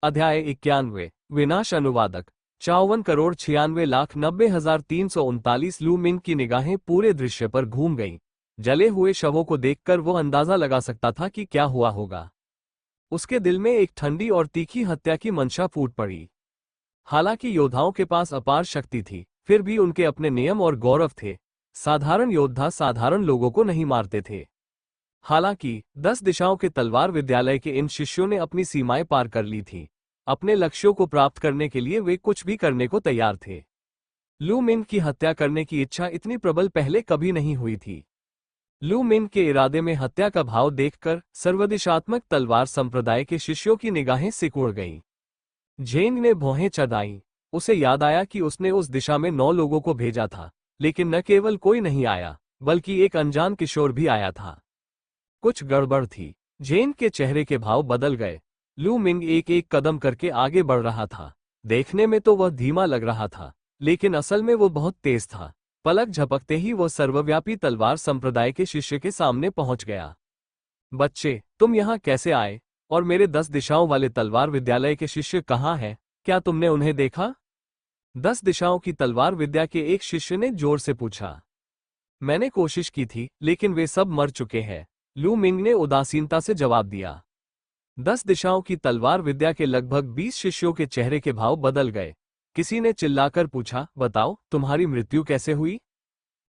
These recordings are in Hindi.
अध्याय 91। विनाश। अनुवादक। 54,96,90,339। लू मिंग की निगाहें पूरे दृश्य पर घूम गईं। जले हुए शवों को देखकर वो अंदाजा लगा सकता था कि क्या हुआ होगा। उसके दिल में एक ठंडी और तीखी हत्या की मंशा फूट पड़ी। हालांकि योद्धाओं के पास अपार शक्ति थी, फिर भी उनके अपने नियम और गौरव थे। साधारण योद्धा साधारण लोगों को नहीं मारते थे। हालांकि 10 दिशाओं के तलवार विद्यालय के इन शिष्यों ने अपनी सीमाएं पार कर ली थीं। अपने लक्ष्यों को प्राप्त करने के लिए वे कुछ भी करने को तैयार थे। लू मिंग की हत्या करने की इच्छा इतनी प्रबल पहले कभी नहीं हुई थी। लू मिंग के इरादे में हत्या का भाव देखकर सर्वदिशात्मक तलवार संप्रदाय के शिष्यों की निगाहें सिकुड़ गईं। झेंग ने भौहें चढ़ाईं। उसे याद आया कि उसने उस दिशा में 9 लोगों को भेजा था, लेकिन न केवल कोई नहीं आया, बल्कि एक अनजान किशोर भी आया था। कुछ गड़बड़ थी। झेंग के चेहरे के भाव बदल गए। लू मिंग एक एक कदम करके आगे बढ़ रहा था। देखने में तो वह धीमा लग रहा था, लेकिन असल में वो बहुत तेज था। पलक झपकते ही वो सर्वव्यापी तलवार संप्रदाय के शिष्य के सामने पहुंच गया। बच्चे, तुम यहाँ कैसे आए? और मेरे 10 दिशाओं वाले तलवार विद्यालय के शिष्य कहाँ हैं? क्या तुमने उन्हें देखा? 10 दिशाओं की तलवार विद्या के एक शिष्य ने जोर से पूछा। मैंने कोशिश की थी, लेकिन वे सब मर चुके हैं, लू मिंग ने उदासीनता से जवाब दिया। 10 दिशाओं की तलवार विद्या के लगभग 20 शिष्यों के चेहरे के भाव बदल गए। किसी ने चिल्लाकर पूछा, बताओ, तुम्हारी मृत्यु कैसे हुई?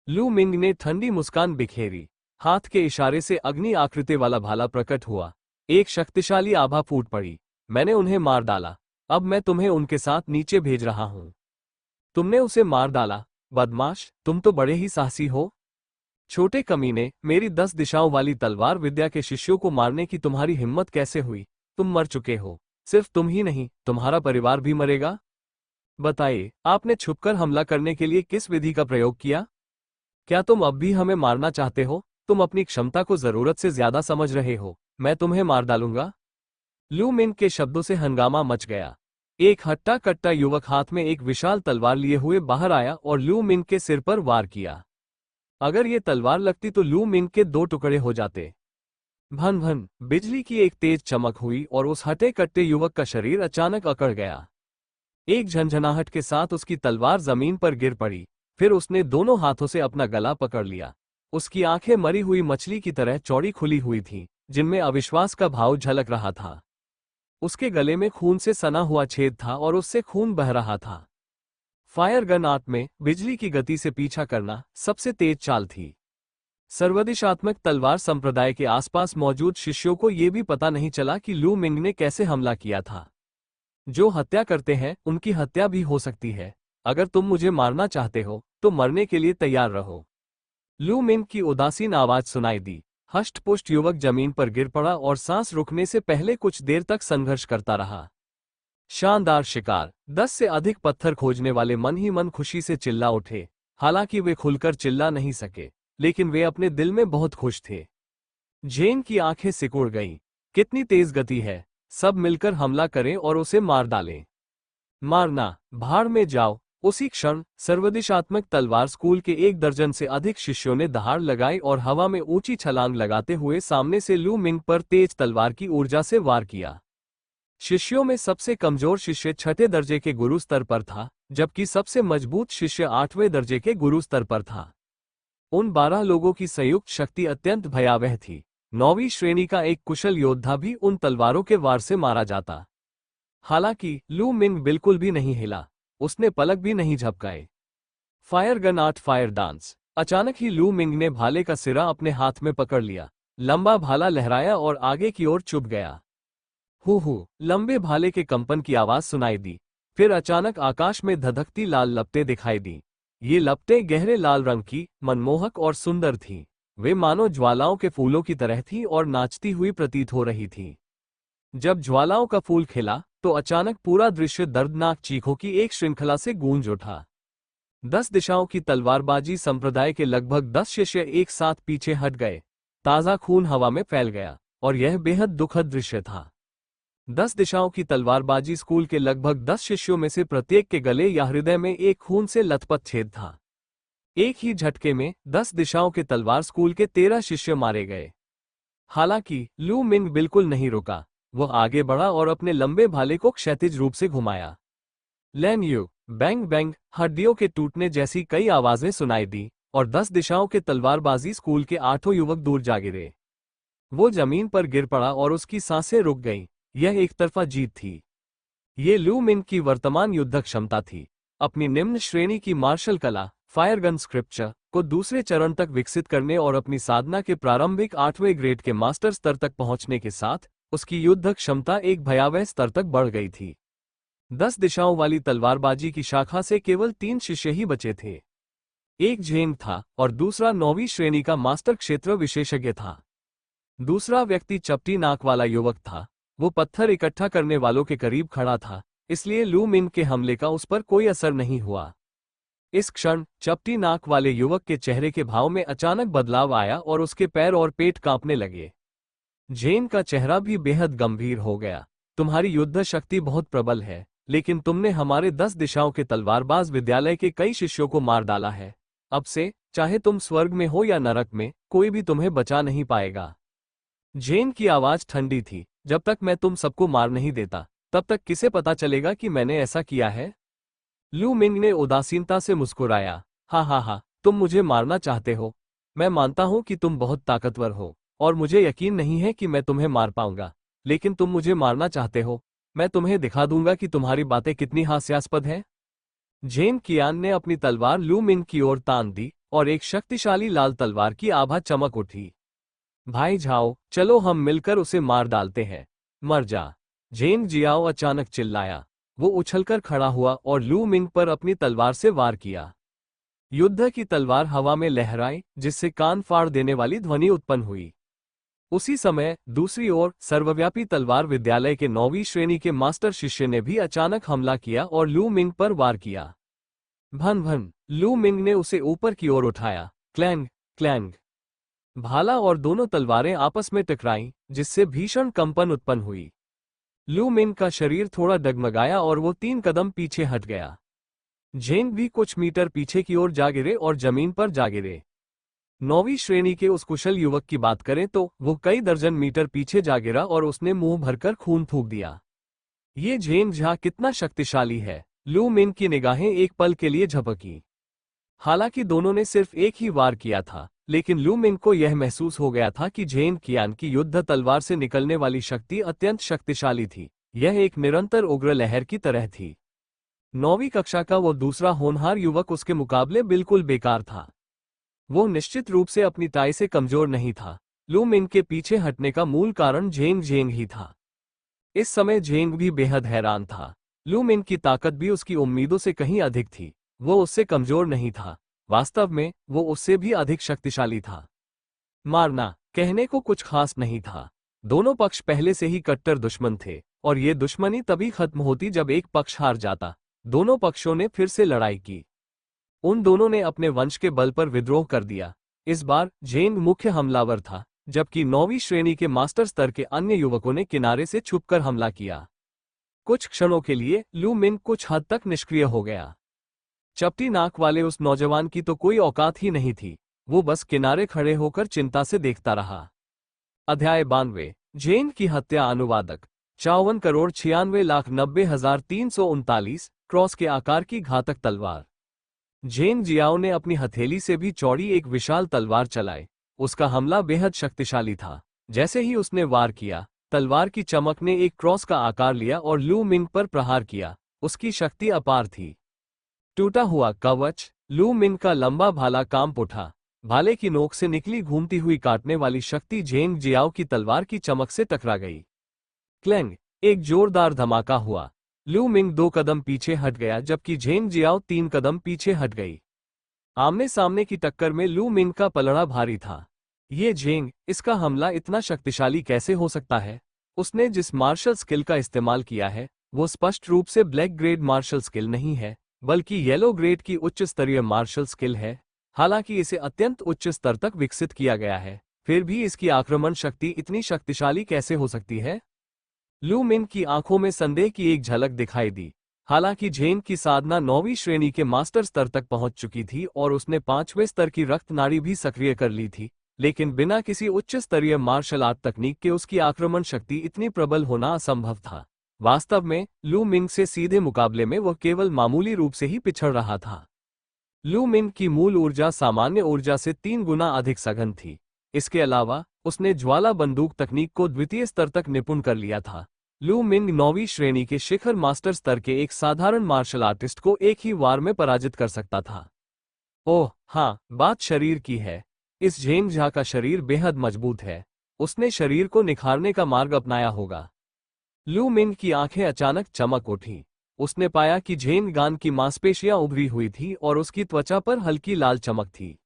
लू मिंग ने ठंडी मुस्कान बिखेरी। हाथ के इशारे से अग्नि आकृति वाला भाला प्रकट हुआ। एक शक्तिशाली आभा फूट पड़ी। मैंने उन्हें मार डाला। अब मैं तुम्हें उनके साथ नीचे भेज रहा हूं। तुमने उसे मार डाला? बदमाश, तुम तो बड़े ही साहसी हो। छोटे कमीने, मेरी 10 दिशाओं वाली तलवार विद्या के शिष्यों को मारने की तुम्हारी हिम्मत कैसे हुई? तुम मर चुके हो। सिर्फ तुम ही नहीं, तुम्हारा परिवार भी मरेगा। बताइए, आपने छुपकर हमला करने के लिए किस विधि का प्रयोग किया? क्या तुम अब भी हमें मारना चाहते हो? तुम अपनी क्षमता को जरूरत से ज्यादा समझ रहे हो। मैं तुम्हें मार डालूंगा। लू मिंग के शब्दों से हंगामा मच गया। एक हट्टा कट्टा युवक हाथ में एक विशाल तलवार लिए हुए बाहर आया और लू मिंग के सिर पर वार किया। अगर ये तलवार लगती तो लू मिंग के 2 टुकड़े हो जाते। भन भन, बिजली की एक तेज चमक हुई और उस हटे कट्टे युवक का शरीर अचानक अकड़ गया। एक झंझनाहट के साथ उसकी तलवार जमीन पर गिर पड़ी। फिर उसने दोनों हाथों से अपना गला पकड़ लिया। उसकी आंखें मरी हुई मछली की तरह चौड़ी खुली हुई थीं, जिनमें अविश्वास का भाव झलक रहा था। उसके गले में खून से सना हुआ छेद था और उससे खून बह रहा था। फायर गन आर्ट में बिजली की गति से पीछा करना सबसे तेज चाल थी। सर्वदिशात्मक तलवार संप्रदाय के आसपास मौजूद शिष्यों को यह भी पता नहीं चला कि लू मिंग ने कैसे हमला किया था। जो हत्या करते हैं उनकी हत्या भी हो सकती है। अगर तुम मुझे मारना चाहते हो तो मरने के लिए तैयार रहो। लू मिंग की उदासीन आवाज सुनाई दी। हष्टपुष्ट युवक जमीन पर गिर पड़ा और सांस रुकने से पहले कुछ देर तक संघर्ष करता रहा। शानदार शिकार। 10 से अधिक पत्थर खोजने वाले मन ही मन खुशी से चिल्ला उठे। हालांकि वे खुलकर चिल्ला नहीं सके, लेकिन वे अपने दिल में बहुत खुश थे। जेन की आंखें सिकुड़ गईं। कितनी तेज गति है। सब मिलकर हमला करें और उसे मार डालें। मारना, भाड़ में जाओ। उसी क्षण सर्वदिशात्मक तलवार स्कूल के 1 दर्जन से अधिक शिष्यों ने दहाड़ लगाई और हवा में ऊंची छलांग लगाते हुए सामने से लू मिंग पर तेज तलवार की ऊर्जा से वार किया। शिष्यों में सबसे कमजोर शिष्य 6ठे दर्जे के गुरु स्तर पर था, जबकि सबसे मजबूत शिष्य 8वें दर्जे के गुरु स्तर पर था। उन 12 लोगों की संयुक्त शक्ति अत्यंत भयावह थी। 9वीं श्रेणी का एक कुशल योद्धा भी उन तलवारों के वार से मारा जाता। हालांकि लू मिंग बिल्कुल भी नहीं हिला। उसने पलक भी नहीं झपकाए। Fire gun art fire dance. अचानक ही लू मिंग ने भाले का सिरा अपने हाथ में पकड़ लिया। लंबा भाला लहराया और आगे की ओर चुभ गया। हू, लंबे भाले के कंपन की आवाज सुनाई दी। फिर अचानक आकाश में धधकती लाल लपटें दिखाई दी। ये लपटें गहरे लाल रंग की, मनमोहक और सुंदर थीं। वे मानो ज्वालाओं के फूलों की तरह थीं और नाचती हुई प्रतीत हो रही थीं। जब ज्वालाओं का फूल खिला तो अचानक पूरा दृश्य दर्दनाक चीखों की एक श्रृंखला से गूंज उठा। 10 दिशाओं की तलवारबाजी संप्रदाय के लगभग 10 शिष्य एक साथ पीछे हट गए। ताजा खून हवा में फैल गया और यह बेहद दुखद दृश्य था। 10 दिशाओं की तलवारबाजी स्कूल के लगभग 10 शिष्यों में से प्रत्येक के गले या हृदय में एक खून से लथपथ छेद था। एक ही झटके में 10 दिशाओं के तलवार स्कूल के 13 शिष्य मारे गए। हालांकि लू मिंग बिल्कुल नहीं रुका। वह आगे बढ़ा और अपने लंबे भाले को क्षैतिज रूप से घुमाया। लैन यू, बैंग बैंग, हड्डियों के टूटने जैसी कई आवाजें सुनाई दी और 10 दिशाओं के तलवारबाजी स्कूल के 8 युवक दूर जा गिरे। वो जमीन पर गिर पड़ा और उसकी सांसें रुक गईं। यह एक तरफा जीत थी। ये लू मिन की वर्तमान युद्ध क्षमता थी। अपनी निम्न श्रेणी की मार्शल कला, फायर गन स्क्रिप्चर को दूसरे चरण तक विकसित करने और अपनी साधना के प्रारंभिक 8वें ग्रेड के मास्टर स्तर तक पहुंचने के साथ उसकी युद्ध क्षमता एक भयावह स्तर तक बढ़ गई थी। 10 दिशाओं वाली तलवारबाजी की शाखा से केवल 3 शिष्य ही बचे थे। एक झेंग था और दूसरा 9वीं श्रेणी का मास्टर क्षेत्र विशेषज्ञ था। दूसरा व्यक्ति चपटी नाक वाला युवक था। वो पत्थर इकट्ठा करने वालों के करीब खड़ा था, इसलिए लू मिन के हमले का उस पर कोई असर नहीं हुआ। इस क्षण चपटी नाक वाले युवक के चेहरे के भाव में अचानक बदलाव आया और उसके पैर और पेट कांपने लगे। जेन का चेहरा भी बेहद गंभीर हो गया। तुम्हारी युद्ध शक्ति बहुत प्रबल है, लेकिन तुमने हमारे 10 दिशाओं के तलवारबाज विद्यालय के कई शिष्यों को मार डाला है। अब से चाहे तुम स्वर्ग में हो या नरक में, कोई भी तुम्हें बचा नहीं पाएगा। जेन की आवाज ठंडी थी। जब तक मैं तुम सबको मार नहीं देता, तब तक किसे पता चलेगा कि मैंने ऐसा किया है? लू मिंग ने उदासीनता से मुस्कुराया। हा, तुम मुझे मारना चाहते हो। मैं मानता हूं कि तुम बहुत ताकतवर हो और मुझे यकीन नहीं है कि मैं तुम्हें मार पाऊंगा, लेकिन तुम मुझे मारना चाहते हो। मैं तुम्हें दिखा दूंगा कि तुम्हारी बातें कितनी हास्यास्पद हैं। जेन कियान ने अपनी तलवार लू मिंग की ओर तान दी और एक शक्तिशाली लाल तलवार की आभा चमक उठी। भाई झाओ, चलो हम मिलकर उसे मार डालते हैं। मर जा, जेन जियाओ अचानक चिल्लाया। वो उछलकर खड़ा हुआ और लू मिंग पर अपनी तलवार से वार किया। युद्ध की तलवार हवा में लहराई, जिससे कान फाड़ देने वाली ध्वनि उत्पन्न हुई। उसी समय दूसरी ओर सर्वव्यापी तलवार विद्यालय के 9वीं श्रेणी के मास्टर शिष्य ने भी अचानक हमला किया और लू मिंग पर वार किया। भन भन, लू मिंग ने उसे ऊपर की ओर उठाया। क्लैंग क्लैंग, भाला और दोनों तलवारें आपस में टकराईं, जिससे भीषण कंपन उत्पन्न हुई। लू मिंग का शरीर थोड़ा डगमगाया और वो 3 कदम पीछे हट गया। जेंग भी कुछ मीटर पीछे की ओर जा गिरे और जमीन पर जा गिरे। 9वीं श्रेणी के उस कुशल युवक की बात करें तो वो कई दर्जन मीटर पीछे जा गिरा और उसने मुंह भरकर खून थूक दिया। ये जेंग झा कितना शक्तिशाली है। लू मिंग की निगाहें एक पल के लिए झपकी। हालांकि दोनों ने सिर्फ एक ही वार किया था, लेकिन लू मिंग को यह महसूस हो गया था कि जेन कियान की युद्ध तलवार से निकलने वाली शक्ति अत्यंत शक्तिशाली थी। यह एक निरंतर उग्र लहर की तरह थी। 9वीं कक्षा का वो दूसरा होनहार युवक उसके मुकाबले बिल्कुल बेकार था। वो निश्चित रूप से अपनी टाई से कमजोर नहीं था। लू मिंग के पीछे हटने का मूल कारण जेंग ही था। इस समय जेंग भी बेहद हैरान था। लू मिंग की ताकत भी उसकी उम्मीदों से कहीं अधिक थी। वो उससे कमजोर नहीं था, वास्तव में वो उससे भी अधिक शक्तिशाली था। मारना कहने को कुछ खास नहीं था। दोनों पक्ष पहले से ही कट्टर दुश्मन थे और ये दुश्मनी तभी खत्म होती जब एक पक्ष हार जाता। दोनों पक्षों ने फिर से लड़ाई की। उन दोनों ने अपने वंश के बल पर विद्रोह कर दिया। इस बार जेंग मुख्य हमलावर था, जबकि 9वीं श्रेणी के मास्टर स्तर के अन्य युवकों ने किनारे से छुपकर हमला किया। कुछ क्षणों के लिए लू मिंग कुछ हद तक निष्क्रिय हो गया। चपटी नाक वाले उस नौजवान की तो कोई औकात ही नहीं थी। वो बस किनारे खड़े होकर चिंता से देखता रहा। अध्याय 92, जेन की हत्या। अनुवादक 54,96,90,339 क्रॉस के आकार की घातक तलवार। जेन जियाओ ने अपनी हथेली से भी चौड़ी एक विशाल तलवार चलाई। उसका हमला बेहद शक्तिशाली था। जैसे ही उसने वार किया, तलवार की चमक ने एक क्रॉस का आकार लिया और लू मिंग पर प्रहार किया। उसकी शक्ति अपार थी। टूटा हुआ कवच। लू मिंग का लंबा भाला कांप उठा। भाले की नोक से निकली घूमती हुई काटने वाली शक्ति जेंग जियाओ की तलवार की चमक से टकरा गई। क्लैंग, एक जोरदार धमाका हुआ। लू मिंग 2 कदम पीछे हट गया, जबकि जेंग जियाओ 3 कदम पीछे हट गई। आमने सामने की टक्कर में लू मिंग का पलड़ा भारी था। ये जेंग, इसका हमला इतना शक्तिशाली कैसे हो सकता है? उसने जिस मार्शल स्किल का इस्तेमाल किया है, वो स्पष्ट रूप से ब्लैक ग्रेड मार्शल स्किल नहीं है, बल्कि येलो ग्रेड की उच्च स्तरीय मार्शल स्किल है। हालांकि इसे अत्यंत उच्च स्तर तक विकसित किया गया है, फिर भी इसकी आक्रमण शक्ति इतनी शक्तिशाली कैसे हो सकती है? लू मिंग की आंखों में संदेह की एक झलक दिखाई दी। हालांकि जेन की साधना 9वीं श्रेणी के मास्टर स्तर तक पहुंच चुकी थी और उसने 5वें स्तर की रक्त नाड़ी भी सक्रिय कर ली थी, लेकिन बिना किसी उच्च स्तरीय मार्शल आर्ट तकनीक के उसकी आक्रमण शक्ति इतनी प्रबल होना असंभव था। वास्तव में लू मिंग से सीधे मुकाबले में वह केवल मामूली रूप से ही पिछड़ रहा था। लू मिंग की मूल ऊर्जा सामान्य ऊर्जा से 3 गुना अधिक सघन थी। इसके अलावा उसने ज्वाला बंदूक तकनीक को द्वितीय स्तर तक निपुण कर लिया था। लू मिंग 9वीं श्रेणी के शिखर मास्टर स्तर के एक साधारण मार्शल आर्टिस्ट को एक ही वार में पराजित कर सकता था। ओह हाँ, बात शरीर की है। इस झेंग झा का शरीर बेहद मजबूत है। उसने शरीर को निखारने का मार्ग अपनाया होगा। लू मिंग की आंखें अचानक चमक उठी। उसने पाया कि झेन गान की मांसपेशियां उभरी हुई थी और उसकी त्वचा पर हल्की लाल चमक थी।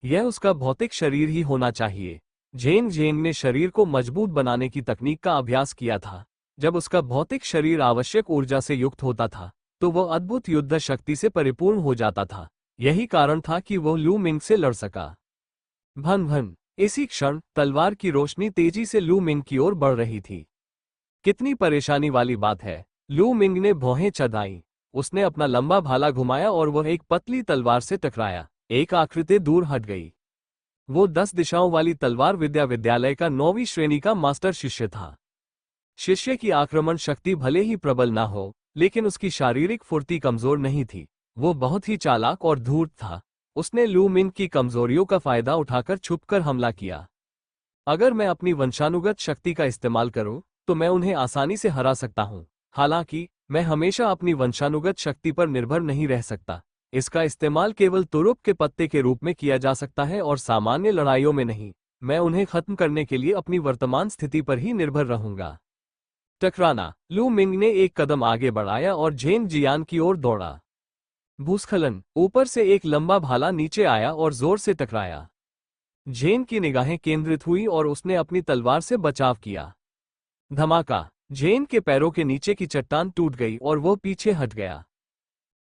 यह उसका भौतिक शरीर ही होना चाहिए। झेंग झेंग ने शरीर को मजबूत बनाने की तकनीक का अभ्यास किया था। जब उसका भौतिक शरीर आवश्यक ऊर्जा से युक्त होता था तो वह अद्भुत युद्ध शक्ति से परिपूर्ण हो जाता था। यही कारण था कि वह लू मिंग से लड़ सका। भन भन, इसी क्षण तलवार की रोशनी तेजी से लू मिंग की ओर बढ़ रही थी। कितनी परेशानी वाली बात है। लू मिंग ने भौहें चढ़ाईं। उसने अपना लंबा भाला घुमाया और वह एक पतली तलवार से टकराया। एक आकृति दूर हट गई। वो 10 दिशाओं वाली तलवार विद्या विद्यालय का 9वीं श्रेणी का मास्टर शिष्य था। शिष्य की आक्रमण शक्ति भले ही प्रबल ना हो, लेकिन उसकी शारीरिक फुर्ती कमजोर नहीं थी। वो बहुत ही चालाक और धूर्त था। उसने लू मिंग की कमजोरियों का फायदा उठाकर छुपकर हमला किया। अगर मैं अपनी वंशानुगत शक्ति का इस्तेमाल करूं तो मैं उन्हें आसानी से हरा सकता हूं। हालांकि मैं हमेशा अपनी वंशानुगत शक्ति पर निर्भर नहीं रह सकता। इसका इस्तेमाल केवल तुरुप के पत्ते के रूप में किया जा सकता है और सामान्य लड़ाइयों में नहीं। मैं उन्हें खत्म करने के लिए अपनी वर्तमान स्थिति पर ही निर्भर रहूंगा। टकराना। लू मिंग ने एक कदम आगे बढ़ाया और झेन जियान की ओर दौड़ा। भूस्खलन। ऊपर से एक लंबा भाला नीचे आया और जोर से टकराया। झेन की निगाहें केंद्रित हुई और उसने अपनी तलवार से बचाव किया। धमाका। झेन के पैरों के नीचे की चट्टान टूट गई और वो पीछे हट गया।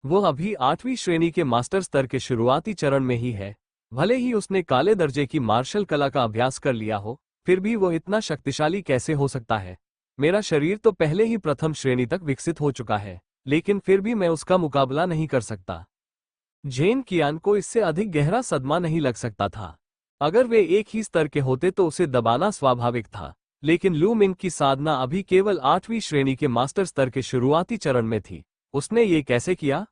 वो अभी 8वीं श्रेणी के मास्टर स्तर के शुरुआती चरण में ही है। भले ही उसने काले दर्जे की मार्शल कला का अभ्यास कर लिया हो, फिर भी वो इतना शक्तिशाली कैसे हो सकता है। मेरा शरीर तो पहले ही प्रथम श्रेणी तक विकसित हो चुका है, लेकिन फिर भी मैं उसका मुकाबला नहीं कर सकता। झेन कियान को इससे अधिक गहरा सदमा नहीं लग सकता था। अगर वे एक ही स्तर के होते तो उसे दबाना स्वाभाविक था, लेकिन लू मिंग की साधना अभी केवल 8वीं श्रेणी के मास्टर स्तर के शुरुआती चरण में थी। उसने ये कैसे किया?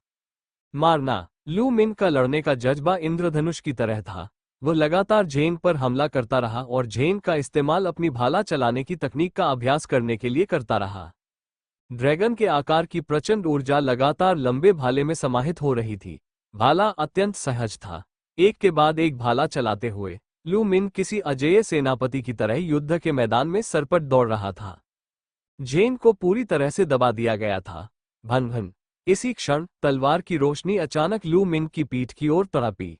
मारना। लू मिंग का लड़ने का जज्बा इंद्रधनुष की तरह था। वह लगातार झेन पर हमला करता रहा और झेन का इस्तेमाल अपनी भाला चलाने की तकनीक का अभ्यास करने के लिए करता रहा। ड्रैगन के आकार की प्रचंड ऊर्जा लगातार लंबे भाले में समाहित हो रही थी। भाला अत्यंत सहज था। एक के बाद एक भाला चलाते हुए लू मिंग किसी अजेय सेनापति की तरह युद्ध के मैदान में सरपट दौड़ रहा था। झेन को पूरी तरह से दबा दिया गया था। भन भन, इसी क्षण तलवार की रोशनी अचानक लू मिंग की पीठ की ओर तड़पी।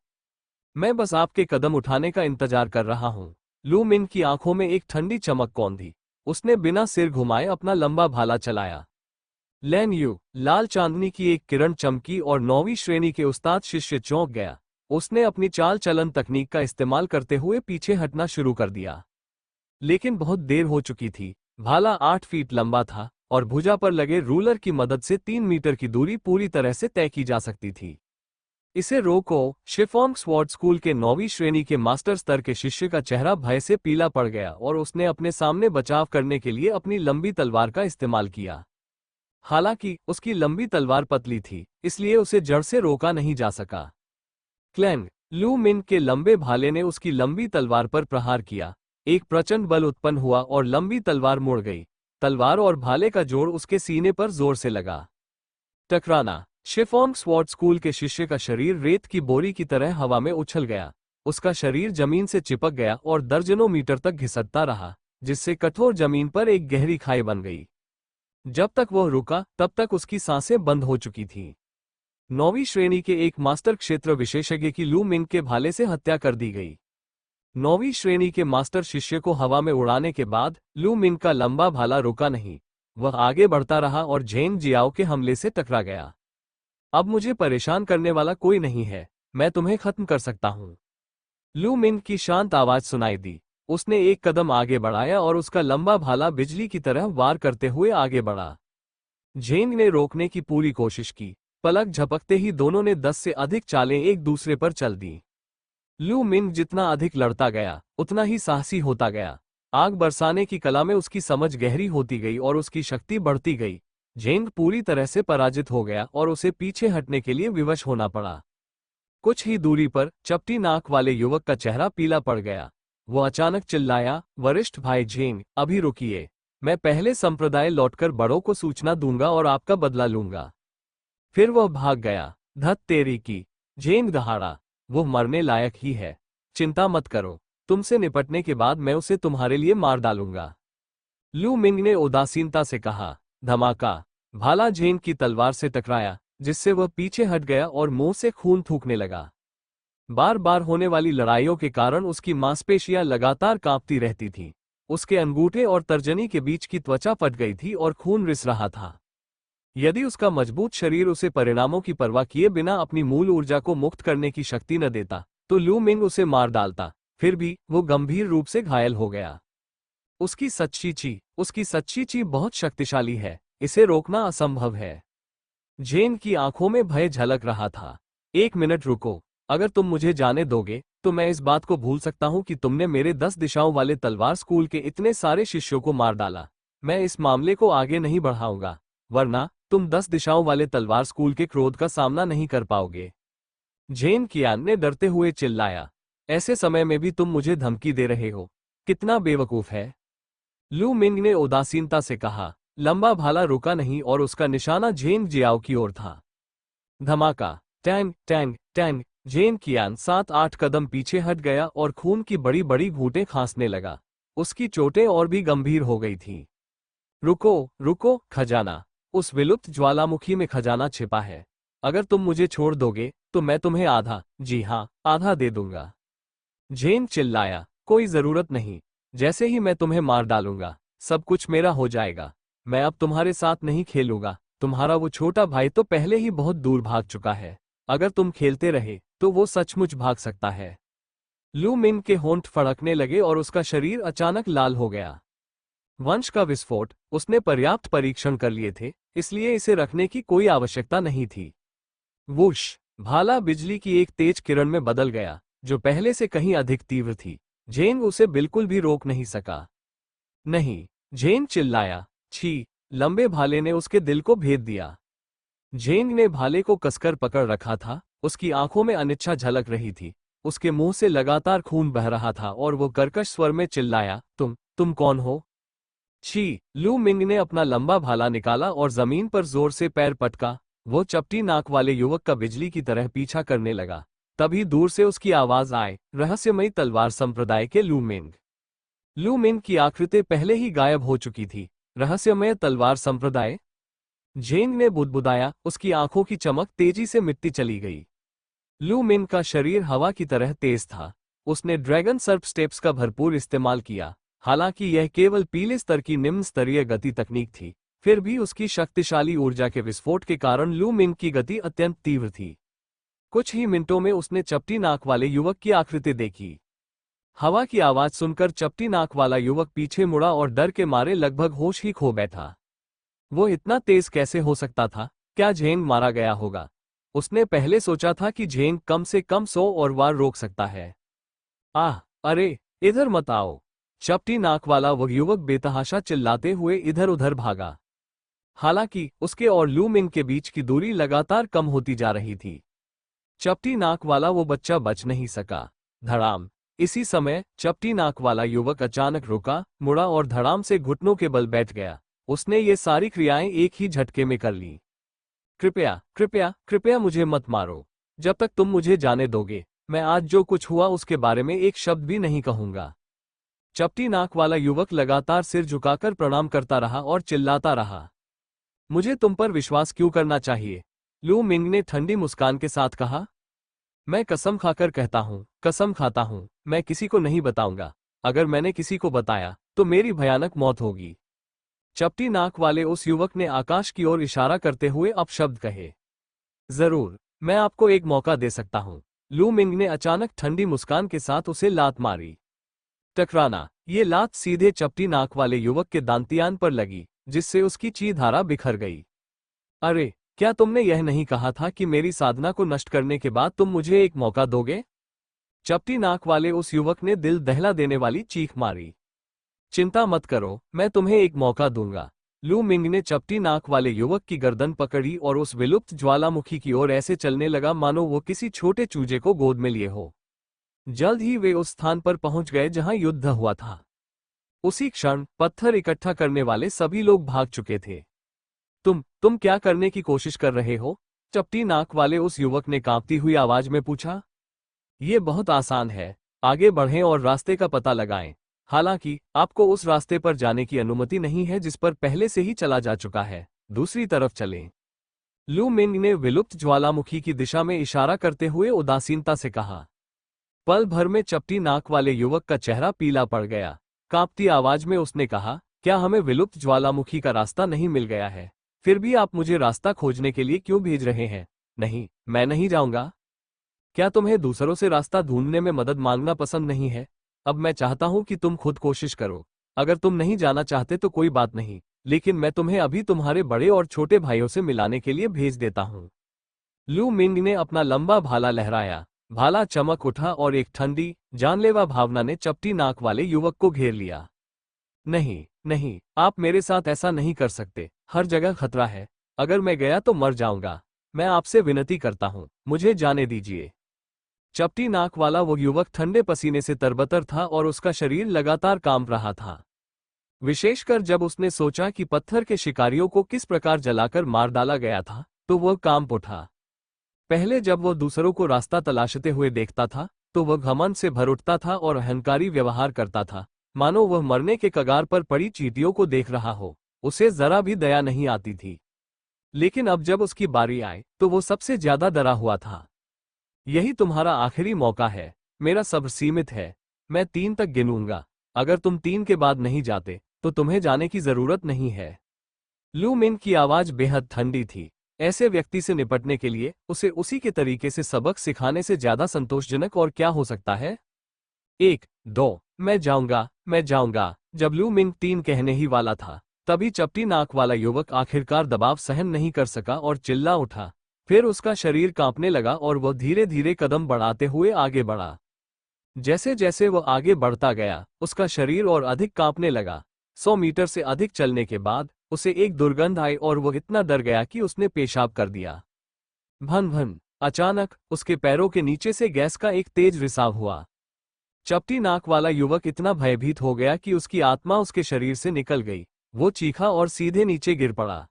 मैं बस आपके कदम उठाने का इंतजार कर रहा हूं। लू मिंग की आंखों में एक ठंडी चमक कौंधी। उसने बिना सिर घुमाए अपना लंबा भाला चलाया। लैन यू। लाल चांदनी की एक किरण चमकी और 9वीं श्रेणी के उस्ताद शिष्य चौंक गया। उसने अपनी चाल चलन तकनीक का इस्तेमाल करते हुए पीछे हटना शुरू कर दिया, लेकिन बहुत देर हो चुकी थी। भाला 8 फीट लंबा था और भुजा पर लगे रूलर की मदद से 3 मीटर की दूरी पूरी तरह से तय की जा सकती थी। इसे रोको। शिफोंग स्वॉर्ड स्कूल के 9वीं श्रेणी के मास्टर स्तर के शिष्य का चेहरा भय से पीला पड़ गया और उसने अपने सामने बचाव करने के लिए अपनी लंबी तलवार का इस्तेमाल किया। हालांकि उसकी लंबी तलवार पतली थी, इसलिए उसे जड़ से रोका नहीं जा सका। क्लैंग। लू मिंग के लंबे भाले ने उसकी लंबी तलवार पर प्रहार किया। एक प्रचंड बल उत्पन्न हुआ और लंबी तलवार मुड़ गई। तलवार और भाले का जोड़ उसके सीने पर जोर से लगा। टकराना। शिफोंग स्वॉर्ड स्कूल के शिष्य का शरीर रेत की बोरी की तरह हवा में उछल गया। उसका शरीर जमीन से चिपक गया और दर्जनों मीटर तक घिसटता रहा, जिससे कठोर जमीन पर एक गहरी खाई बन गई। जब तक वह रुका तब तक उसकी सांसें बंद हो चुकी थीं। 9वीं श्रेणी के एक मास्टर क्षेत्र विशेषज्ञ की लू मिंग के भाले से हत्या कर दी गई। 9वीं श्रेणी के मास्टर शिष्य को हवा में उड़ाने के बाद लू मिंग का लंबा भाला रुका नहीं। वह आगे बढ़ता रहा और झेन जियाओ के हमले से टकरा गया। अब मुझे परेशान करने वाला कोई नहीं है। मैं तुम्हें खत्म कर सकता हूं। लू मिंग की शांत आवाज सुनाई दी। उसने एक कदम आगे बढ़ाया और उसका लंबा भाला बिजली की तरह वार करते हुए आगे बढ़ा। झेन ने रोकने की पूरी कोशिश की। पलक झपकते ही दोनों ने 10 से अधिक चालें एक दूसरे पर चल दी। लू मिंग जितना अधिक लड़ता गया उतना ही साहसी होता गया। आग बरसाने की कला में उसकी समझ गहरी होती गई और उसकी शक्ति बढ़ती गई। जेंग पूरी तरह से पराजित हो गया और उसे पीछे हटने के लिए विवश होना पड़ा। कुछ ही दूरी पर चपटी नाक वाले युवक का चेहरा पीला पड़ गया। वो अचानक चिल्लाया, वरिष्ठ भाई जेंग, अभी रुकिए। मैं पहले संप्रदाय लौटकर बड़ों को सूचना दूंगा और आपका बदला लूंगा। फिर वह भाग गया। धत तेरी की! जेंग दहाड़ा, वो मरने लायक ही है। चिंता मत करो, तुमसे निपटने के बाद मैं उसे तुम्हारे लिए मार डालूंगा। लू मिंग ने उदासीनता से कहा। धमाका! भाला जेंग की तलवार से टकराया, जिससे वह पीछे हट गया और मुंह से खून थूकने लगा। बार बार होने वाली लड़ाइयों के कारण उसकी मांसपेशियां लगातार कांपती रहती थीं। उसके अंगूठे और तर्जनी के बीच की त्वचा फट गई थी और खून रिस रहा था। यदि उसका मजबूत शरीर उसे परिणामों की परवाह किए बिना अपनी मूल ऊर्जा को मुक्त करने की शक्ति न देता, तो लू मिंग उसे मार डालता। फिर भी वो गंभीर रूप से घायल हो गया। उसकी सच्ची ची बहुत शक्तिशाली है, इसे रोकना असंभव है। जेन की आंखों में भय झलक रहा था। एक मिनट रुको, अगर तुम मुझे जाने दोगे तो मैं इस बात को भूल सकता हूं कि तुमने मेरे 10 दिशाओं वाले तलवार स्कूल के इतने सारे शिष्यों को मार डाला। मैं इस मामले को आगे नहीं बढ़ाऊंगा, वरना तुम 10 दिशाओं वाले तलवार स्कूल के क्रोध का सामना नहीं कर पाओगे। जेन कियान ने डरते हुए चिल्लाया। ऐसे समय में भी तुम मुझे धमकी दे रहे हो, कितना बेवकूफ है। लू मिंग ने उदासीनता से कहा। लंबा भाला रुका नहीं और उसका निशाना जेन जियाओ की ओर था। धमाका! टैंग टैंग टैंग! जेन कियान 7-8 कदम पीछे हट गया और खून की बड़ी बड़ी घूंटें खांसने लगा। उसकी चोटें और भी गंभीर हो गई थीं। रुको रुको, खजाना! उस विलुप्त ज्वालामुखी में खजाना छिपा है। अगर तुम मुझे छोड़ दोगे तो मैं तुम्हें आधा, जी हाँ, आधा दे दूंगा। जेन चिल्लाया। कोई जरूरत नहीं, जैसे ही मैं तुम्हें मार डालूंगा सब कुछ मेरा हो जाएगा। मैं अब तुम्हारे साथ नहीं खेलूंगा। तुम्हारा वो छोटा भाई तो पहले ही बहुत दूर भाग चुका है। अगर तुम खेलते रहे तो वो सचमुच भाग सकता है। लू मिंग के होंठ फड़कने लगे और उसका शरीर अचानक लाल हो गया। वंश का विस्फोट! उसने पर्याप्त परीक्षण कर लिए थे, इसलिए इसे रखने की कोई आवश्यकता नहीं थी। वुश! भाला बिजली की एक तेज किरण में बदल गया, जो पहले से कहीं अधिक तीव्र थी। जेंग उसे बिल्कुल भी रोक नहीं सका। नहीं! जेंग चिल्लाया। छी! लंबे भाले ने उसके दिल को भेद दिया। जेंग ने भाले को कसकर पकड़ रखा था, उसकी आंखों में अनिच्छा झलक रही थी। उसके मुंह से लगातार खून बह रहा था और वो कर्कश स्वर में चिल्लाया, तुम कौन हो? छी! लू मिंग ने अपना लंबा भाला निकाला और जमीन पर जोर से पैर पटका। वो चपटी नाक वाले युवक का बिजली की तरह पीछा करने लगा। तभी दूर से उसकी आवाज आए, रहस्यमयी तलवार संप्रदाय के लू मिंग। लू मिंग की आकृति पहले ही गायब हो चुकी थी। रहस्यमय तलवार संप्रदाय? जेंग ने बुदबुदाया, उसकी आंखों की चमक तेजी से मिटती चली गई। लू मिंग का शरीर हवा की तरह तेज था। उसने ड्रैगन सर्प स्टेप्स का भरपूर इस्तेमाल किया। हालांकि यह केवल पीले स्तर की निम्न स्तरीय गति तकनीक थी, फिर भी उसकी शक्तिशाली ऊर्जा के विस्फोट के कारण लू मिंग की गति अत्यंत तीव्र थी। कुछ ही मिनटों में उसने चपटी नाक वाले युवक की आकृति देखी। हवा की आवाज सुनकर चपटी नाक वाला युवक पीछे मुड़ा और डर के मारे लगभग होश ही खो बैठा। वो इतना तेज कैसे हो सकता था? क्या झेंग मारा गया होगा? उसने पहले सोचा था कि झेंग कम से कम 100 और वार रोक सकता है। आह! अरे, इधर मत आओ! चपटी नाक वाला वह युवक बेतहाशा चिल्लाते हुए इधर उधर भागा। हालांकि उसके और लू मिंग के बीच की दूरी लगातार कम होती जा रही थी। चपटी नाक वाला वो बच्चा बच नहीं सका। धड़ाम! इसी समय चपटी नाक वाला युवक अचानक रुका, मुड़ा और धड़ाम से घुटनों के बल बैठ गया। उसने ये सारी क्रियाएं एक ही झटके में कर लीं। कृपया कृपया कृपया मुझे मत मारो। जब तक तुम मुझे जाने दोगे, मैं आज जो कुछ हुआ उसके बारे में एक शब्द भी नहीं कहूंगा। चपटी नाक वाला युवक लगातार सिर झुकाकर प्रणाम करता रहा और चिल्लाता रहा। मुझे तुम पर विश्वास क्यों करना चाहिए? लू मिंग ने ठंडी मुस्कान के साथ कहा। मैं कसम खाकर कहता हूं, कसम खाता हूं, मैं किसी को नहीं बताऊंगा। अगर मैंने किसी को बताया तो मेरी भयानक मौत होगी। चपटी नाक वाले उस युवक ने आकाश की ओर इशारा करते हुए अपशब्द कहे। जरूर, मैं आपको एक मौका दे सकता हूं। लू मिंग ने अचानक ठंडी मुस्कान के साथ उसे लात मारी। टकराना! ये लात सीधे चपटी नाक वाले युवक के दांतियान पर लगी, जिससे उसकी ची धारा बिखर गई। अरे, क्या तुमने यह नहीं कहा था कि मेरी साधना को नष्ट करने के बाद तुम मुझे एक मौका दोगे? चपटी नाक वाले उस युवक ने दिल दहला देने वाली चीख मारी। चिंता मत करो, मैं तुम्हें एक मौका दूंगा। लू मिंग ने चपटी नाक वाले युवक की गर्दन पकड़ी और उस विलुप्त ज्वालामुखी की ओर ऐसे चलने लगा मानो वो किसी छोटे चूजे को गोद में लिए हो। जल्द ही वे उस स्थान पर पहुंच गए जहां युद्ध हुआ था। उसी क्षण पत्थर इकट्ठा करने वाले सभी लोग भाग चुके थे। तुम क्या करने की कोशिश कर रहे हो? चपटी नाक वाले उस युवक ने कांपती हुई आवाज में पूछा। ये बहुत आसान है, आगे बढ़ें और रास्ते का पता लगाएं। हालांकि आपको उस रास्ते पर जाने की अनुमति नहीं है जिस पर पहले से ही चला जा चुका है। दूसरी तरफ चलें। लू मिंग ने विलुप्त ज्वालामुखी की दिशा में इशारा करते हुए उदासीनता से कहा। पल भर में चपटी नाक वाले युवक का चेहरा पीला पड़ गया। कांपती आवाज में उसने कहा, क्या हमें विलुप्त ज्वालामुखी का रास्ता नहीं मिल गया है? फिर भी आप मुझे रास्ता खोजने के लिए क्यों भेज रहे हैं? नहीं, मैं नहीं जाऊंगा। क्या तुम्हें दूसरों से रास्ता ढूंढने में मदद मांगना पसंद नहीं है? अब मैं चाहता हूं कि तुम खुद कोशिश करो। अगर तुम नहीं जाना चाहते तो कोई बात नहीं, लेकिन मैं तुम्हें अभी तुम्हारे बड़े और छोटे भाइयों से मिलाने के लिए भेज देता हूं। लू मिंग ने अपना लंबा भाला लहराया। भाला चमक उठा और एक ठंडी, जानलेवा भावना ने चपटी नाक वाले युवक को घेर लिया। नहीं, नहीं, आप मेरे साथ ऐसा नहीं कर सकते। हर जगह खतरा है। अगर मैं गया तो मर जाऊंगा। मैं आपसे विनती करता हूं, मुझे जाने दीजिए। चपटी नाक वाला वो युवक ठंडे पसीने से तरबतर था और उसका शरीर लगातार कांप रहा था। विशेषकर जब उसने सोचा कि पत्थर के शिकारियों को किस प्रकार जलाकर मार डाला गया था, तो वह कांप उठा। पहले जब वह दूसरों को रास्ता तलाशते हुए देखता था, तो वह घमंड से भर उठता था और अहंकारी व्यवहार करता था, मानो वह मरने के कगार पर पड़ी चींटियों को देख रहा हो। उसे जरा भी दया नहीं आती थी। लेकिन अब जब उसकी बारी आई, तो वो सबसे ज्यादा डरा हुआ था। यही तुम्हारा आखिरी मौका है। मेरा सब्र सीमित है। मैं 3 तक गिनूंगा। अगर तुम 3 के बाद नहीं जाते, तो तुम्हें जाने की जरूरत नहीं है। लू मिन की आवाज बेहद ठंडी थी। ऐसे व्यक्ति से निपटने के लिए उसे उसी के तरीके से सबक सिखाने से ज्यादा संतोषजनक और क्या हो सकता है? 1, 2, मैं जाऊंगा, मैं जाऊंगा। जब लू मिंग 3 कहने ही वाला था, तभी चपटी नाक वाला युवक आखिरकार दबाव सहन नहीं कर सका और चिल्ला उठा। फिर उसका शरीर कांपने लगा और वह धीरे धीरे कदम बढ़ाते हुए आगे बढ़ा। जैसे जैसे वह आगे बढ़ता गया, उसका शरीर और अधिक कांपने लगा। 100 मीटर से अधिक चलने के बाद उसे एक दुर्गंध आई और वह इतना डर गया कि उसने पेशाब कर दिया। भन भन। अचानक उसके पैरों के नीचे से गैस का एक तेज रिसाव हुआ। चपटी नाक वाला युवक इतना भयभीत हो गया कि उसकी आत्मा उसके शरीर से निकल गई। वो चीखा और सीधे नीचे गिर पड़ा।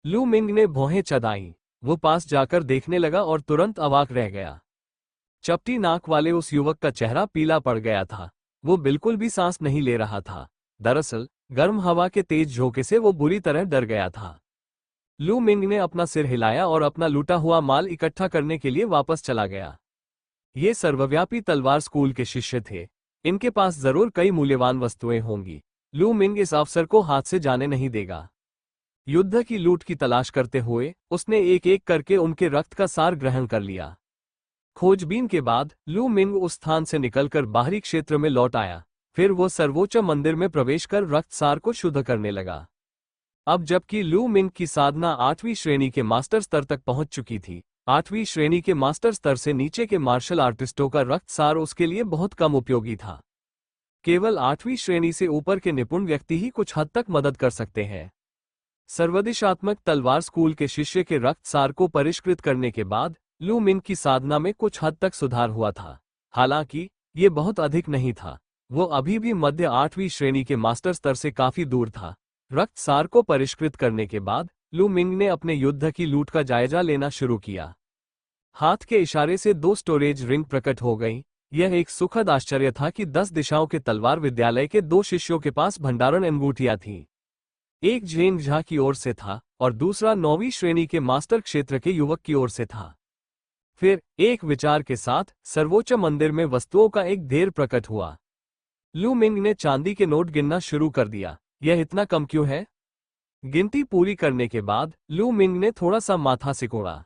लू मिंग ने भौहें चढ़ाईं। वो पास जाकर देखने लगा और तुरंत अवाक रह गया। चपटी नाक वाले उस युवक का चेहरा पीला पड़ गया था। वो बिल्कुल भी सांस नहीं ले रहा था। दरअसल गर्म हवा के तेज झोंके से वो बुरी तरह डर गया था। लू मिंग ने अपना सिर हिलाया और अपना लूटा हुआ माल इकट्ठा करने के लिए वापस चला गया। ये सर्वव्यापी तलवार स्कूल के शिष्य थे। इनके पास जरूर कई मूल्यवान वस्तुएं होंगी। लू मिंग इस अवसर को हाथ से जाने नहीं देगा। युद्ध की लूट की तलाश करते हुए उसने एक एक करके उनके रक्त का सार ग्रहण कर लिया। खोजबीन के बाद लू मिंग उस स्थान से निकलकर बाहरी क्षेत्र में लौट आया। फिर वो सर्वोच्च मंदिर में प्रवेश कर रक्त सार को शुद्ध करने लगा। अब जबकि लू मिंग की साधना 8वीं श्रेणी के मास्टर स्तर तक पहुंच चुकी थी, 8वीं श्रेणी के मास्टर स्तर से नीचे के मार्शल आर्टिस्टों का रक्त सार उसके लिए बहुत कम उपयोगी था। केवल 8वीं श्रेणी से ऊपर के निपुण व्यक्ति ही कुछ हद तक मदद कर सकते हैं। सर्वदिशात्मक तलवार स्कूल के शिष्य के रक्त सार को परिष्कृत करने के बाद लू मिंग की साधना में कुछ हद तक सुधार हुआ था। हालांकि ये बहुत अधिक नहीं था। वो अभी भी मध्य 8वीं श्रेणी के मास्टर स्तर से काफी दूर था। रक्त सार को परिष्कृत करने के बाद लू मिंग ने अपने युद्ध की लूट का जायजा लेना शुरू किया। हाथ के इशारे से 2 स्टोरेज रिंग प्रकट हो गईं। यह एक सुखद आश्चर्य था कि 10 दिशाओं के तलवार विद्यालय के 2 शिष्यों के पास भंडारण अंगूठियां थीं। एक झेंग झा की ओर से था और दूसरा 9वीं श्रेणी के मास्टर क्षेत्र के युवक की ओर से था। फिर एक विचार के साथ सर्वोच्च मंदिर में वस्तुओं का एक ढेर प्रकट हुआ। लू मिंग ने चांदी के नोट गिनना शुरू कर दिया। यह इतना कम क्यों है? गिनती पूरी करने के बाद लू मिंग ने थोड़ा सा माथा सिकोड़ा।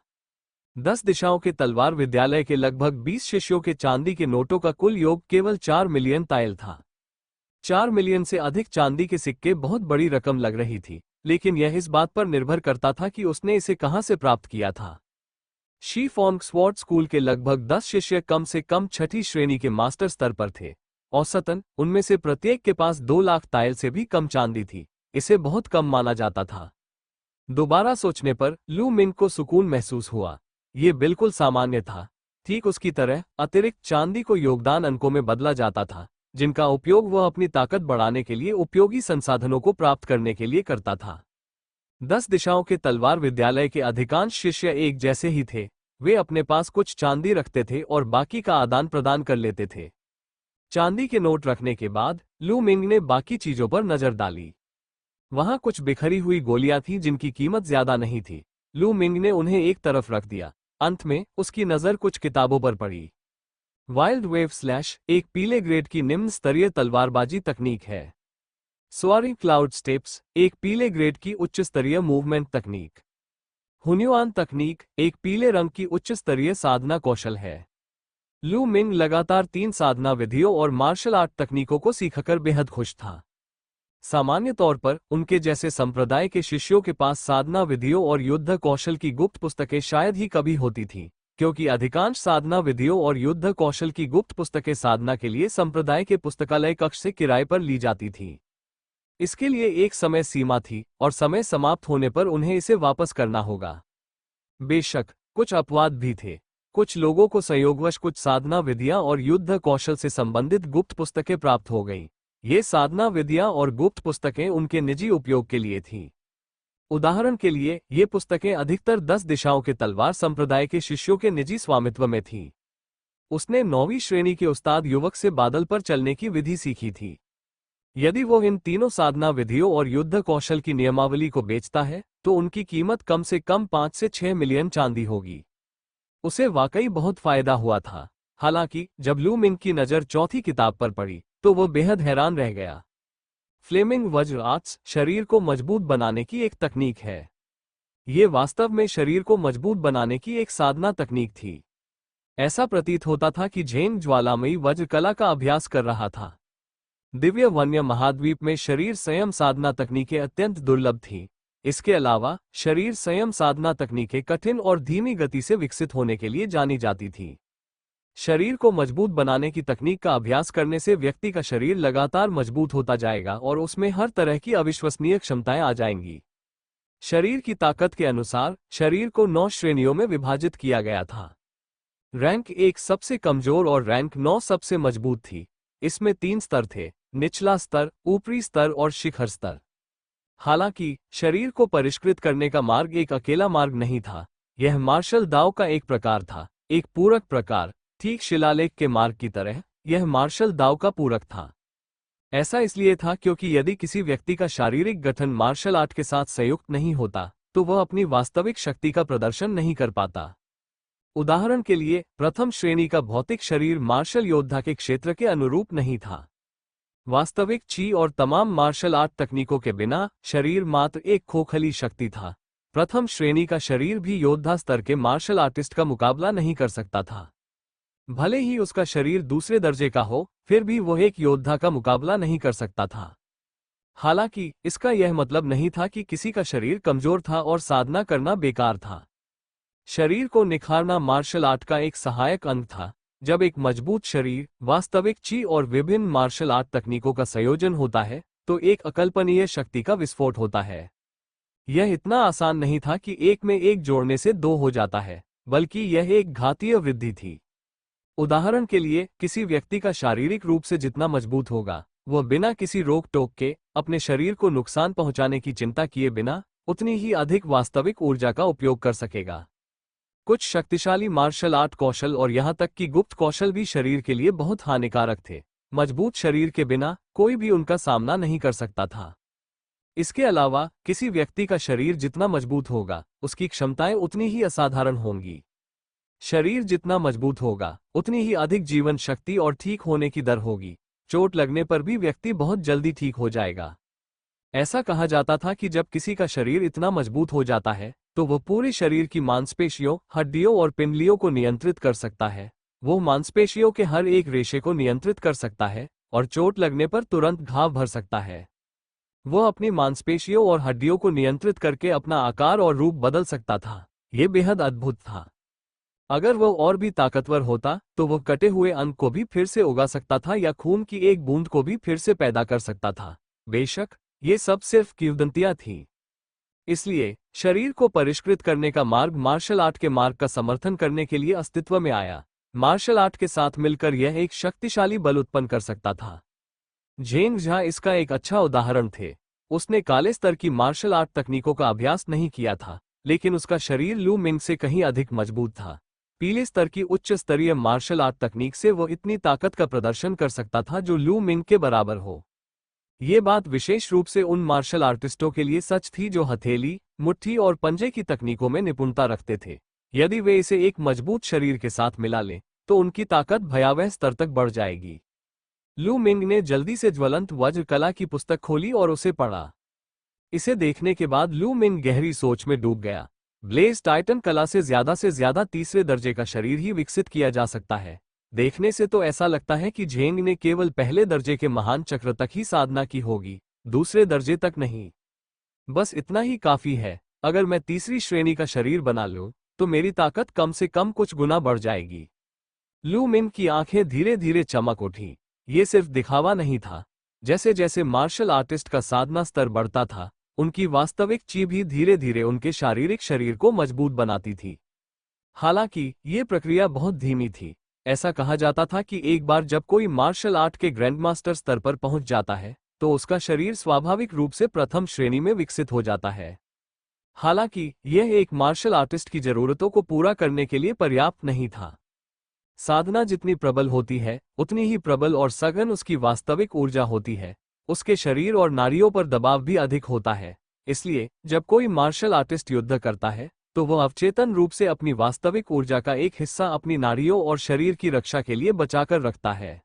10 दिशाओं के तलवार विद्यालय के लगभग 20 शिष्यों के चांदी के नोटों का कुल योग केवल 4 मिलियन तायल था। 4 मिलियन से अधिक चांदी के सिक्के बहुत बड़ी रकम लग रही थी, लेकिन यह इस बात पर निर्भर करता था कि उसने इसे कहां से प्राप्त किया था। शी फॉन्ग स्वॉर्ड स्कूल के लगभग 10 शिष्य कम से कम छठी श्रेणी के मास्टर स्तर पर थे। औसतन उनमें से प्रत्येक के पास 2 लाख ताइल से भी कम चांदी थी। इसे बहुत कम माना जाता था। दोबारा सोचने पर लू मिंग को सुकून महसूस हुआ। ये बिल्कुल सामान्य था। ठीक उसकी तरह अतिरिक्त चांदी को योगदान अंकों में बदला जाता था, जिनका उपयोग वह अपनी ताकत बढ़ाने के लिए उपयोगी संसाधनों को प्राप्त करने के लिए करता था। 10 दिशाओं के तलवार विद्यालय के अधिकांश शिष्य एक जैसे ही थे। वे अपने पास कुछ चांदी रखते थे और बाकी का आदान प्रदान कर लेते थे। चांदी के नोट रखने के बाद लू मिंग ने बाकी चीजों पर नजर डाली। वहां कुछ बिखरी हुई गोलियां थीं जिनकी कीमत ज्यादा नहीं थी। लू मिंग ने उन्हें एक तरफ रख दिया। अंत में उसकी नजर कुछ किताबों पर पड़ी। वाइल्ड वेव स्लैश एक पीले ग्रेड की निम्न स्तरीय तलवारबाजी तकनीक है। स्वारी क्लाउड स्टेप्स एक पीले ग्रेड की उच्च स्तरीय मूवमेंट तकनीक। हुन्युआन तकनीक एक पीले रंग की उच्च स्तरीय साधना कौशल है। लू मिंग लगातार 3 साधना विधियों और मार्शल आर्ट तकनीकों को सीखकर बेहद खुश था। सामान्य तौर पर उनके जैसे संप्रदाय के शिष्यों के पास साधना विधियों और युद्ध कौशल की गुप्त पुस्तकें शायद ही कभी होती थीं, क्योंकि अधिकांश साधना विधियों और युद्ध कौशल की गुप्त पुस्तकें साधना के लिए संप्रदाय के पुस्तकालय कक्ष से किराए पर ली जाती थीं। इसके लिए एक समय सीमा थी और समय समाप्त होने पर उन्हें इसे वापस करना होगा। बेशक कुछ अपवाद भी थे। कुछ लोगों को संयोगवश कुछ साधना विधियां और युद्ध कौशल से संबंधित गुप्त पुस्तकें प्राप्त हो गईं। ये साधना विधियां और गुप्त पुस्तकें उनके निजी उपयोग के लिए थीं। उदाहरण के लिए ये पुस्तकें अधिकतर 10 दिशाओं के तलवार संप्रदाय के शिष्यों के निजी स्वामित्व में थीं। उसने 9वीं श्रेणी के उस्ताद युवक से बादल पर चलने की विधि सीखी थी। यदि वो इन तीनों साधना विधियों और युद्ध कौशल की नियमावली को बेचता है तो उनकी कीमत कम से कम 5 से 6 मिलियन चांदी होगी। उसे वाकई बहुत फायदा हुआ था। हालांकि जब लू मिंग की नज़र चौथी किताब पर पड़ी तो वो बेहद हैरान रह गया। फ्लेमिंग वज्र आर्ट्स शरीर को मजबूत बनाने की एक तकनीक है। ये वास्तव में शरीर को मजबूत बनाने की एक साधना तकनीक थी। ऐसा प्रतीत होता था कि झेन ज्वालामयी वज्र कला का अभ्यास कर रहा था। दिव्य वन्य महाद्वीप में शरीर संयम साधना तकनीकें अत्यंत दुर्लभ थीं। इसके अलावा शरीर संयम साधना तकनीकें कठिन और धीमी गति से विकसित होने के लिए जानी जाती थीं। शरीर को मजबूत बनाने की तकनीक का अभ्यास करने से व्यक्ति का शरीर लगातार मजबूत होता जाएगा और उसमें हर तरह की अविश्वसनीय क्षमताएं आ जाएंगी। शरीर की ताकत के अनुसार शरीर को 9 श्रेणियों में विभाजित किया गया था। रैंक 1 सबसे कमजोर और रैंक 9 सबसे मजबूत थी। इसमें 3 स्तर थे, निचला स्तर, ऊपरी स्तर और शिखर स्तर। हालांकि शरीर को परिष्कृत करने का मार्ग एक अकेला मार्ग नहीं था। यह मार्शल दाव का एक प्रकार था, एक पूरक प्रकार। ठीक शिलालेख के मार्ग की तरह यह मार्शल दाव का पूरक था। ऐसा इसलिए था क्योंकि यदि किसी व्यक्ति का शारीरिक गठन मार्शल आर्ट के साथ संयुक्त नहीं होता तो वह अपनी वास्तविक शक्ति का प्रदर्शन नहीं कर पाता। उदाहरण के लिए प्रथम श्रेणी का भौतिक शरीर मार्शल योद्धा के क्षेत्र के अनुरूप नहीं था। वास्तविक ची और तमाम मार्शल आर्ट तकनीकों के बिना शरीर मात्र एक खोखली शक्ति था। प्रथम श्रेणी का शरीर भी योद्धा स्तर के मार्शल आर्टिस्ट का मुकाबला नहीं कर सकता था। भले ही उसका शरीर दूसरे दर्जे का हो, फिर भी वह एक योद्धा का मुकाबला नहीं कर सकता था। हालांकि इसका यह मतलब नहीं था कि किसी का शरीर कमजोर था और साधना करना बेकार था। शरीर को निखारना मार्शल आर्ट का एक सहायक अंग था। जब एक मजबूत शरीर, वास्तविक ची और विभिन्न मार्शल आर्ट तकनीकों का संयोजन होता है तो एक अकल्पनीय शक्ति का विस्फोट होता है। यह इतना आसान नहीं था कि एक में एक जोड़ने से 2 हो जाता है, बल्कि यह एक घातीय वृद्धि थी। उदाहरण के लिए किसी व्यक्ति का शारीरिक रूप से जितना मजबूत होगा, वह बिना किसी रोक टोक के अपने शरीर को नुकसान पहुंचाने की चिंता किए बिना उतनी ही अधिक वास्तविक ऊर्जा का उपयोग कर सकेगा। कुछ शक्तिशाली मार्शल आर्ट कौशल और यहां तक कि गुप्त कौशल भी शरीर के लिए बहुत हानिकारक थे। मजबूत शरीर के बिना कोई भी उनका सामना नहीं कर सकता था। इसके अलावा किसी व्यक्ति का शरीर जितना मजबूत होगा, उसकी क्षमताएं उतनी ही असाधारण होंगी। शरीर जितना मजबूत होगा, उतनी ही अधिक जीवन शक्ति और ठीक होने की दर होगी। चोट लगने पर भी व्यक्ति बहुत जल्दी ठीक हो जाएगा। ऐसा कहा जाता था कि जब किसी का शरीर इतना मजबूत हो जाता है तो वह पूरे शरीर की मांसपेशियों, हड्डियों और पिंडलियों को नियंत्रित कर सकता है। वो मांसपेशियों के हर एक रेशे को नियंत्रित कर सकता है और चोट लगने पर तुरंत घाव भर सकता है। वह अपनी मांसपेशियों और हड्डियों को नियंत्रित करके अपना आकार और रूप बदल सकता था। ये बेहद अद्भुत था। अगर वो और भी ताकतवर होता तो वो कटे हुए अंग को भी फिर से उगा सकता था या खून की एक बूंद को भी फिर से पैदा कर सकता था। बेशक ये सब सिर्फ किंवदंतियां थीं। इसलिए शरीर को परिष्कृत करने का मार्ग मार्शल आर्ट के मार्ग का समर्थन करने के लिए अस्तित्व में आया। मार्शल आर्ट के साथ मिलकर यह एक शक्तिशाली बल उत्पन्न कर सकता था। झेंग झा इसका एक अच्छा उदाहरण थे। उसने काले स्तर की मार्शल आर्ट तकनीकों का अभ्यास नहीं किया था, लेकिन उसका शरीर लू मिंग से कहीं अधिक मजबूत था। पीले स्तर की उच्च स्तरीय मार्शल आर्ट तकनीक से वो इतनी ताकत का प्रदर्शन कर सकता था जो लू मिंग के बराबर हो। ये बात विशेष रूप से उन मार्शल आर्टिस्टों के लिए सच थी जो हथेली, मुट्ठी और पंजे की तकनीकों में निपुणता रखते थे। यदि वे इसे एक मजबूत शरीर के साथ मिला लें तो उनकी ताकत भयावह स्तर तक बढ़ जाएगी। लू मिंग ने जल्दी से ज्वलंत वज्र कला की पुस्तक खोली और उसे पढ़ा। इसे देखने के बाद लू मिंग गहरी सोच में डूब गया। ब्लेज टाइटन कला से ज्यादा तीसरे दर्जे का शरीर ही विकसित किया जा सकता है। देखने से तो ऐसा लगता है कि झेंग ने केवल पहले दर्जे के महान चक्र तक ही साधना की होगी, दूसरे दर्जे तक नहीं। बस इतना ही काफी है। अगर मैं तीसरी श्रेणी का शरीर बना लूं तो मेरी ताकत कम से कम कुछ गुना बढ़ जाएगी। लू मिंग की आंखें धीरे धीरे चमक उठी। ये सिर्फ दिखावा नहीं था। जैसे जैसे मार्शल आर्टिस्ट का साधना स्तर बढ़ता था, उनकी वास्तविक ची भी धीरे धीरे उनके शारीरिक शरीर को मजबूत बनाती थी। हालांकि ये प्रक्रिया बहुत धीमी थी। ऐसा कहा जाता था कि एक बार जब कोई मार्शल आर्ट के ग्रैंडमास्टर स्तर पर पहुंच जाता है तो उसका शरीर स्वाभाविक रूप से प्रथम श्रेणी में विकसित हो जाता है। हालांकि यह एक मार्शल आर्टिस्ट की जरूरतों को पूरा करने के लिए पर्याप्त नहीं था। साधना जितनी प्रबल होती है उतनी ही प्रबल और सघन उसकी वास्तविक ऊर्जा होती है। उसके शरीर और नाड़ियों पर दबाव भी अधिक होता है। इसलिए जब कोई मार्शल आर्टिस्ट युद्ध करता है तो वह अवचेतन रूप से अपनी वास्तविक ऊर्जा का एक हिस्सा अपनी नाड़ियों और शरीर की रक्षा के लिए बचाकर रखता है।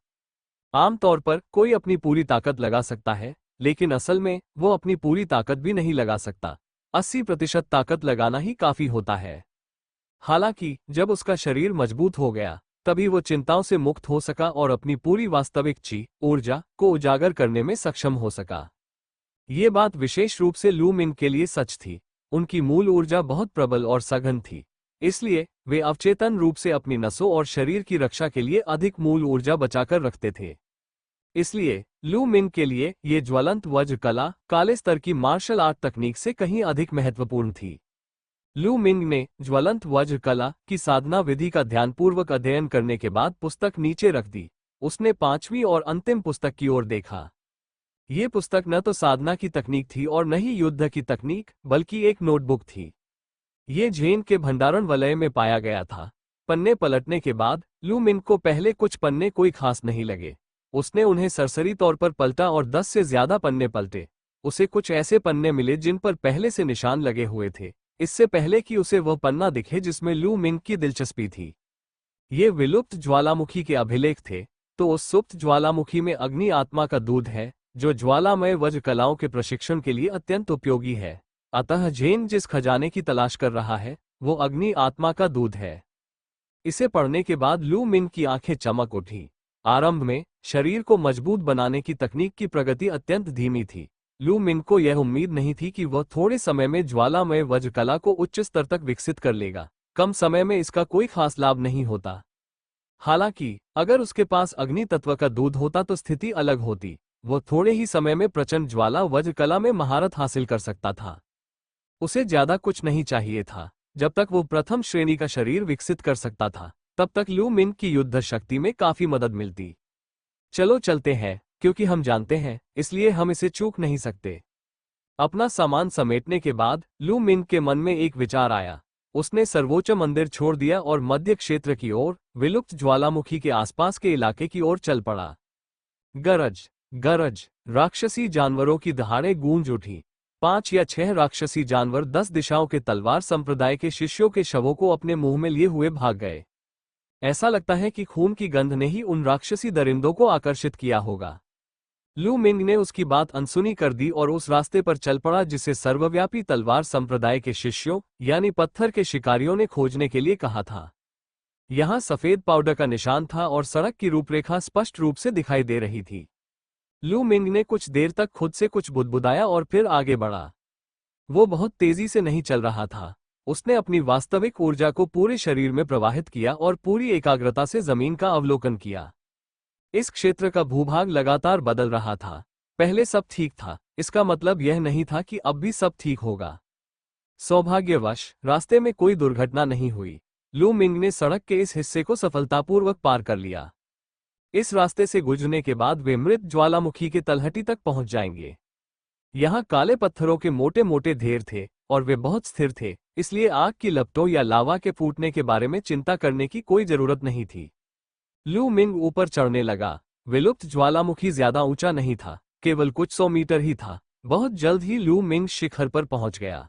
आमतौर पर कोई अपनी पूरी ताकत लगा सकता है, लेकिन असल में वो अपनी पूरी ताकत भी नहीं लगा सकता। 80% ताकत लगाना ही काफी होता है। हालांकि जब उसका शरीर मजबूत हो गया तभी वो चिंताओं से मुक्त हो सका और अपनी पूरी वास्तविक ची ऊर्जा को उजागर करने में सक्षम हो सका। ये बात विशेष रूप से लू मिंग के लिए सच थी। उनकी मूल ऊर्जा बहुत प्रबल और सघन थी, इसलिए वे अवचेतन रूप से अपनी नसों और शरीर की रक्षा के लिए अधिक मूल ऊर्जा बचाकर रखते थे। इसलिए लू मिंग के लिए ये ज्वलंत वज्र कला काले स्तर की मार्शल आर्ट तकनीक से कहीं अधिक महत्वपूर्ण थी। लू मिंग ने ज्वलंत वज्र कला की साधना विधि का ध्यानपूर्वक अध्ययन करने के बाद पुस्तक नीचे रख दी। उसने पांचवी और अंतिम पुस्तक की ओर देखा। ये पुस्तक न तो साधना की तकनीक थी और न ही युद्ध की तकनीक, बल्कि एक नोटबुक थी। ये झेन के भंडारण वलय में पाया गया था। पन्ने पलटने के बाद लू मिंग को पहले कुछ पन्ने कोई खास नहीं लगे। उसने उन्हें सरसरी तौर पर पलटा और 10 से ज्यादा पन्ने पलटे। उसे कुछ ऐसे पन्ने मिले जिन पर पहले से निशान लगे हुए थे, इससे पहले कि उसे वह पन्ना दिखे जिसमें लू मिंग की दिलचस्पी थी। ये विलुप्त ज्वालामुखी के अभिलेख थे। तो उस सुप्त ज्वालामुखी में अग्नि आत्मा का दूध है, जो ज्वालामय वज्र कलाओं के प्रशिक्षण के लिए अत्यंत उपयोगी है। अतः झेन जिस खजाने की तलाश कर रहा है वो अग्नि आत्मा का दूध है। इसे पढ़ने के बाद लू मिंग की आंखें चमक उठी। आरंभ में शरीर को मजबूत बनाने की तकनीक की प्रगति अत्यंत धीमी थी। लू मिंग को यह उम्मीद नहीं थी कि वह थोड़े समय में ज्वालामय वज्र कला को उच्च स्तर तक विकसित कर लेगा। कम समय में इसका कोई खास लाभ नहीं होता। हालांकि अगर उसके पास अग्नि तत्व का दूध होता तो स्थिति अलग होती। वह थोड़े ही समय में प्रचंड ज्वाला वज्र कला में महारत हासिल कर सकता था। उसे ज्यादा कुछ नहीं चाहिए था। जब तक वो प्रथम श्रेणी का शरीर विकसित कर सकता था तब तक लू मिंग की युद्ध शक्ति में काफी मदद मिलती। चलो चलते हैं, क्योंकि हम जानते हैं इसलिए हम इसे चूक नहीं सकते। अपना सामान समेटने के बाद लू मिंग के मन में एक विचार आया। उसने सर्वोच्च मंदिर छोड़ दिया और मध्य क्षेत्र की ओर, विलुप्त ज्वालामुखी के आसपास के इलाके की ओर चल पड़ा। गरज गरज, राक्षसी जानवरों की दहाड़े गूंज उठी। 5 या 6 राक्षसी जानवर 10 दिशाओं के तलवार संप्रदाय के शिष्यों के शवों को अपने मुंह में लिए हुए भाग गए। ऐसा लगता है कि खून की गंध ने ही उन राक्षसी दरिंदों को आकर्षित किया होगा। लू मिंग ने उसकी बात अनसुनी कर दी और उस रास्ते पर चल पड़ा जिसे सर्वव्यापी तलवार संप्रदाय के शिष्यों यानी पत्थर के शिकारियों ने खोजने के लिए कहा था। यहाँ सफेद पाउडर का निशान था और सड़क की रूपरेखा स्पष्ट रूप से दिखाई दे रही थी। लू मिंग ने कुछ देर तक खुद से कुछ बुदबुदाया और फिर आगे बढ़ा। वो बहुत तेजी से नहीं चल रहा था। उसने अपनी वास्तविक ऊर्जा को पूरे शरीर में प्रवाहित किया और पूरी एकाग्रता से जमीन का अवलोकन किया। इस क्षेत्र का भूभाग लगातार बदल रहा था। पहले सब ठीक था, इसका मतलब यह नहीं था कि अब भी सब ठीक होगा। सौभाग्यवश रास्ते में कोई दुर्घटना नहीं हुई। लू मिंग ने सड़क के इस हिस्से को सफलतापूर्वक पार कर लिया। इस रास्ते से गुजरने के बाद वे मृत ज्वालामुखी के तलहटी तक पहुंच जाएंगे। यहाँ काले पत्थरों के मोटे मोटे ढेर थे और वे बहुत स्थिर थे, इसलिए आग की लपटों या लावा के फूटने के बारे में चिंता करने की कोई जरूरत नहीं थी। लू मिंग ऊपर चढ़ने लगा। विलुप्त ज्वालामुखी ज्यादा ऊंचा नहीं था, केवल कुछ 100 मीटर ही था। बहुत जल्द ही लू मिंग शिखर पर पहुंच गया।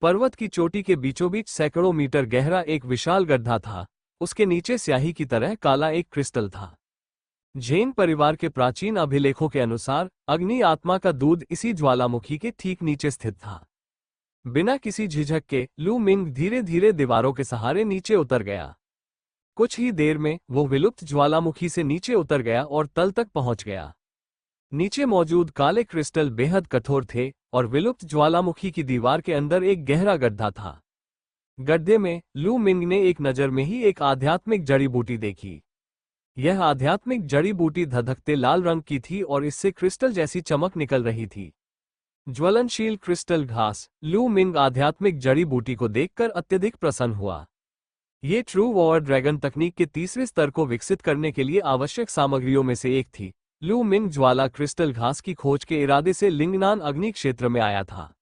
पर्वत की चोटी के बीचों बीच सैकड़ों मीटर गहरा एक विशाल गड्ढा था। उसके नीचे स्याही की तरह काला एक क्रिस्टल था। जैन परिवार के प्राचीन अभिलेखों के अनुसार अग्नि आत्मा का दूध इसी ज्वालामुखी के ठीक नीचे स्थित था। बिना किसी झिझक के लू मिंग धीरे धीरे दीवारों के सहारे नीचे उतर गया। कुछ ही देर में वो विलुप्त ज्वालामुखी से नीचे उतर गया और तल तक पहुंच गया। नीचे मौजूद काले क्रिस्टल बेहद कठोर थे और विलुप्त ज्वालामुखी की दीवार के अंदर एक गहरा गड्ढा था। गड्ढे में लू मिंग ने एक नजर में ही एक आध्यात्मिक जड़ी बूटी देखी। यह आध्यात्मिक जड़ी बूटी धधकते लाल रंग की थी और इससे क्रिस्टल जैसी चमक निकल रही थी। ज्वलनशील क्रिस्टल घास। लू मिंग आध्यात्मिक जड़ी बूटी को देखकर अत्यधिक प्रसन्न हुआ। ये ट्रू वॉर ड्रैगन तकनीक के तीसरे स्तर को विकसित करने के लिए आवश्यक सामग्रियों में से एक थी। लू मिंग ज्वाला क्रिस्टल घास की खोज के इरादे से लिंगनान अग्नि क्षेत्र में आया था।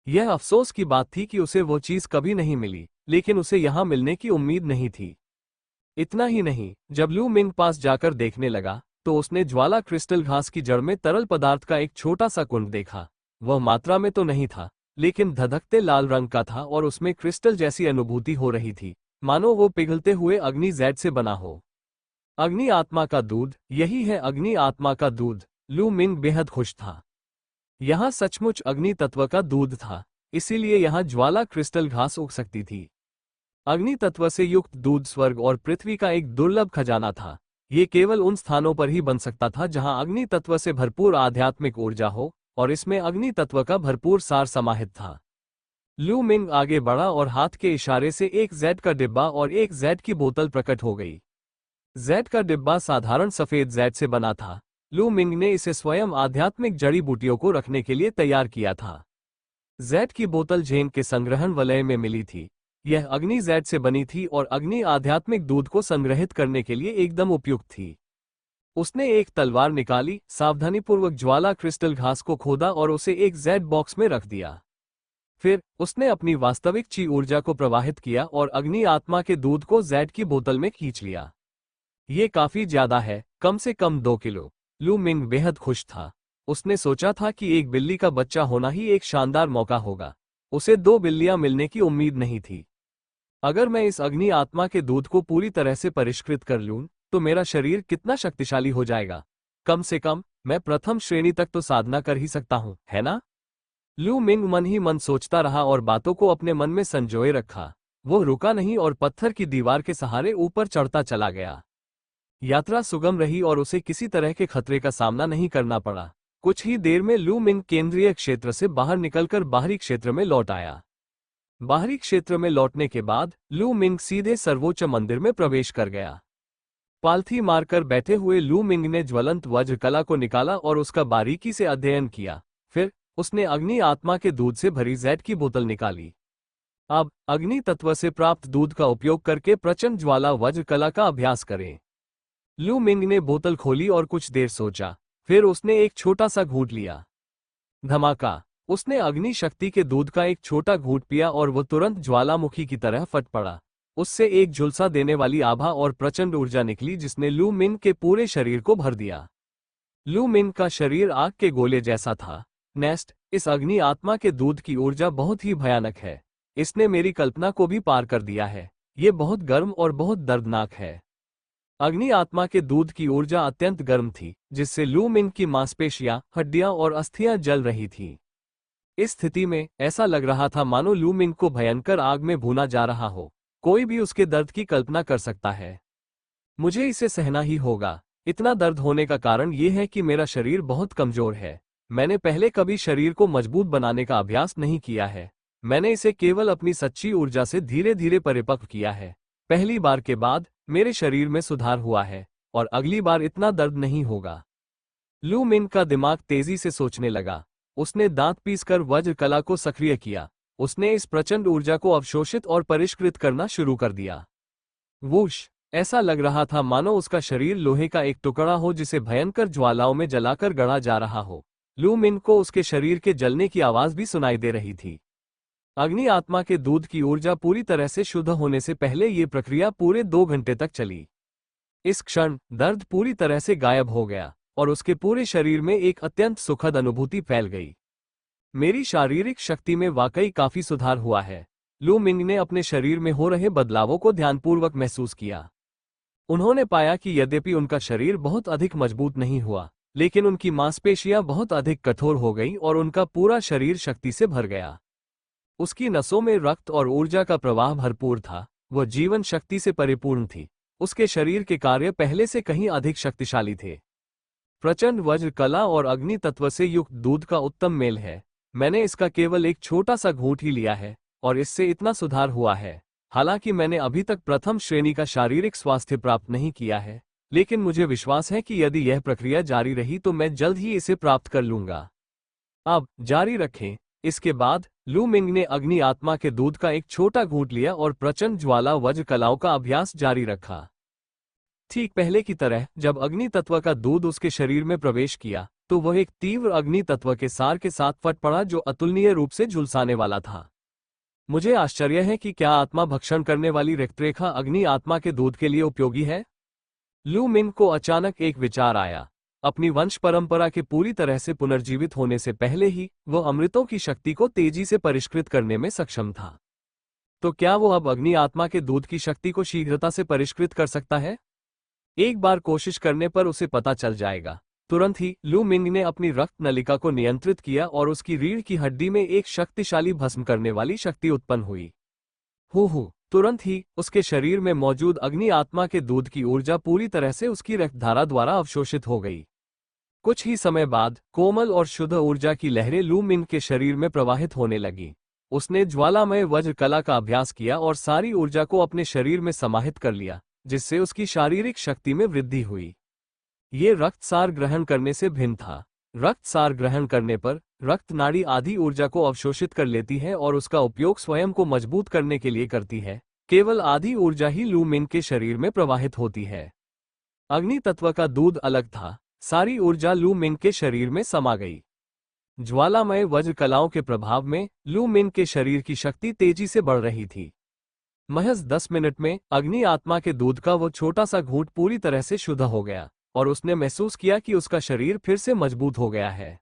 यह अफसोस की बात थी कि उसे वो चीज कभी नहीं मिली, लेकिन उसे यहां मिलने की उम्मीद नहीं थी। इतना ही नहीं, जब लू मिंग पास जाकर देखने लगा तो उसने ज्वाला क्रिस्टल घास की जड़ में तरल पदार्थ का एक छोटा सा कुंड देखा। वह मात्रा में तो नहीं था, लेकिन धधकते लाल रंग का था और उसमें क्रिस्टल जैसी अनुभूति हो रही थी, मानो वो पिघलते हुए अग्नि जैड से बना हो। अग्नि आत्मा का दूध, यही है अग्नि आत्मा का दूध। लू मिंग बेहद खुश था। यहाँ सचमुच अग्नि तत्व का दूध था, इसीलिए यहाँ ज्वाला क्रिस्टल घास उग सकती थी। अग्नि तत्व से युक्त दूध स्वर्ग और पृथ्वी का एक दुर्लभ खजाना था। ये केवल उन स्थानों पर ही बन सकता था जहाँ अग्नि तत्व से भरपूर आध्यात्मिक ऊर्जा हो, और इसमें अग्नि तत्व का भरपूर सार समाहित था। लू मिंग आगे बढ़ा और हाथ के इशारे से एक जेड का डिब्बा और एक जेड की बोतल प्रकट हो गई। जेड का डिब्बा साधारण सफेद जेड से बना था। लू मिंग ने इसे स्वयं आध्यात्मिक जड़ी बूटियों को रखने के लिए तैयार किया था। जेड की बोतल झेन के संग्रहण वलय में मिली थी। यह अग्नि जेड से बनी थी और अग्नि आध्यात्मिक दूध को संग्रहित करने के लिए एकदम उपयुक्त थी। उसने एक तलवार निकाली, सावधानीपूर्वक ज्वाला क्रिस्टल घास को खोदा और उसे एक जेड बॉक्स में रख दिया। फिर उसने अपनी वास्तविक ची ऊर्जा को प्रवाहित किया और अग्नि आत्मा के दूध को जेड की बोतल में खींच लिया। ये काफी ज्यादा है, कम से कम 2 किलो। लू मिंग बेहद खुश था। उसने सोचा था कि एक बिल्ली का बच्चा होना ही एक शानदार मौका होगा। उसे 2 बिल्लियां मिलने की उम्मीद नहीं थी। अगर मैं इस अग्नि आत्मा के दूध को पूरी तरह से परिष्कृत कर लूं, तो मेरा शरीर कितना शक्तिशाली हो जाएगा। कम से कम मैं प्रथम श्रेणी तक तो साधना कर ही सकता हूं, है ना? लू मिंग मन ही मन सोचता रहा और बातों को अपने मन में संजोए रखा। वो रुका नहीं और पत्थर की दीवार के सहारे ऊपर चढ़ता चला गया। यात्रा सुगम रही और उसे किसी तरह के खतरे का सामना नहीं करना पड़ा। कुछ ही देर में लू मिंग केंद्रीय क्षेत्र से बाहर निकलकर बाहरी क्षेत्र में लौट आया। बाहरी क्षेत्र में लौटने के बाद लू मिंग सीधे सर्वोच्च मंदिर में प्रवेश कर गया। पालथी मारकर बैठे हुए लू मिंग ने ज्वलंत वज्र कला को निकाला और उसका बारीकी से अध्ययन किया। फिर उसने अग्नि आत्मा के दूध से भरी जेड की बोतल निकाली। अब अग्नि तत्व से प्राप्त दूध का उपयोग करके प्रचंड ज्वाला वज्र कला का अभ्यास करें। लू मिंग ने बोतल खोली और कुछ देर सोचा। फिर उसने एक छोटा सा घूंट लिया। धमाका! उसने अग्नि शक्ति के दूध का एक छोटा घूंट पिया और वो तुरंत ज्वालामुखी की तरह फट पड़ा। उससे एक झुलसा देने वाली आभा और प्रचंड ऊर्जा निकली जिसने लू मिंग के पूरे शरीर को भर दिया। लू मिंग का शरीर आग के गोले जैसा था। नेस्ट, इस अग्नि आत्मा के दूध की ऊर्जा बहुत ही भयानक है। इसने मेरी कल्पना को भी पार कर दिया है। ये बहुत गर्म और बहुत दर्दनाक है। अग्नि आत्मा के दूध की ऊर्जा अत्यंत गर्म थी, जिससे लू मिंग की मांसपेशियां, हड्डियां और अस्थियां जल रही थीं। इस स्थिति में ऐसा लग रहा था मानो लू मिंग को भयंकर आग में भूना जा रहा हो। कोई भी उसके दर्द की कल्पना कर सकता है। मुझे इसे सहना ही होगा। इतना दर्द होने का कारण ये है कि मेरा शरीर बहुत कमजोर है। मैंने पहले कभी शरीर को मजबूत बनाने का अभ्यास नहीं किया है। मैंने इसे केवल अपनी सच्ची ऊर्जा से धीरे धीरे परिपक्व किया है। पहली बार के बाद मेरे शरीर में सुधार हुआ है और अगली बार इतना दर्द नहीं होगा। लू मिंग का दिमाग तेजी से सोचने लगा। उसने दांत पीसकर वज्र कला को सक्रिय किया। उसने इस प्रचंड ऊर्जा को अवशोषित और परिष्कृत करना शुरू कर दिया। वूश! ऐसा लग रहा था मानो उसका शरीर लोहे का एक टुकड़ा हो जिसे भयंकर ज्वालाओं में जलाकर गढ़ा जा रहा हो। लू मिंग को उसके शरीर के जलने की आवाज भी सुनाई दे रही थी। अग्नि आत्मा के दूध की ऊर्जा पूरी तरह से शुद्ध होने से पहले ये प्रक्रिया पूरे 2 घंटे तक चली। इस क्षण दर्द पूरी तरह से गायब हो गया और उसके पूरे शरीर में एक अत्यंत सुखद अनुभूति फैल गई। मेरी शारीरिक शक्ति में वाकई काफी सुधार हुआ है। लू मिंग ने अपने शरीर में हो रहे बदलावों को ध्यानपूर्वक महसूस किया। उन्होंने पाया कि यद्यपि उनका शरीर बहुत अधिक मजबूत नहीं हुआ, लेकिन उनकी मांसपेशियां बहुत अधिक कठोर हो गईं और उनका पूरा शरीर शक्ति से भर गया। उसकी नसों में रक्त और ऊर्जा का प्रवाह भरपूर था। वह जीवन शक्ति से परिपूर्ण थी। उसके शरीर के कार्य पहले से कहीं अधिक शक्तिशाली थे। प्रचंड वज्र कला और अग्नि तत्व से युक्त दूध का उत्तम मेल है। मैंने इसका केवल एक छोटा सा घूंट ही लिया है और इससे इतना सुधार हुआ है। हालांकि मैंने अभी तक प्रथम श्रेणी का शारीरिक स्वास्थ्य प्राप्त नहीं किया है, लेकिन मुझे विश्वास है कि यदि यह प्रक्रिया जारी रही तो मैं जल्द ही इसे प्राप्त कर लूंगा। अब जारी रखें। इसके बाद लू मिंग ने अग्नि आत्मा के दूध का एक छोटा घूंट लिया और प्रचंड ज्वाला वज्र कलाओं का अभ्यास जारी रखा। ठीक पहले की तरह जब अग्नि तत्व का दूध उसके शरीर में प्रवेश किया तो वह एक तीव्र अग्नि तत्व के सार के साथ फट पड़ा जो अतुलनीय रूप से झुलसाने वाला था। मुझे आश्चर्य है कि क्या आत्मा भक्षण करने वाली रक्तरेखा अग्नि आत्मा के दूध के लिए उपयोगी है। लू मिंग को अचानक एक विचार आया। अपनी वंश परंपरा के पूरी तरह से पुनर्जीवित होने से पहले ही वह अमृतों की शक्ति को तेजी से परिष्कृत करने में सक्षम था। तो क्या वो अब अग्नि आत्मा के दूध की शक्ति को शीघ्रता से परिष्कृत कर सकता है? एक बार कोशिश करने पर उसे पता चल जाएगा। तुरंत ही लू मिंग ने अपनी रक्त नलिका को नियंत्रित किया और उसकी रीढ़ की हड्डी में एक शक्तिशाली भस्म करने वाली शक्ति उत्पन्न हुई। तुरंत ही उसके शरीर में मौजूद अग्नि आत्मा के दूध की ऊर्जा पूरी तरह से उसकी रक्तधारा द्वारा अवशोषित हो गई। कुछ ही समय बाद कोमल और शुद्ध ऊर्जा की लहरें लू मिंग के शरीर में प्रवाहित होने लगी। उसने ज्वालामय वज्र कला का अभ्यास किया और सारी ऊर्जा को अपने शरीर में समाहित कर लिया, जिससे उसकी शारीरिक शक्ति में वृद्धि हुई। ये रक्तसार ग्रहण करने से भिन्न था। रक्तसार ग्रहण करने पर रक्त नाड़ी आधी ऊर्जा को अवशोषित कर लेती है और उसका उपयोग स्वयं को मजबूत करने के लिए करती है। केवल आधी ऊर्जा ही लू मिंग के शरीर में प्रवाहित होती है। अग्नि तत्व का दूध अलग था। सारी ऊर्जा लू मिंग के शरीर में समा गई। ज्वालामय वज्र कलाओं के प्रभाव में लू मिंग के शरीर की शक्ति तेजी से बढ़ रही थी। महज 10 मिनट में अग्नि आत्मा के दूध का वो छोटा सा घूंट पूरी तरह से शुद्ध हो गया और उसने महसूस किया कि उसका शरीर फिर से मजबूत हो गया है।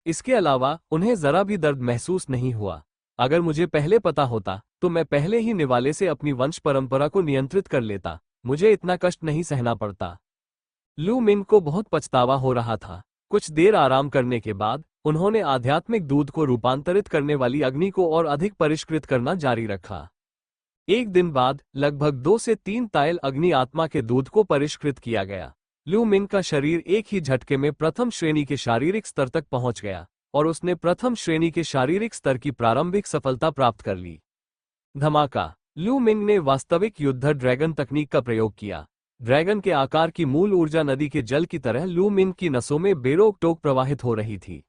इसके अलावा उन्हें जरा भी दर्द महसूस नहीं हुआ। अगर मुझे पहले पता होता तो मैं पहले ही निवाले से अपनी वंश परंपरा को नियंत्रित कर लेता। मुझे इतना कष्ट नहीं सहना पड़ता। लू मिंग को बहुत पछतावा हो रहा था। कुछ देर आराम करने के बाद उन्होंने आध्यात्मिक दूध को रूपांतरित करने वाली अग्नि को और अधिक परिष्कृत करना जारी रखा। एक दिन बाद लगभग 2 से 3 तायल अग्नि आत्मा के दूध को परिष्कृत किया गया। लू मिंग का शरीर एक ही झटके में प्रथम श्रेणी के शारीरिक स्तर तक पहुंच गया और उसने प्रथम श्रेणी के शारीरिक स्तर की प्रारंभिक सफलता प्राप्त कर ली। धमाका! लू मिंग ने वास्तविक युद्ध ड्रैगन तकनीक का प्रयोग किया। ड्रैगन के आकार की मूल ऊर्जा नदी के जल की तरह लू मिंग की नसों में बेरोक टोक प्रवाहित हो रही थी।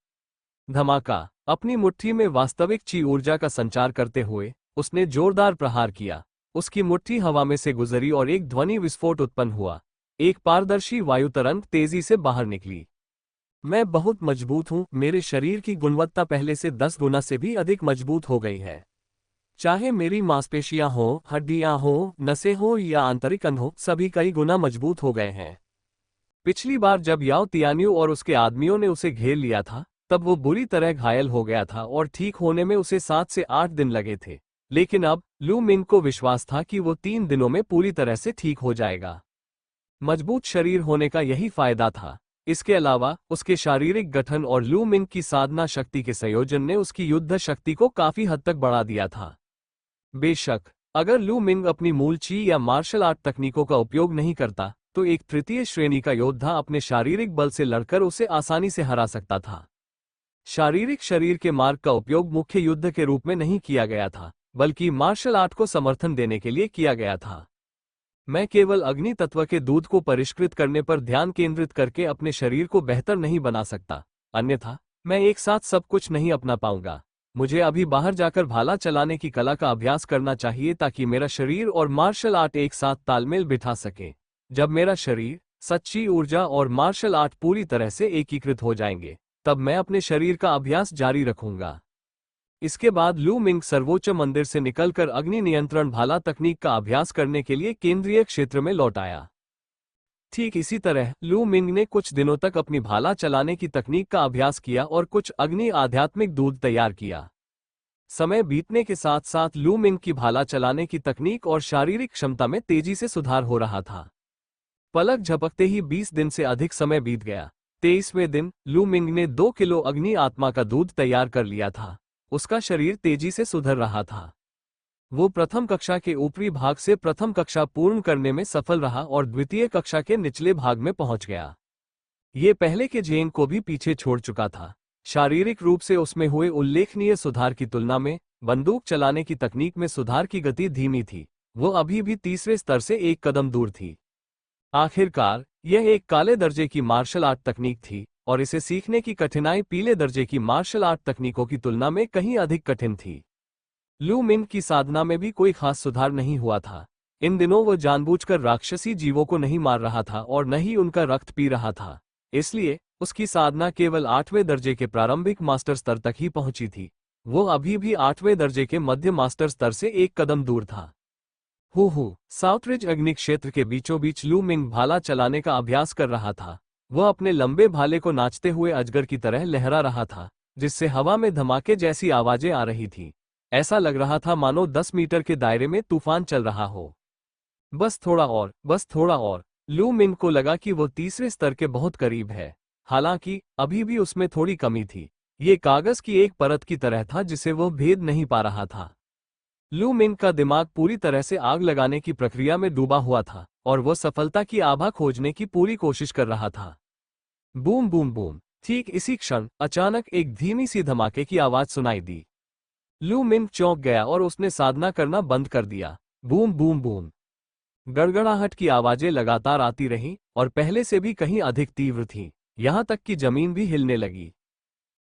धमाका! अपनी मुट्ठी में वास्तविक ची ऊर्जा का संचार करते हुए उसने जोरदार प्रहार किया। उसकी मुट्ठी हवा में से गुजरी और एक ध्वनि विस्फोट उत्पन्न हुआ। एक पारदर्शी वायु तरंग तेजी से बाहर निकली। मैं बहुत मजबूत हूं। मेरे शरीर की गुणवत्ता पहले से 10 गुना से भी अधिक मजबूत हो गई है। चाहे मेरी मांसपेशियां हो, हड्डियां हो, नसें हो या आंतरिक अंग हो, सभी कई गुना मजबूत हो गए हैं। पिछली बार जब याओ तियान्यू और उसके आदमियों ने उसे घेर लिया था तब वो बुरी तरह घायल हो गया था और ठीक होने में उसे 7 से 8 दिन लगे थे। लेकिन अब लू मिंग को विश्वास था कि वो 3 दिनों में पूरी तरह से ठीक हो जाएगा। मजबूत शरीर होने का यही फायदा था। इसके अलावा उसके शारीरिक गठन और लू मिंग की साधना शक्ति के संयोजन ने उसकी युद्ध शक्ति को काफी हद तक बढ़ा दिया था। बेशक अगर लू मिंग अपनी मूल ची या मार्शल आर्ट तकनीकों का उपयोग नहीं करता तो एक तृतीय श्रेणी का योद्धा अपने शारीरिक बल से लड़कर उसे आसानी से हरा सकता था। शारीरिक शरीर के मार्ग का उपयोग मुख्य युद्ध के रूप में नहीं किया गया था, बल्कि मार्शल आर्ट को समर्थन देने के लिए किया गया था। मैं केवल अग्नि तत्व के दूध को परिष्कृत करने पर ध्यान केंद्रित करके अपने शरीर को बेहतर नहीं बना सकता, अन्यथा मैं एक साथ सब कुछ नहीं अपना पाऊंगा। मुझे अभी बाहर जाकर भाला चलाने की कला का अभ्यास करना चाहिए ताकि मेरा शरीर और मार्शल आर्ट एक साथ तालमेल बिठा सके। जब मेरा शरीर, सच्ची ऊर्जा और मार्शल आर्ट पूरी तरह से एकीकृत हो जाएंगे, तब मैं अपने शरीर का अभ्यास जारी रखूंगा। इसके बाद लू मिंग सर्वोच्च मंदिर से निकलकर अग्नि नियंत्रण भाला तकनीक का अभ्यास करने के लिए केंद्रीय क्षेत्र में लौट आया। ठीक इसी तरह लू मिंग ने कुछ दिनों तक अपनी भाला चलाने की तकनीक का अभ्यास किया और कुछ अग्नि आध्यात्मिक दूध तैयार किया। समय बीतने के साथ साथ लू मिंग की भाला चलाने की तकनीक और शारीरिक क्षमता में तेजी से सुधार हो रहा था। पलक झपकते ही 20 दिन से अधिक समय बीत गया। 23वें दिन लू मिंग ने 2 किलो अग्नि आत्मा का दूध तैयार कर लिया था। उसका शरीर तेजी से सुधर रहा था। वो प्रथम कक्षा के ऊपरी भाग से प्रथम कक्षा पूर्ण करने में सफल रहा और द्वितीय कक्षा के निचले भाग में पहुंच गया। ये पहले के जेन को भी पीछे छोड़ चुका था। शारीरिक रूप से उसमें हुए उल्लेखनीय सुधार की तुलना में बंदूक चलाने की तकनीक में सुधार की गति धीमी थी। वो अभी भी तीसरे स्तर से एक कदम दूर थी। आखिरकार यह एक काले दर्जे की मार्शल आर्ट तकनीक थी और इसे सीखने की कठिनाई पीले दर्जे की मार्शल आर्ट तकनीकों की तुलना में कहीं अधिक कठिन थी। लू मिंग की साधना में भी कोई खास सुधार नहीं हुआ था। इन दिनों वो जानबूझकर राक्षसी जीवों को नहीं मार रहा था और न ही उनका रक्त पी रहा था। इसलिए उसकी साधना केवल 8वें दर्जे के प्रारंभिक मास्टर स्तर तक ही पहुंची थी। वो अभी भी 8वें दर्जे के मध्य मास्टर स्तर से एक कदम दूर था। साउथरिज अग्नि क्षेत्र के बीचों बीच लू मिंग भाला चलाने का अभ्यास कर रहा था। वह अपने लंबे भाले को नाचते हुए अजगर की तरह लहरा रहा था, जिससे हवा में धमाके जैसी आवाजें आ रही थी। ऐसा लग रहा था मानो 10 मीटर के दायरे में तूफान चल रहा हो। बस थोड़ा और, बस थोड़ा और। लू मिंग को लगा कि वो तीसरे स्तर के बहुत करीब है। हालांकि अभी भी उसमें थोड़ी कमी थी। ये कागज की एक परत की तरह था जिसे वो भेद नहीं पा रहा था। लू मिंग का दिमाग पूरी तरह से आग लगाने की प्रक्रिया में डूबा हुआ था और वो सफलता की आभा खोजने की पूरी कोशिश कर रहा था। Boom boom boom. ठीक इसी क्षण अचानक एक धीमी सी धमाके की आवाज सुनाई दी। लू मिंग चौंक गया और उसने साधना करना बंद कर दिया। Boom boom boom. गड़गड़ाहट की आवाजें लगातार आती रहीं और पहले से भी कहीं अधिक तीव्र थीं, यहां तक कि जमीन भी हिलने लगी।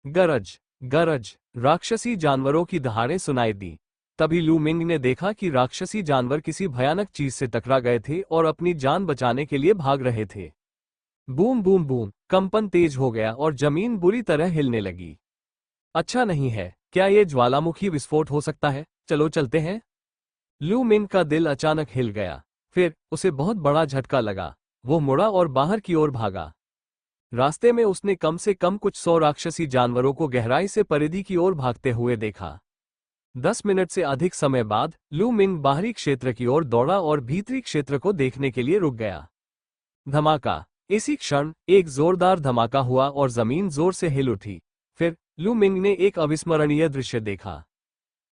गरज गरज। राक्षसी जानवरों की दहाड़ें सुनाई दी। तभी लू मिंग ने देखा कि राक्षसी जानवर किसी भयानक चीज से टकरा गए थे और अपनी जान बचाने के लिए भाग रहे थे। Boom boom boom. कंपन तेज हो गया और जमीन बुरी तरह हिलने लगी। अच्छा नहीं है, क्या ये ज्वालामुखी विस्फोट हो सकता है? चलो चलते हैं। लू मिंग का दिल अचानक हिल गया। फिर उसे बहुत बड़ा झटका लगा। वो मुड़ा और बाहर की ओर भागा। रास्ते में उसने कम से कम कुछ 100 राक्षसी जानवरों को गहराई से परिधि की ओर भागते हुए देखा। 10 मिनट से अधिक समय बाद लू मिंग बाहरी क्षेत्र की ओर दौड़ा और भीतरी क्षेत्र को देखने के लिए रुक गया। धमाका। इसी क्षण एक जोरदार धमाका हुआ और जमीन जोर से हिल उठी। फिर लू मिंग ने एक अविस्मरणीय दृश्य देखा।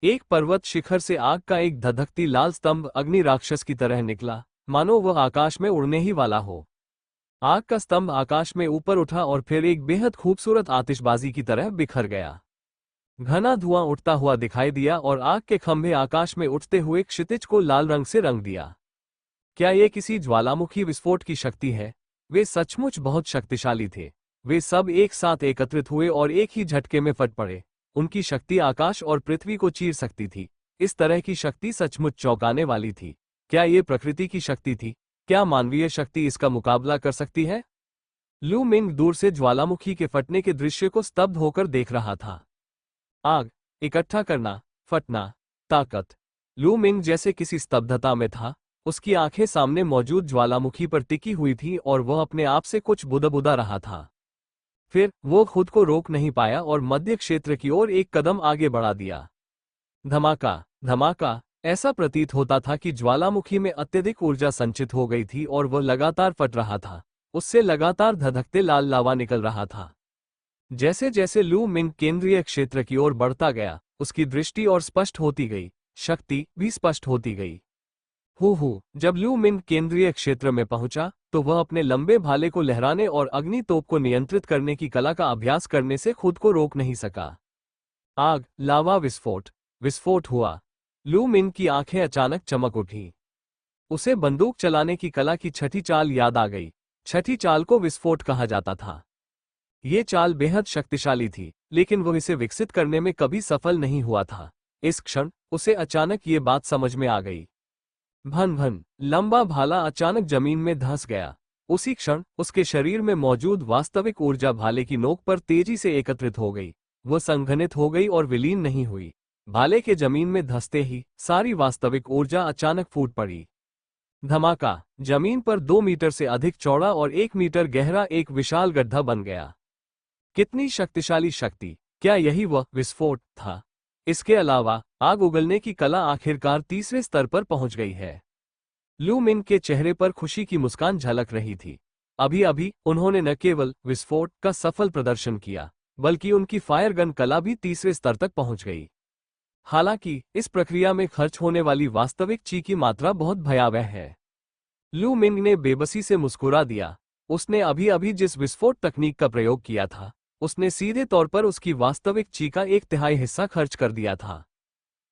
एक पर्वत शिखर से आग का एक धधकती लाल स्तंभ अग्नि राक्षस की तरह निकला, मानो वह आकाश में उड़ने ही वाला हो। आग का स्तंभ आकाश में ऊपर उठा और फिर एक बेहद खूबसूरत आतिशबाजी की तरह बिखर गया। घना धुआं उठता हुआ दिखाई दिया और आग के खंभे आकाश में उठते हुए क्षितिज को लाल रंग से रंग दिया। क्या यह किसी ज्वालामुखी विस्फोट की शक्ति है? वे सचमुच बहुत शक्तिशाली थे। वे सब एक साथ एकत्रित हुए और एक ही झटके में फट पड़े। उनकी शक्ति आकाश और पृथ्वी को चीर सकती थी। इस तरह की शक्ति सचमुच चौंकाने वाली थी। क्या ये प्रकृति की शक्ति थी? क्या मानवीय शक्ति इसका मुकाबला कर सकती है? लू मिंग दूर से ज्वालामुखी के फटने के दृश्य को स्तब्ध होकर देख रहा था। आग, इकट्ठा करना, फटना, ताकत। लू मिंग जैसे किसी स्तब्धता में था। उसकी आंखें सामने मौजूद ज्वालामुखी पर टिकी हुई थी और वह अपने आप से कुछ बुदबुदा रहा था। फिर वो खुद को रोक नहीं पाया और मध्य क्षेत्र की ओर एक कदम आगे बढ़ा दिया। धमाका धमाका। ऐसा प्रतीत होता था कि ज्वालामुखी में अत्यधिक ऊर्जा संचित हो गई थी और वह लगातार फट रहा था। उससे लगातार धधकते लाल लावा निकल रहा था। जैसे जैसे लू मिंग केंद्रीय क्षेत्र की ओर बढ़ता गया, उसकी दृष्टि और स्पष्ट होती गई, शक्ति भी स्पष्ट होती गई। जब लू मिंग केंद्रीय क्षेत्र में पहुंचा तो वह अपने लंबे भाले को लहराने और अग्नि तोप को नियंत्रित करने की कला का अभ्यास करने से खुद को रोक नहीं सका। आग, लावा, विस्फोट। विस्फोट हुआ। लू मिंग की आंखें अचानक चमक उठी। उसे बंदूक चलाने की कला की छठी चाल याद आ गई। छठी चाल को विस्फोट कहा जाता था। ये चाल बेहद शक्तिशाली थी, लेकिन वह इसे विकसित करने में कभी सफल नहीं हुआ था। इस क्षण उसे अचानक ये बात समझ में आ गई। भन भन, लंबा भाला अचानक जमीन में धंस गया। उसी क्षण उसके शरीर में मौजूद वास्तविक ऊर्जा भाले की नोक पर तेजी से एकत्रित हो गई। वह संघनित हो गई और विलीन नहीं हुई। भाले के जमीन में धंसते ही सारी वास्तविक ऊर्जा अचानक फूट पड़ी। धमाका! जमीन पर 2 मीटर से अधिक चौड़ा और 1 मीटर गहरा एक विशाल गड्ढा बन गया। कितनी शक्तिशाली शक्ति! क्या यही वह विस्फोट था? इसके अलावा आग उगलने की कला आखिरकार तीसरे स्तर पर पहुंच गई है। लू मिंग के चेहरे पर खुशी की मुस्कान झलक रही थी। अभी अभी उन्होंने न केवल विस्फोट का सफल प्रदर्शन किया, बल्कि उनकी फायर गन कला भी तीसरे स्तर तक पहुंच गई। हालांकि इस प्रक्रिया में खर्च होने वाली वास्तविक ची की मात्रा बहुत भयावह है। लू मिंग ने बेबसी से मुस्कुरा दिया। उसने अभी अभी जिस विस्फोट तकनीक का प्रयोग किया था, उसने सीधे तौर पर उसकी वास्तविक ची का 1/3 हिस्सा खर्च कर दिया था।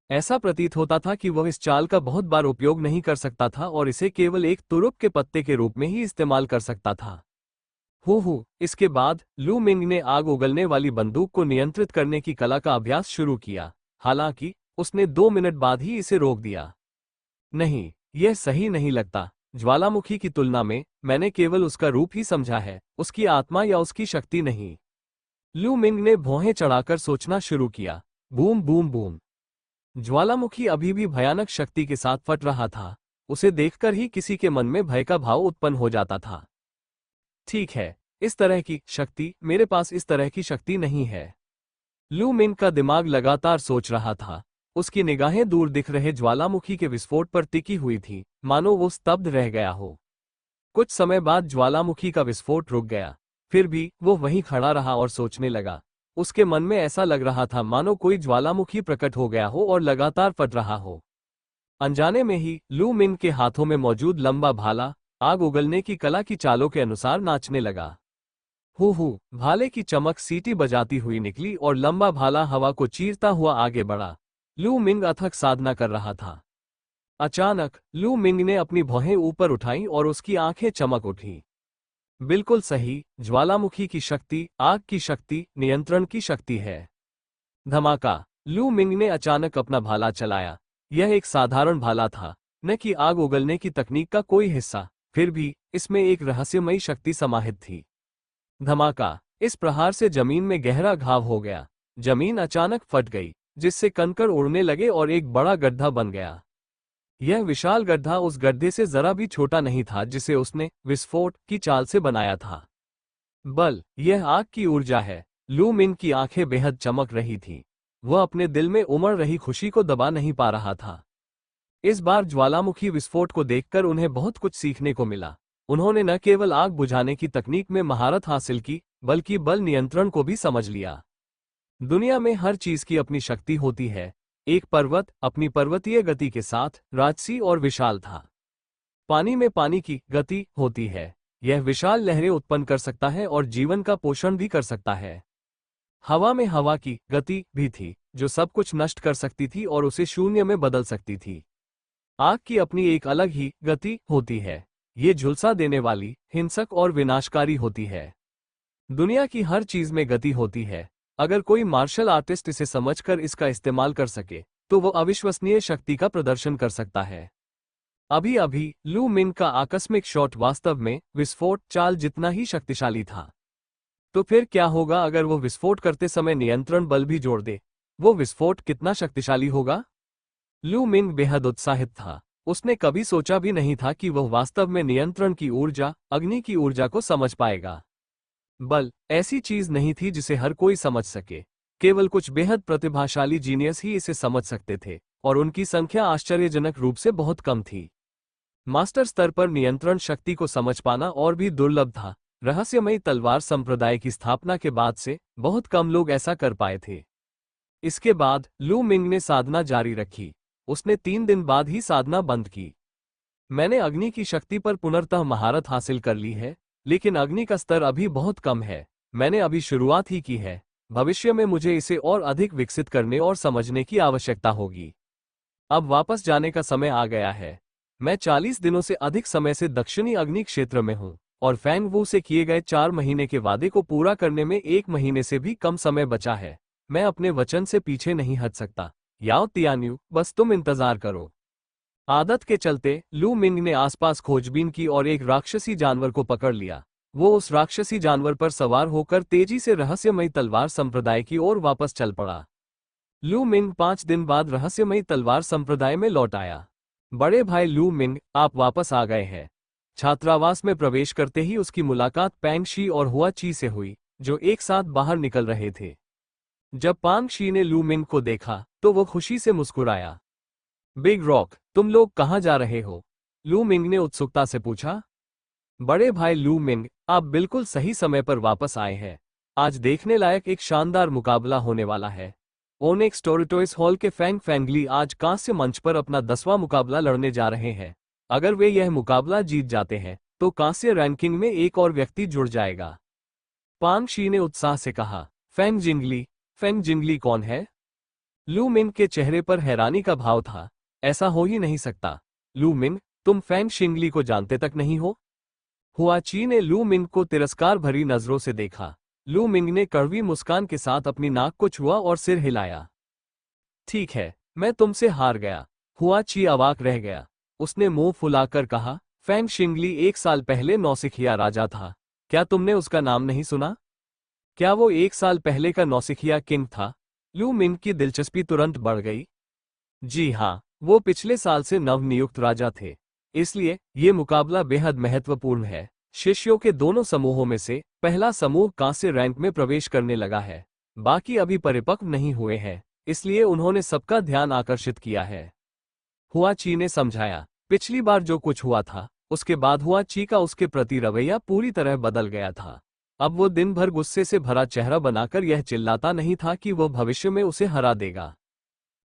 ऐसा प्रतीत होता था कि वह इस चाल का बहुत बार उपयोग नहीं कर सकता था और इसे केवल एक तुरुप के पत्ते के रूप में ही इस्तेमाल कर सकता था। इसके बाद लू मिंग ने आग उगलने वाली बंदूक को नियंत्रित करने की कला का अभ्यास शुरू किया। हालांकि उसने 2 मिनट बाद ही इसे रोक दिया। नहीं, यह सही नहीं लगता। ज्वालामुखी की तुलना में मैंने केवल उसका रूप ही समझा है, उसकी आत्मा या उसकी शक्ति नहीं। लू मिंग ने भौहें चढ़ाकर सोचना शुरू किया। Boom boom boom. ज्वालामुखी अभी भी भयानक शक्ति के साथ फट रहा था। उसे देखकर ही किसी के मन में भय का भाव उत्पन्न हो जाता था। ठीक है, इस तरह की शक्ति, मेरे पास इस तरह की शक्ति नहीं है। लू मिंग का दिमाग लगातार सोच रहा था। उसकी निगाहें दूर दिख रहे ज्वालामुखी के विस्फोट पर टिकी हुई थी, मानो वो स्तब्ध रह गया हो। कुछ समय बाद ज्वालामुखी का विस्फोट रुक गया। फिर भी वो वहीं खड़ा रहा और सोचने लगा। उसके मन में ऐसा लग रहा था मानो कोई ज्वालामुखी प्रकट हो गया हो और लगातार फट रहा हो। अनजाने में ही लू मिंग के हाथों में मौजूद लंबा भाला आग उगलने की कला की चालों के अनुसार नाचने लगा। भाले की चमक सीटी बजाती हुई निकली और लंबा भाला हवा को चीरता हुआ आगे बढ़ा। लू मिंग अथक साधना कर रहा था। अचानक लू मिंग ने अपनी भौहें ऊपर उठाईं और उसकी आंखें चमक उठी। बिल्कुल सही, ज्वालामुखी की शक्ति, आग की शक्ति, नियंत्रण की शक्ति है। धमाका! लू मिंग ने अचानक अपना भाला चलाया। यह एक साधारण भाला था, न कि आग उगलने की तकनीक का कोई हिस्सा। फिर भी इसमें एक रहस्यमयी शक्ति समाहित थी। धमाका! इस प्रहार से जमीन में गहरा घाव हो गया। जमीन अचानक फट गई, जिससे कंकड़ उड़ने लगे और एक बड़ा गड्ढा बन गया। यह विशाल गड्ढा उस गड्ढे से जरा भी छोटा नहीं था जिसे उसने विस्फोट की चाल से बनाया था। बल, यह आग की ऊर्जा है। लू मिंग की आंखें बेहद चमक रही थीं। वह अपने दिल में उमड़ रही खुशी को दबा नहीं पा रहा था। इस बार ज्वालामुखी विस्फोट को देखकर उन्हें बहुत कुछ सीखने को मिला। उन्होंने न केवल आग बुझाने की तकनीक में महारत हासिल की, बल्कि बल नियंत्रण को भी समझ लिया। दुनिया में हर चीज की अपनी शक्ति होती है। एक पर्वत अपनी पर्वतीय गति के साथ राजसी और विशाल था। पानी में पानी की गति होती है। यह विशाल लहरें उत्पन्न कर सकता है और जीवन का पोषण भी कर सकता है। हवा में हवा की गति भी थी, जो सब कुछ नष्ट कर सकती थी और उसे शून्य में बदल सकती थी। आग की अपनी एक अलग ही गति होती है। ये झुलसा देने वाली, हिंसक और विनाशकारी होती है। दुनिया की हर चीज में गति होती है। अगर कोई मार्शल आर्टिस्ट इसे समझकर इसका इस्तेमाल कर सके, तो वो अविश्वसनीय शक्ति का प्रदर्शन कर सकता है। अभी अभी लू मिंग का आकस्मिक शॉट वास्तव में विस्फोट चाल जितना ही शक्तिशाली था। तो फिर क्या होगा अगर वो विस्फोट करते समय नियंत्रण बल भी जोड़ दे? वो विस्फोट कितना शक्तिशाली होगा? लू मिंग बेहद उत्साहित था। उसने कभी सोचा भी नहीं था कि वह वास्तव में नियंत्रण की ऊर्जा, अग्नि की ऊर्जा को समझ पाएगा। बल ऐसी चीज नहीं थी जिसे हर कोई समझ सके। केवल कुछ बेहद प्रतिभाशाली जीनियस ही इसे समझ सकते थे, और उनकी संख्या आश्चर्यजनक रूप से बहुत कम थी। मास्टर स्तर पर नियंत्रण शक्ति को समझ पाना और भी दुर्लभ था। रहस्यमयी तलवार संप्रदाय की स्थापना के बाद से बहुत कम लोग ऐसा कर पाए थे। इसके बाद लू मिंग ने साधना जारी रखी। उसने 3 दिन बाद ही साधना बंद की। मैंने अग्नि की शक्ति पर पुनर्तः महारत हासिल कर ली है, लेकिन अग्नि का स्तर अभी बहुत कम है। मैंने अभी शुरुआत ही की है। भविष्य में मुझे इसे और अधिक विकसित करने और समझने की आवश्यकता होगी। अब वापस जाने का समय आ गया है। मैं 40 दिनों से अधिक समय से दक्षिणी अग्नि क्षेत्र में हूँ, और फैंग वू से किए गए 4 महीने के वादे को पूरा करने में 1 महीने से भी कम समय बचा है। मैं अपने वचन से पीछे नहीं हट सकता। याओ तियान्यू, बस तुम इंतजार करो। आदत के चलते लू मिंग ने आसपास खोजबीन की और एक राक्षसी जानवर को पकड़ लिया। वो उस राक्षसी जानवर पर सवार होकर तेजी से रहस्यमयी तलवार संप्रदाय की ओर वापस चल पड़ा। लू मिंग 5 दिन बाद रहस्यमयी तलवार संप्रदाय में लौट आया। बड़े भाई लू मिंग, आप वापस आ गए हैं। छात्रावास में प्रवेश करते ही उसकी मुलाकात पैंग शी और हुआ ची से हुई, जो एक साथ बाहर निकल रहे थे। जब पांग शी ने लू मिंग को देखा तो वो खुशी से मुस्कुराया। बिग रॉक, तुम लोग कहाँ जा रहे हो? लू मिंग ने उत्सुकता से पूछा। बड़े भाई लू मिंग, आप बिल्कुल सही समय पर वापस आए हैं। आज देखने लायक एक शानदार मुकाबला होने वाला है। ओनेक्स टोरटोइस हॉल के फैंग फैंगली आज कांस्य मंच पर अपना 10वां मुकाबला लड़ने जा रहे हैं। अगर वे यह मुकाबला जीत जाते हैं तो कांस्य रैंकिंग में एक और व्यक्ति जुड़ जाएगा। पांग शी ने उत्साह से कहा। फैंग जिंगली कौन है? लू मिंग के चेहरे पर हैरानी का भाव था। ऐसा हो ही नहीं सकता। लू मिंग, तुम फैंग शिंगली को जानते तक नहीं हो? हुआ ची ने लू मिंग को तिरस्कार भरी नजरों से देखा। लू मिंग ने कड़वी मुस्कान के साथ अपनी नाक को छुआ और सिर हिलाया। ठीक है, मैं तुमसे हार गया। हुआ ची अवाक रह गया। उसने मुंह फुलाकर कहा, फैंग शिंगली 1 साल पहले नौसिखिया राजा था। क्या तुमने उसका नाम नहीं सुना? क्या वो 1 साल पहले का नौसिखिया किंग था? लू मिंग की दिलचस्पी तुरंत बढ़ गई। जी हाँ, वो पिछले साल से नवनियुक्त राजा थे। इसलिए ये मुकाबला बेहद महत्वपूर्ण है। शिष्यों के दोनों समूहों में से पहला समूह कांस्य रैंक में प्रवेश करने लगा है। बाकी अभी परिपक्व नहीं हुए हैं, इसलिए उन्होंने सबका ध्यान आकर्षित किया है। हुआ ची ने समझाया। पिछली बार जो कुछ हुआ था, उसके बाद हुआ ची का उसके प्रति रवैया पूरी तरह बदल गया था। अब वो दिन भर गुस्से से भरा चेहरा बनाकर यह चिल्लाता नहीं था कि वो भविष्य में उसे हरा देगा।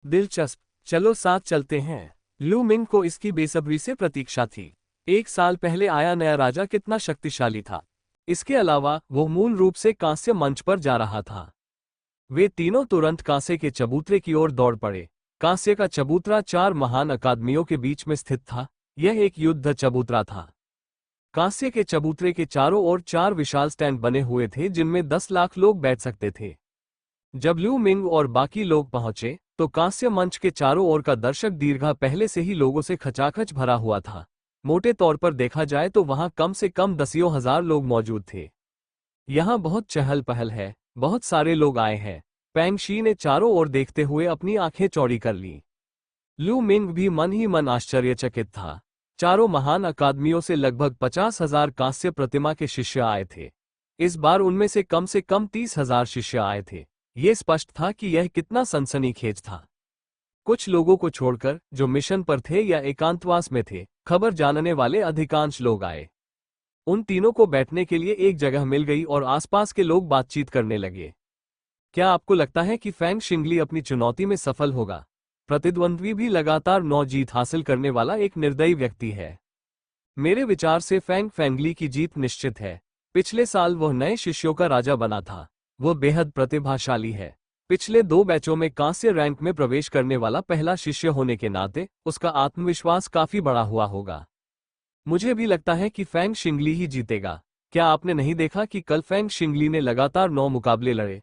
दिलचस्प, चलो साथ चलते हैं। लू मिंग को इसकी बेसब्री से प्रतीक्षा थी। 1 साल पहले आया नया राजा कितना शक्तिशाली था। इसके अलावा वो मूल रूप से कांस्य मंच पर जा रहा था। वे तीनों तुरंत कांस्य के चबूतरे की ओर दौड़ पड़े। कांस्य का चबूतरा 4 महान अकादमियों के बीच में स्थित था। यह एक युद्ध चबूतरा था। कांस्य के चबूतरे के चारों ओर 4 विशाल स्टैंड बने हुए थे जिनमें 10 लाख लोग बैठ सकते थे। जब लू मिंग और बाकी लोग पहुंचे तो कांस्य मंच के चारों ओर का दर्शक दीर्घा पहले से ही लोगों से खचाखच भरा हुआ था। मोटे तौर पर देखा जाए तो वहां कम से कम दसियों हजार लोग मौजूद थे। यहां बहुत चहल पहल है, बहुत सारे लोग आए हैं। पैंग शी ने चारों ओर देखते हुए अपनी आंखें चौड़ी कर लीं। लू मिंग भी मन ही मन आश्चर्यचकित था। चारों महान अकादमियों से लगभग 50,000 कांस्य प्रतिमा के शिष्य आए थे। इस बार उनमें से कम 30,000 शिष्य आए थे। ये स्पष्ट था कि यह कितना सनसनीखेज था। कुछ लोगों को छोड़कर जो मिशन पर थे या एकांतवास में थे, खबर जानने वाले अधिकांश लोग आए। उन तीनों को बैठने के लिए एक जगह मिल गई और आसपास के लोग बातचीत करने लगे। क्या आपको लगता है कि फैंग शिंगली अपनी चुनौती में सफल होगा? प्रतिद्वंद्वी भी लगातार 9 जीत हासिल करने वाला एक निर्दयी व्यक्ति है। मेरे विचार से फैंग फैंगली की जीत निश्चित है। पिछले साल वह नए शिष्यों का राजा बना था। वो बेहद प्रतिभाशाली है। पिछले 2 बैचों में कांस्य रैंक में प्रवेश करने वाला पहला शिष्य होने के नाते उसका आत्मविश्वास काफी बड़ा हुआ होगा। मुझे भी लगता है कि फैंग शिंगली ही जीतेगा। क्या आपने नहीं देखा कि कल फैंग शिंगली ने लगातार 9 मुकाबले लड़े?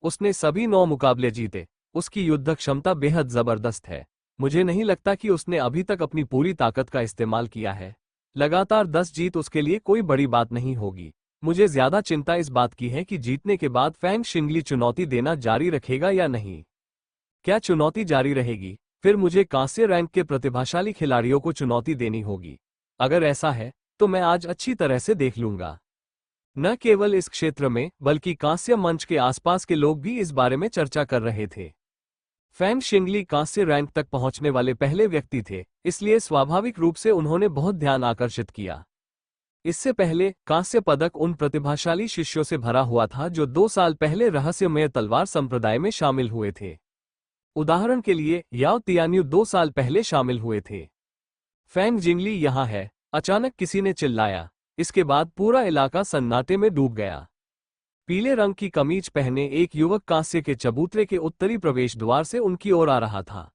उसने सभी 9 मुकाबले जीते। उसकी युद्ध क्षमता बेहद जबरदस्त है। मुझे नहीं लगता कि उसने अभी तक अपनी पूरी ताकत का इस्तेमाल किया है। लगातार 10 जीत उसके लिए कोई बड़ी बात नहीं होगी। मुझे ज्यादा चिंता इस बात की है कि जीतने के बाद फैंग शिंगली चुनौती देना जारी रखेगा या नहीं। क्या चुनौती जारी रहेगी, फिर मुझे कांस्य रैंक के प्रतिभाशाली खिलाड़ियों को चुनौती देनी होगी। अगर ऐसा है तो मैं आज अच्छी तरह से देख लूंगा। न केवल इस क्षेत्र में बल्कि कांस्य मंच के आसपास के लोग भी इस बारे में चर्चा कर रहे थे। फैंग शिंगली कांस्य रैंक तक पहुंचने वाले पहले व्यक्ति थे, इसलिए स्वाभाविक रूप से उन्होंने बहुत ध्यान आकर्षित किया। इससे पहले कांस्य पदक उन प्रतिभाशाली शिष्यों से भरा हुआ था जो 2 साल पहले रहस्यमय तलवार संप्रदाय में शामिल हुए थे। उदाहरण के लिए याओ तियान्यू 2 साल पहले शामिल हुए थे। फैंग जिंगली यहाँ है, अचानक किसी ने चिल्लाया। इसके बाद पूरा इलाका सन्नाटे में डूब गया। पीले रंग की कमीज पहने एक युवक कांस्य के चबूतरे के उत्तरी प्रवेश द्वार से उनकी ओर आ रहा था।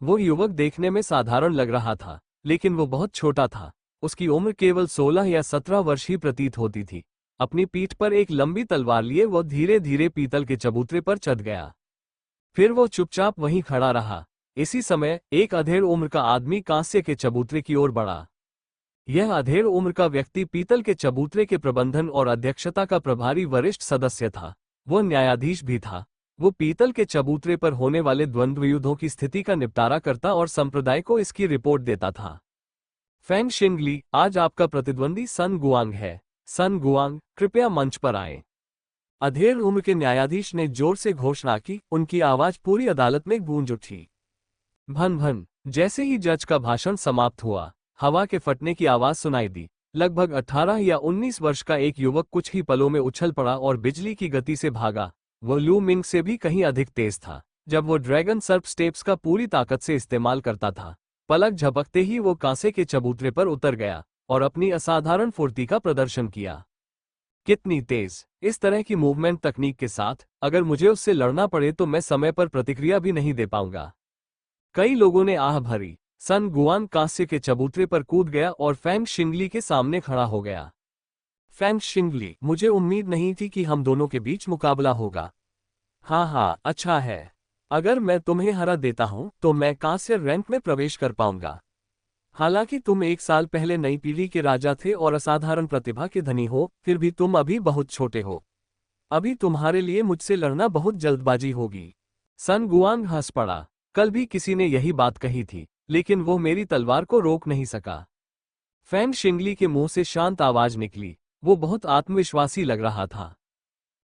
वो युवक देखने में साधारण लग रहा था, लेकिन वो बहुत छोटा था। उसकी उम्र केवल 16 या 17 वर्ष ही प्रतीत होती थी। अपनी पीठ पर एक लंबी तलवार लिए वो धीरे धीरे पीतल के चबूतरे पर चढ़ गया। फिर वो चुपचाप वहीं खड़ा रहा। इसी समय एक अधेड़ उम्र का आदमी कांस्य के चबूतरे की ओर बढ़ा। यह अधेड़ उम्र का व्यक्ति पीतल के चबूतरे के प्रबंधन और अध्यक्षता का प्रभारी वरिष्ठ सदस्य था। वो न्यायाधीश भी था। वो पीतल के चबूतरे पर होने वाले द्वंद्व युद्धों की स्थिति का निपटारा करता और संप्रदाय को इसकी रिपोर्ट देता था। फैंग शिंगली, आज आपका प्रतिद्वंदी सन गुआंग है। सन गुआंग, कृपया मंच पर आएं। अधेड़ उम्र के न्यायाधीश ने जोर से घोषणा की। उनकी आवाज पूरी अदालत में गूंज उठी। भन भन। जैसे ही जज का भाषण समाप्त हुआ, हवा के फटने की आवाज सुनाई दी। लगभग 18 या 19 वर्ष का एक युवक कुछ ही पलों में उछल पड़ा और बिजली की गति से भागा। वो लू मिंग से भी कहीं अधिक तेज था। जब वो ड्रैगन सर्प स्टेप्स का पूरी ताकत से इस्तेमाल करता था, पलक झपकते ही वो कांसे के चबूतरे पर उतर गया और अपनी असाधारण फुर्ती का प्रदर्शन किया। कितनी तेज! इस तरह की मूवमेंट तकनीक के साथ अगर मुझे उससे लड़ना पड़े तो मैं समय पर प्रतिक्रिया भी नहीं दे पाऊंगा। कई लोगों ने आह भरी। सन गुआन कांस्य के चबूतरे पर कूद गया और फैंग शिंगली के सामने खड़ा हो गया। फैंग शिंगली, मुझे उम्मीद नहीं थी कि हम दोनों के बीच मुकाबला होगा। हाँ, अच्छा है। अगर मैं तुम्हें हरा देता हूं तो मैं कांस्य रैंक में प्रवेश कर पाऊंगा। हालांकि तुम 1 साल पहले नई पीढ़ी के राजा थे और असाधारण प्रतिभा के धनी हो, फिर भी तुम अभी बहुत छोटे हो। अभी तुम्हारे लिए मुझसे लड़ना बहुत जल्दबाजी होगी। सन गुआंग हंस पड़ा। कल भी किसी ने यही बात कही थी, लेकिन वो मेरी तलवार को रोक नहीं सका। फैंग शिंगली के मुंह से शांत आवाज निकली। वो बहुत आत्मविश्वासी लग रहा था।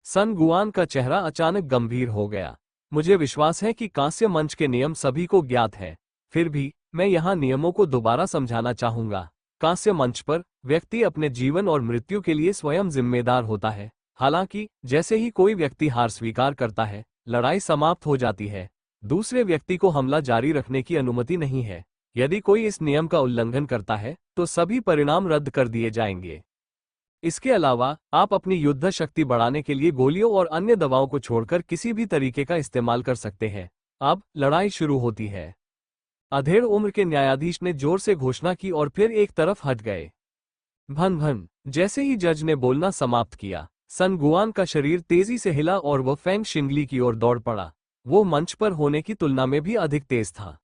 सन गुआन का चेहरा अचानक गंभीर हो गया। मुझे विश्वास है कि कांस्य मंच के नियम सभी को ज्ञात है। फिर भी मैं यहाँ नियमों को दोबारा समझाना चाहूंगा। कांस्य मंच पर व्यक्ति अपने जीवन और मृत्यु के लिए स्वयं जिम्मेदार होता है। हालांकि जैसे ही कोई व्यक्ति हार स्वीकार करता है, लड़ाई समाप्त हो जाती है। दूसरे व्यक्ति को हमला जारी रखने की अनुमति नहीं है। यदि कोई इस नियम का उल्लंघन करता है तो सभी परिणाम रद्द कर दिए जाएंगे। इसके अलावा आप अपनी युद्ध शक्ति बढ़ाने के लिए गोलियों और अन्य दवाओं को छोड़कर किसी भी तरीके का इस्तेमाल कर सकते हैं। अब लड़ाई शुरू होती है। अधेड़ उम्र के न्यायाधीश ने जोर से घोषणा की और फिर एक तरफ हट गए। भन भन। जैसे ही जज ने बोलना समाप्त किया, सन गुआन का शरीर तेजी से हिला और वह फैंग शिंगली की ओर दौड़ पड़ा। वो मंच पर होने की तुलना में भी अधिक तेज था।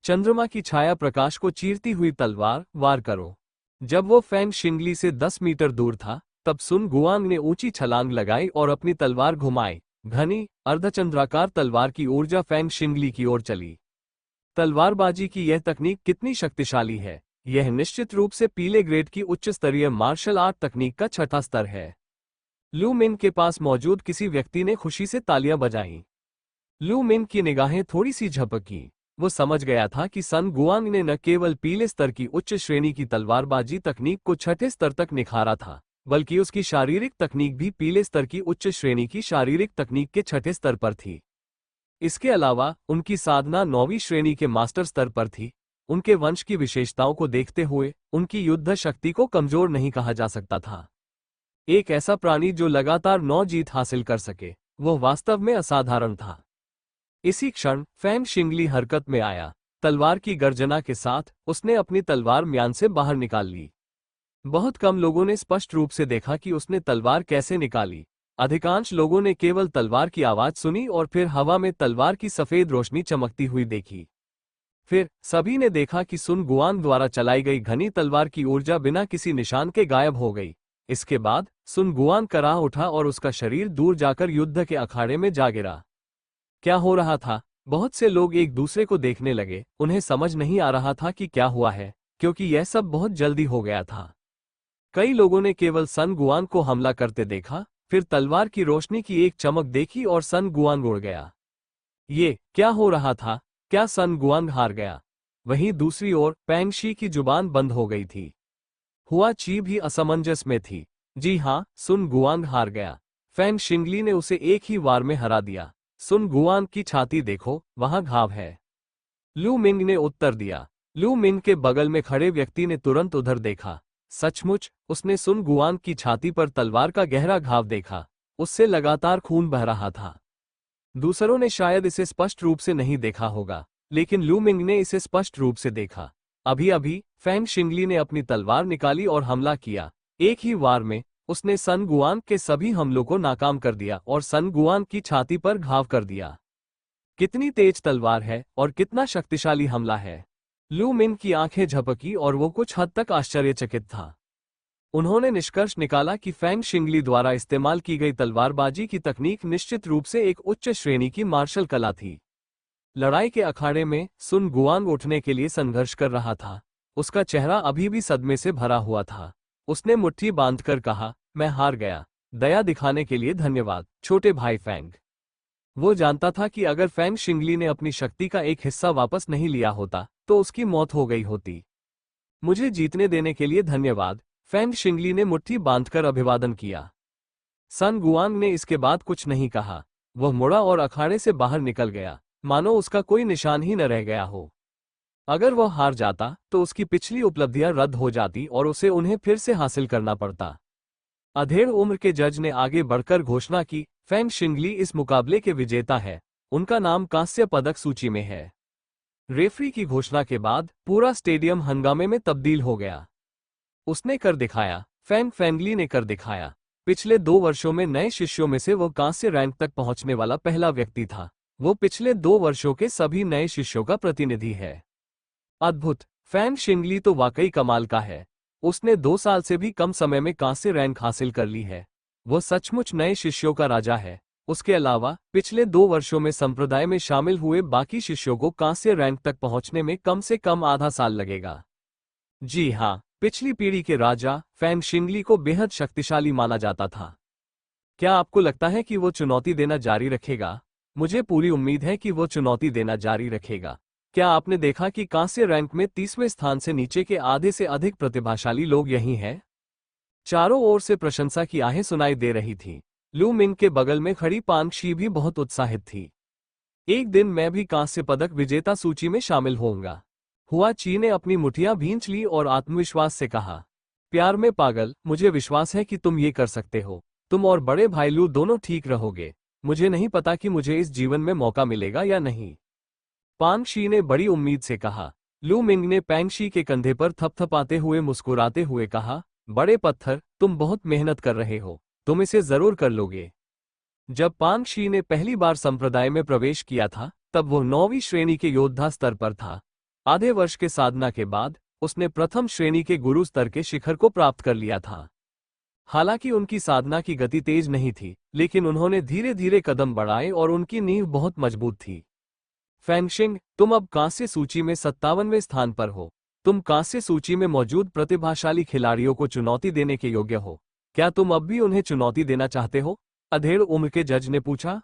चंद्रमा की छाया प्रकाश को चीरती हुई तलवार, वार करो। जब वो फैंग शिंगली से 10 मीटर दूर था, तब सुन गुआंग ने ऊंची छलांग लगाई और अपनी तलवार घुमाई। घनी अर्धचंद्राकार तलवार की ऊर्जा फैंग शिंगली की ओर चली। तलवारबाजी की यह तकनीक कितनी शक्तिशाली है! यह निश्चित रूप से पीले ग्रेड की उच्च स्तरीय मार्शल आर्ट तकनीक का छठा स्तर है। लू मिंग के पास मौजूद किसी व्यक्ति ने खुशी से तालियां बजाईं। लू मिंग की निगाहें थोड़ी सी झपकी। वो समझ गया था कि सन गुआंग ने न केवल पीले स्तर की उच्च श्रेणी की तलवारबाजी तकनीक को छठे स्तर तक निखारा था, बल्कि उसकी शारीरिक तकनीक भी पीले स्तर की उच्च श्रेणी की शारीरिक तकनीक के छठे स्तर पर थी। इसके अलावा उनकी साधना 9वीं श्रेणी के मास्टर स्तर पर थी। उनके वंश की विशेषताओं को देखते हुए उनकी युद्ध शक्ति को कमजोर नहीं कहा जा सकता था। एक ऐसा प्राणी जो लगातार 9 जीत हासिल कर सके, वो वास्तव में असाधारण था। इसी क्षण फैंग शिंगली हरकत में आया। तलवार की गर्जना के साथ उसने अपनी तलवार म्यान से बाहर निकाल ली। बहुत कम लोगों ने स्पष्ट रूप से देखा कि उसने तलवार कैसे निकाली। अधिकांश लोगों ने केवल तलवार की आवाज सुनी और फिर हवा में तलवार की सफेद रोशनी चमकती हुई देखी। फिर सभी ने देखा कि सुन गुआंग द्वारा चलाई गई घनी तलवार की ऊर्जा बिना किसी निशान के गायब हो गई। इसके बाद सुन गुआंग कराह उठा और उसका शरीर दूर जाकर युद्ध के अखाड़े में जा गिरा। क्या हो रहा था? बहुत से लोग एक दूसरे को देखने लगे। उन्हें समझ नहीं आ रहा था कि क्या हुआ है, क्योंकि यह सब बहुत जल्दी हो गया था। कई लोगों ने केवल सन गुआंग को हमला करते देखा, फिर तलवार की रोशनी की एक चमक देखी और सन गुआंग उड़ गया। ये क्या हो रहा था? क्या सन गुआंग हार गया? वहीं दूसरी ओर पैंग शी की जुबान बंद हो गई थी। हुआ ची भी असमंजस में थी। जी हाँ, सुन गुआंग हार गया। फैंग शिंगली ने उसे एक ही वार में हरा दिया। सुन गुआंग की छाती देखो, वहां घाव है। लू मिंग ने उत्तर दिया। लू मिंग के बगल में खड़े व्यक्ति ने तुरंत उधर देखा। सचमुच, उसने सुन गुआंग की छाती पर तलवार का गहरा घाव देखा। उससे लगातार खून बह रहा था। दूसरों ने शायद इसे स्पष्ट रूप से नहीं देखा होगा, लेकिन लू मिंग ने इसे स्पष्ट रूप से देखा। अभी अभी फैंग शिंगली ने अपनी तलवार निकाली और हमला किया। एक ही वार में उसने सन गुआंग के सभी हमलों को नाकाम कर दिया और सन गुआंग की छाती पर घाव कर दिया। कितनी तेज तलवार है और कितना शक्तिशाली हमला है। लू मिंग की आंखें झपकी और वो कुछ हद तक आश्चर्यचकित था। उन्होंने निष्कर्ष निकाला कि फैंग शिंगली द्वारा इस्तेमाल की गई तलवारबाजी की तकनीक निश्चित रूप से एक उच्च श्रेणी की मार्शल कला थी। लड़ाई के अखाड़े में सुन गुआंग उठने के लिए संघर्ष कर रहा था। उसका चेहरा अभी भी सदमे से भरा हुआ था। उसने मुट्ठी बांधकर कहा, मैं हार गया। दया दिखाने के लिए धन्यवाद, छोटे भाई फैंग। वो जानता था कि अगर फैंग शिंगली ने अपनी शक्ति का एक हिस्सा वापस नहीं लिया होता तो उसकी मौत हो गई होती। मुझे जीतने देने के लिए धन्यवाद, फैंग शिंगली ने मुट्ठी बांधकर अभिवादन किया। सन गुआंग ने इसके बाद कुछ नहीं कहा। वह मुड़ा और अखाड़े से बाहर निकल गया, मानो उसका कोई निशान ही न रह गया हो। अगर वह हार जाता तो उसकी पिछली उपलब्धियां रद्द हो जाती और उसे उन्हें फिर से हासिल करना पड़ता। अधेड़ उम्र के जज ने आगे बढ़कर घोषणा की, फैंग शिंगली इस मुकाबले के विजेता है। उनका नाम कांस्य पदक सूची में है। रेफरी की घोषणा के बाद पूरा स्टेडियम हंगामे में तब्दील हो गया। उसने कर दिखाया, फैंग फैंगली ने कर दिखाया। पिछले 2 वर्षों में नए शिष्यों में से वो कांस्य रैंक तक पहुंचने वाला पहला व्यक्ति था। वो पिछले 2 वर्षों के सभी नए शिष्यों का प्रतिनिधि है। अद्भुत, फैंग शिंगली तो वाकई कमाल का है। उसने 2 साल से भी कम समय में कांस्य रैंक हासिल कर ली है। वो सचमुच नए शिष्यों का राजा है। उसके अलावा पिछले 2 वर्षों में संप्रदाय में शामिल हुए बाकी शिष्यों को कांस्य रैंक तक पहुंचने में कम से कम आधा साल लगेगा। जी हाँ, पिछली पीढ़ी के राजा फैंग शिंगली को बेहद शक्तिशाली माना जाता था। क्या आपको लगता है कि वो चुनौती देना जारी रखेगा? मुझे पूरी उम्मीद है कि वो चुनौती देना जारी रखेगा। क्या आपने देखा कि कांस्य रैंक में 30वें स्थान से नीचे के आधे से अधिक प्रतिभाशाली लोग यही हैं? चारों ओर से प्रशंसा की आहें सुनाई दे रही थी। लू मिंग के बगल में खड़ी पांग शी भी बहुत उत्साहित थी। एक दिन मैं भी कांस्य पदक विजेता सूची में शामिल होऊंगा। हुआ ची ने अपनी मुठियां भींच ली और आत्मविश्वास से कहा, प्यार में पागल, मुझे विश्वास है कि तुम ये कर सकते हो। तुम और बड़े भाई लू दोनों ठीक रहोगे। मुझे नहीं पता कि मुझे इस जीवन में मौका मिलेगा या नहीं। पांग शी ने बड़ी उम्मीद से कहा। लू मिंग ने पैंग शी के कंधे पर थपथपाते हुए मुस्कुराते हुए कहा, बड़े पत्थर, तुम बहुत मेहनत कर रहे हो। तुम इसे जरूर कर लोगे। जब पांग शी ने पहली बार संप्रदाय में प्रवेश किया था तब वो 9वीं श्रेणी के योद्धा स्तर पर था। आधे वर्ष के साधना के बाद उसने प्रथम श्रेणी के गुरु स्तर के शिखर को प्राप्त कर लिया था। हालांकि उनकी साधना की गति तेज नहीं थी, लेकिन उन्होंने धीरे धीरे कदम बढ़ाए और उनकी नींव बहुत मजबूत थी। फैंगशिंग, तुम अब कांस्य सूची में 57वें स्थान पर हो। तुम कांस्य सूची में मौजूद प्रतिभाशाली खिलाड़ियों को चुनौती देने के योग्य हो। क्या तुम अब भी उन्हें चुनौती देना चाहते हो? अधेड़ उम्र के जज ने पूछा।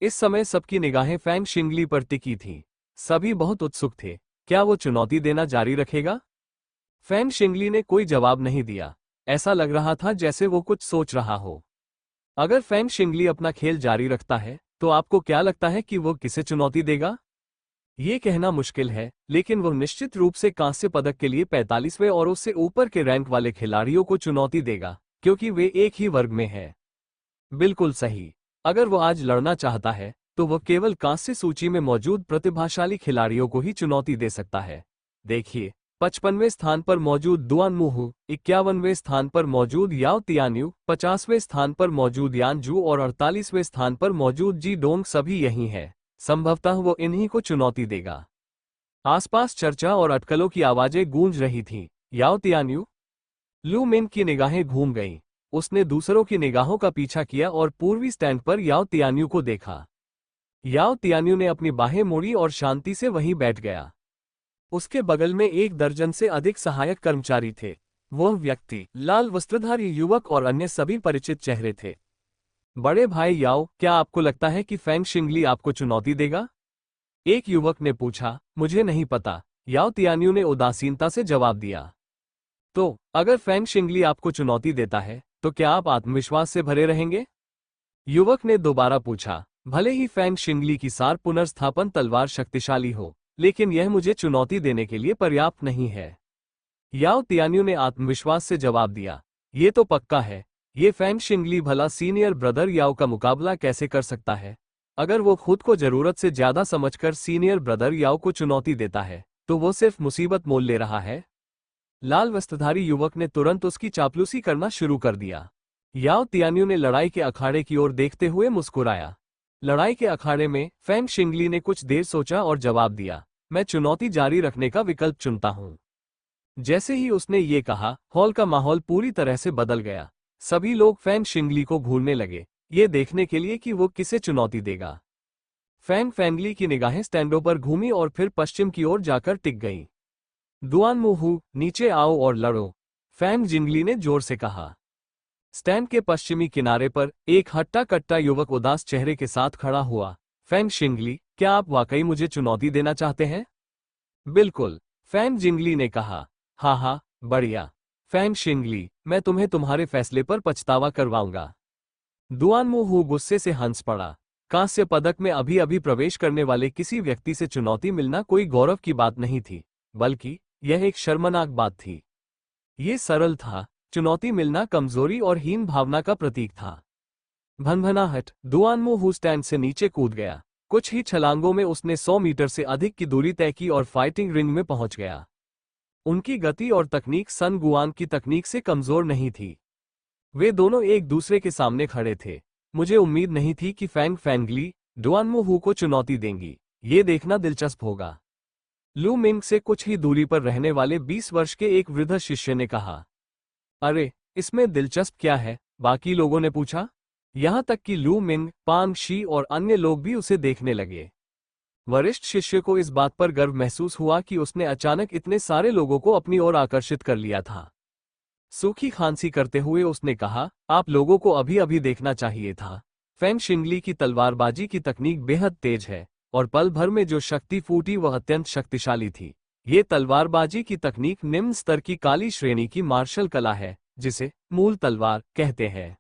इस समय सबकी निगाहें फैंग शिंगली पर टिकी थीं। सभी बहुत उत्सुक थे। क्या वो चुनौती देना जारी रखेगा? फैंग शिंगली ने कोई जवाब नहीं दिया। ऐसा लग रहा था जैसे वो कुछ सोच रहा हो। अगर फैंग शिंगली अपना खेल जारी रखता है तो आपको क्या लगता है कि वो किसे चुनौती देगा? ये कहना मुश्किल है, लेकिन वो निश्चित रूप से कांस्य पदक के लिए 45वें और उससे ऊपर के रैंक वाले खिलाड़ियों को चुनौती देगा, क्योंकि वे एक ही वर्ग में हैं। बिल्कुल सही। अगर वो आज लड़ना चाहता है तो वो केवल कांस्य सूची में मौजूद प्रतिभाशाली खिलाड़ियों को ही चुनौती दे सकता है। देखिए, 55वें स्थान पर मौजूद दुआन मुहू, 51वें स्थान पर मौजूद याओ तियान्यू, 50वें स्थान पर मौजूद यानजू और 48वें स्थान पर मौजूद जी डोंग सभी यही हैं। संभवतः वो इन्हीं को चुनौती देगा। आसपास चर्चा और अटकलों की आवाजें गूंज रही थीं। याओ तियान्यू? लू मिंग की निगाहें घूम गईं। उसने दूसरों की निगाहों का पीछा किया और पूर्वी स्टैंड पर याओ तियान्यू को देखा। याओ तियान्यू ने अपनी बाहें मोड़ी और शांति से वहीं बैठ गया। उसके बगल में 1 दर्जन से अधिक सहायक कर्मचारी थे। वह व्यक्ति, लाल वस्त्रधारी युवक और अन्य सभी परिचित चेहरे थे। बड़े भाई याओ, क्या आपको लगता है कि फैंग शिंगली आपको चुनौती देगा? एक युवक ने पूछा। मुझे नहीं पता, याओ तियान्यू ने उदासीनता से जवाब दिया। तो अगर फैंग शिंगली आपको चुनौती देता है तो क्या आप आत्मविश्वास से भरे रहेंगे? युवक ने दोबारा पूछा। भले ही फैंग शिंगली की सार पुनर्स्थापन तलवार शक्तिशाली हो, लेकिन यह मुझे चुनौती देने के लिए पर्याप्त नहीं है। याओ तियान्यू ने आत्मविश्वास से जवाब दिया, ये तो पक्का है। ये फैंग शिंगली भला सीनियर ब्रदर याओ का मुकाबला कैसे कर सकता है? अगर वो खुद को जरूरत से ज्यादा समझकर सीनियर ब्रदर याओ को चुनौती देता है, तो वो सिर्फ मुसीबत मोल ले रहा है। लाल वस्त्रधारी युवक ने तुरंत उसकी चापलूसी करना शुरू कर दिया। याओ तियान्यू ने लड़ाई के अखाड़े की ओर देखते हुए मुस्कुराया। लड़ाई के अखाड़े में फैंग शिंगली ने कुछ देर सोचा और जवाब दिया, मैं चुनौती जारी रखने का विकल्प चुनता हूं। जैसे ही उसने ये कहा, हॉल का माहौल पूरी तरह से बदल गया। सभी लोग फैंग शिंगली को घूरने लगे, ये देखने के लिए कि वो किसे चुनौती देगा। फैंग फैंगली की निगाहें स्टैंडों पर घूमी और फिर पश्चिम की ओर जाकर टिक गईं। दुआन मुहू, नीचे आओ और लड़ो, फैंग जिंगली ने जोर से कहा। स्टैंड के पश्चिमी किनारे पर एक हट्टा कट्टा युवक उदास चेहरे के साथ खड़ा हुआ। फैंग शिंगली, क्या आप वाकई मुझे चुनौती देना चाहते हैं? बिल्कुल, फैंग जिंगली ने कहा। हाँ हाँ, बढ़िया। फैंग शिंगली, मैं तुम्हें तुम्हारे फैसले पर पछतावा करवाऊंगा। दुआन मुहू गुस्से से हंस पड़ा। कांस्य पदक में अभी अभी प्रवेश करने वाले किसी व्यक्ति से चुनौती मिलना कोई गौरव की बात नहीं थी, बल्कि यह एक शर्मनाक बात थी। ये सरल था, चुनौती मिलना कमजोरी और हीन भावना का प्रतीक था। भनभनाहट, दुआन मुहू स्टैंड से नीचे कूद गया। कुछ ही छलांगों में उसने 100 मीटर से अधिक की दूरी तय की और फाइटिंग रिंग में पहुंच गया। उनकी गति और तकनीक सन गुआन की तकनीक से कमजोर नहीं थी। वे दोनों एक दूसरे के सामने खड़े थे। मुझे उम्मीद नहीं थी कि फैंग फैंगली दुआन मुहू को चुनौती देंगी। ये देखना दिलचस्प होगा। लू मिंग से कुछ ही दूरी पर रहने वाले 20 वर्ष के एक वृद्ध शिष्य ने कहा। अरे, इसमें दिलचस्प क्या है? बाकी लोगों ने पूछा। यहां तक कि लू मिंग, पांग शी और अन्य लोग भी उसे देखने लगे। वरिष्ठ शिष्य को इस बात पर गर्व महसूस हुआ कि उसने अचानक इतने सारे लोगों को अपनी ओर आकर्षित कर लिया था। सूखी खांसी करते हुए उसने कहा, आप लोगों को अभी अभी देखना चाहिए था। फैंग शिंगली की तलवारबाजी की तकनीक बेहद तेज है, और पल भर में जो शक्ति फूटी वह अत्यंत शक्तिशाली थी। ये तलवारबाजी की तकनीक निम्न स्तर की काली श्रेणी की मार्शल कला है, जिसे मूल तलवार कहते हैं।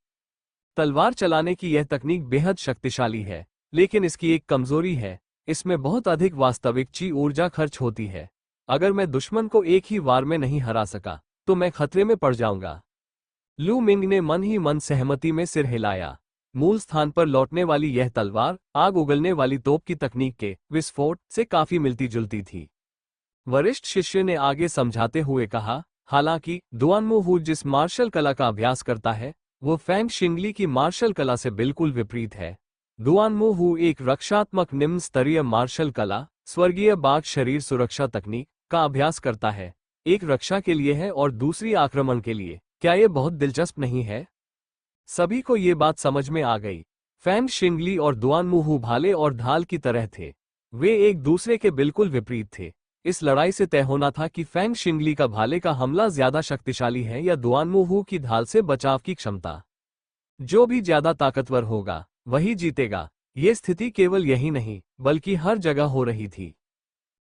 तलवार चलाने की यह तकनीक बेहद शक्तिशाली है, लेकिन इसकी एक कमजोरी है, इसमें बहुत अधिक वास्तविक ची ऊर्जा खर्च होती है। अगर मैं दुश्मन को एक ही वार में नहीं हरा सका, तो मैं खतरे में पड़ जाऊंगा। लू मिंग ने मन ही मन सहमति में सिर हिलाया। मूल स्थान पर लौटने वाली यह तलवार आग उगलने वाली तोप की तकनीक के विस्फोट से काफी मिलती जुलती थी। वरिष्ठ शिष्य ने आगे समझाते हुए कहा, हालांकि दुआन मुहू जिस मार्शल कला का अभ्यास करता है, वो फैंग शिंगली की मार्शल कला से बिल्कुल विपरीत है। दुआन मुहू एक रक्षात्मक निम्न स्तरीय मार्शल कला, स्वर्गीय बाघ शरीर सुरक्षा तकनीक का अभ्यास करता है। एक रक्षा के लिए है और दूसरी आक्रमण के लिए। क्या ये बहुत दिलचस्प नहीं है? सभी को ये बात समझ में आ गई। फैंग शिंगली और दुआन मुहू भाले और ढाल की तरह थे। वे एक दूसरे के बिल्कुल विपरीत थे। इस लड़ाई से तय होना था कि फैंग शिंगली का भाले का हमला ज्यादा शक्तिशाली है या दुआन मुहू की ढाल से बचाव की क्षमता। जो भी ज्यादा ताकतवर होगा, वही जीतेगा। ये स्थिति केवल यही नहीं, बल्कि हर जगह हो रही थी।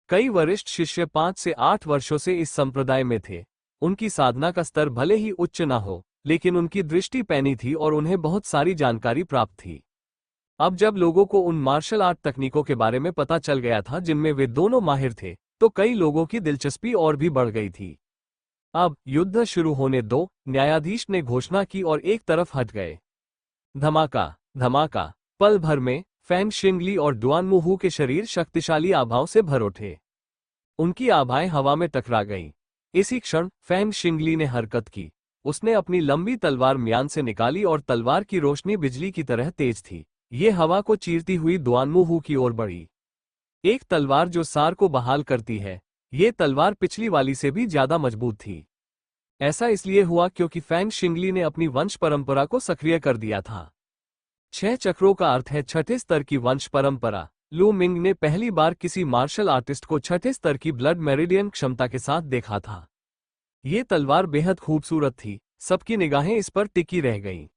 कई वरिष्ठ शिष्य 5 से 8 वर्षों से इस संप्रदाय में थे। उनकी साधना का स्तर भले ही उच्च न हो, लेकिन उनकी दृष्टि पैनी थी और उन्हें बहुत सारी जानकारी प्राप्त थी। अब जब लोगों को उन मार्शल आर्ट तकनीकों के बारे में पता चल गया था जिनमें वे दोनों माहिर थे, तो कई लोगों की दिलचस्पी और भी बढ़ गई थी। अब युद्ध शुरू होने दो, न्यायाधीश ने घोषणा की और एक तरफ हट गए। धमाका धमाका, पल भर में फैंग शिंगली और दुआन मुहू के शरीर शक्तिशाली आभाओं से भर उठे। उनकी आभाएं हवा में टकरा गईं। इसी क्षण फैंग शिंगली ने हरकत की। उसने अपनी लंबी तलवार म्यान से निकाली और तलवार की रोशनी बिजली की तरह तेज थी। ये हवा को चीरती हुई दुआन मुहू की ओर बढ़ी। एक तलवार जो सार को बहाल करती है। ये तलवार पिछली वाली से भी ज्यादा मजबूत थी। ऐसा इसलिए हुआ क्योंकि फैंग शिंगली ने अपनी वंश परंपरा को सक्रिय कर दिया था। 6 चक्रों का अर्थ है छठे स्तर की वंश परंपरा। लू मिंग ने पहली बार किसी मार्शल आर्टिस्ट को छठे स्तर की ब्लड मेरिडियन क्षमता के साथ देखा था। ये तलवार बेहद खूबसूरत थी। सबकी निगाहें इस पर टिकी रह गईं।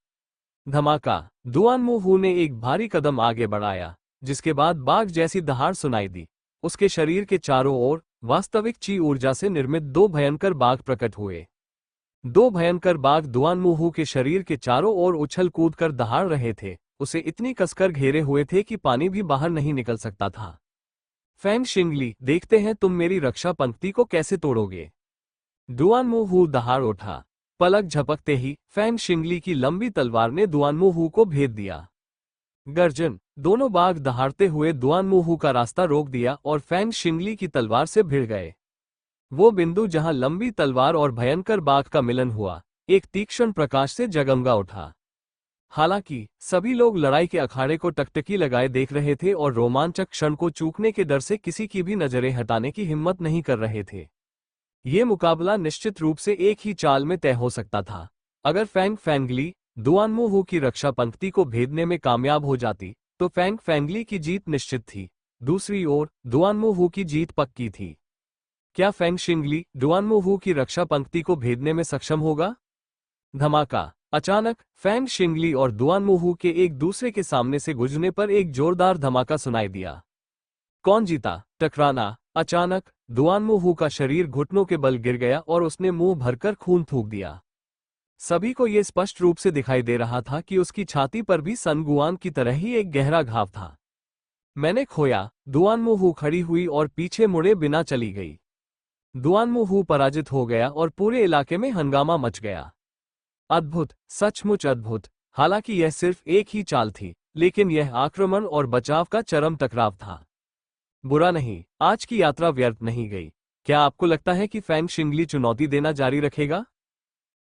धमाका, दुआन मुहू ने एक भारी कदम आगे बढ़ाया, जिसके बाद बाघ जैसी दहाड़ सुनाई दी। उसके शरीर के चारों ओर वास्तविक ची ऊर्जा से निर्मित 2 भयंकर बाघ प्रकट हुए। 2 भयंकर बाघ दुआन मुहू के शरीर के चारों ओर उछल कूद कर दहाड़ रहे थे। उसे इतनी कसकर घेरे हुए थे कि पानी भी बाहर नहीं निकल सकता था। फैंग शिंगली, देखते हैं तुम मेरी रक्षा पंक्ति को कैसे तोड़ोगे। दुआनमोहू दहाड़ उठा। पलक झपकते ही फैंग शिंगली की लंबी तलवार ने दुआनमोहू को भेद दिया। गर्जन, दोनों बाघ दहाड़ते हुए दुआनमोहू का रास्ता रोक दिया और फैंग शिंगली की तलवार से भिड़ गए। वो बिंदु जहां लंबी तलवार और भयंकर बाघ का मिलन हुआ, एक तीक्ष्ण प्रकाश से जगमगा उठा। हालांकि सभी लोग लड़ाई के अखाड़े को टकटकी लगाए देख रहे थे और रोमांचक क्षण को चूकने के डर से किसी की भी नजरें हटाने की हिम्मत नहीं कर रहे थे। ये मुकाबला निश्चित रूप से एक ही चाल में तय हो सकता था। अगर फैंग फैंगली दुआनमोहू की रक्षा पंक्ति को भेदने में कामयाब हो जाती तो फैंग फैंगली की जीत निश्चित थी। दूसरी ओर दुआनमोहू की जीत पक्की थी। क्या फैंग शिंगली दुआनमोहू की रक्षा पंक्ति को भेदने में सक्षम होगा? धमाका! अचानक फैंग शिंगली और दुआनमोहू के एक दूसरे के सामने से गुजरने पर एक जोरदार धमाका सुनाई दिया। कौन जीता? टकराना। अचानक दुआनमोहू का शरीर घुटनों के बल गिर गया और उसने मुंह भरकर खून थूक दिया। सभी को यह स्पष्ट रूप से दिखाई दे रहा था कि उसकी छाती पर भी सन गुआन की तरह ही एक गहरा घाव था। मैंने खोया। दुआनमोहू खड़ी हुई और पीछे मुड़े बिना चली गई। दुआनमोहू पराजित हो गया और पूरे इलाके में हंगामा मच गया। अद्भुत, सचमुच अद्भुत। हालांकि यह सिर्फ एक ही चाल थी, लेकिन यह आक्रमण और बचाव का चरम टकराव था। बुरा नहीं, आज की यात्रा व्यर्थ नहीं गई। क्या आपको लगता है कि फैंग शिंगली चुनौती देना जारी रखेगा?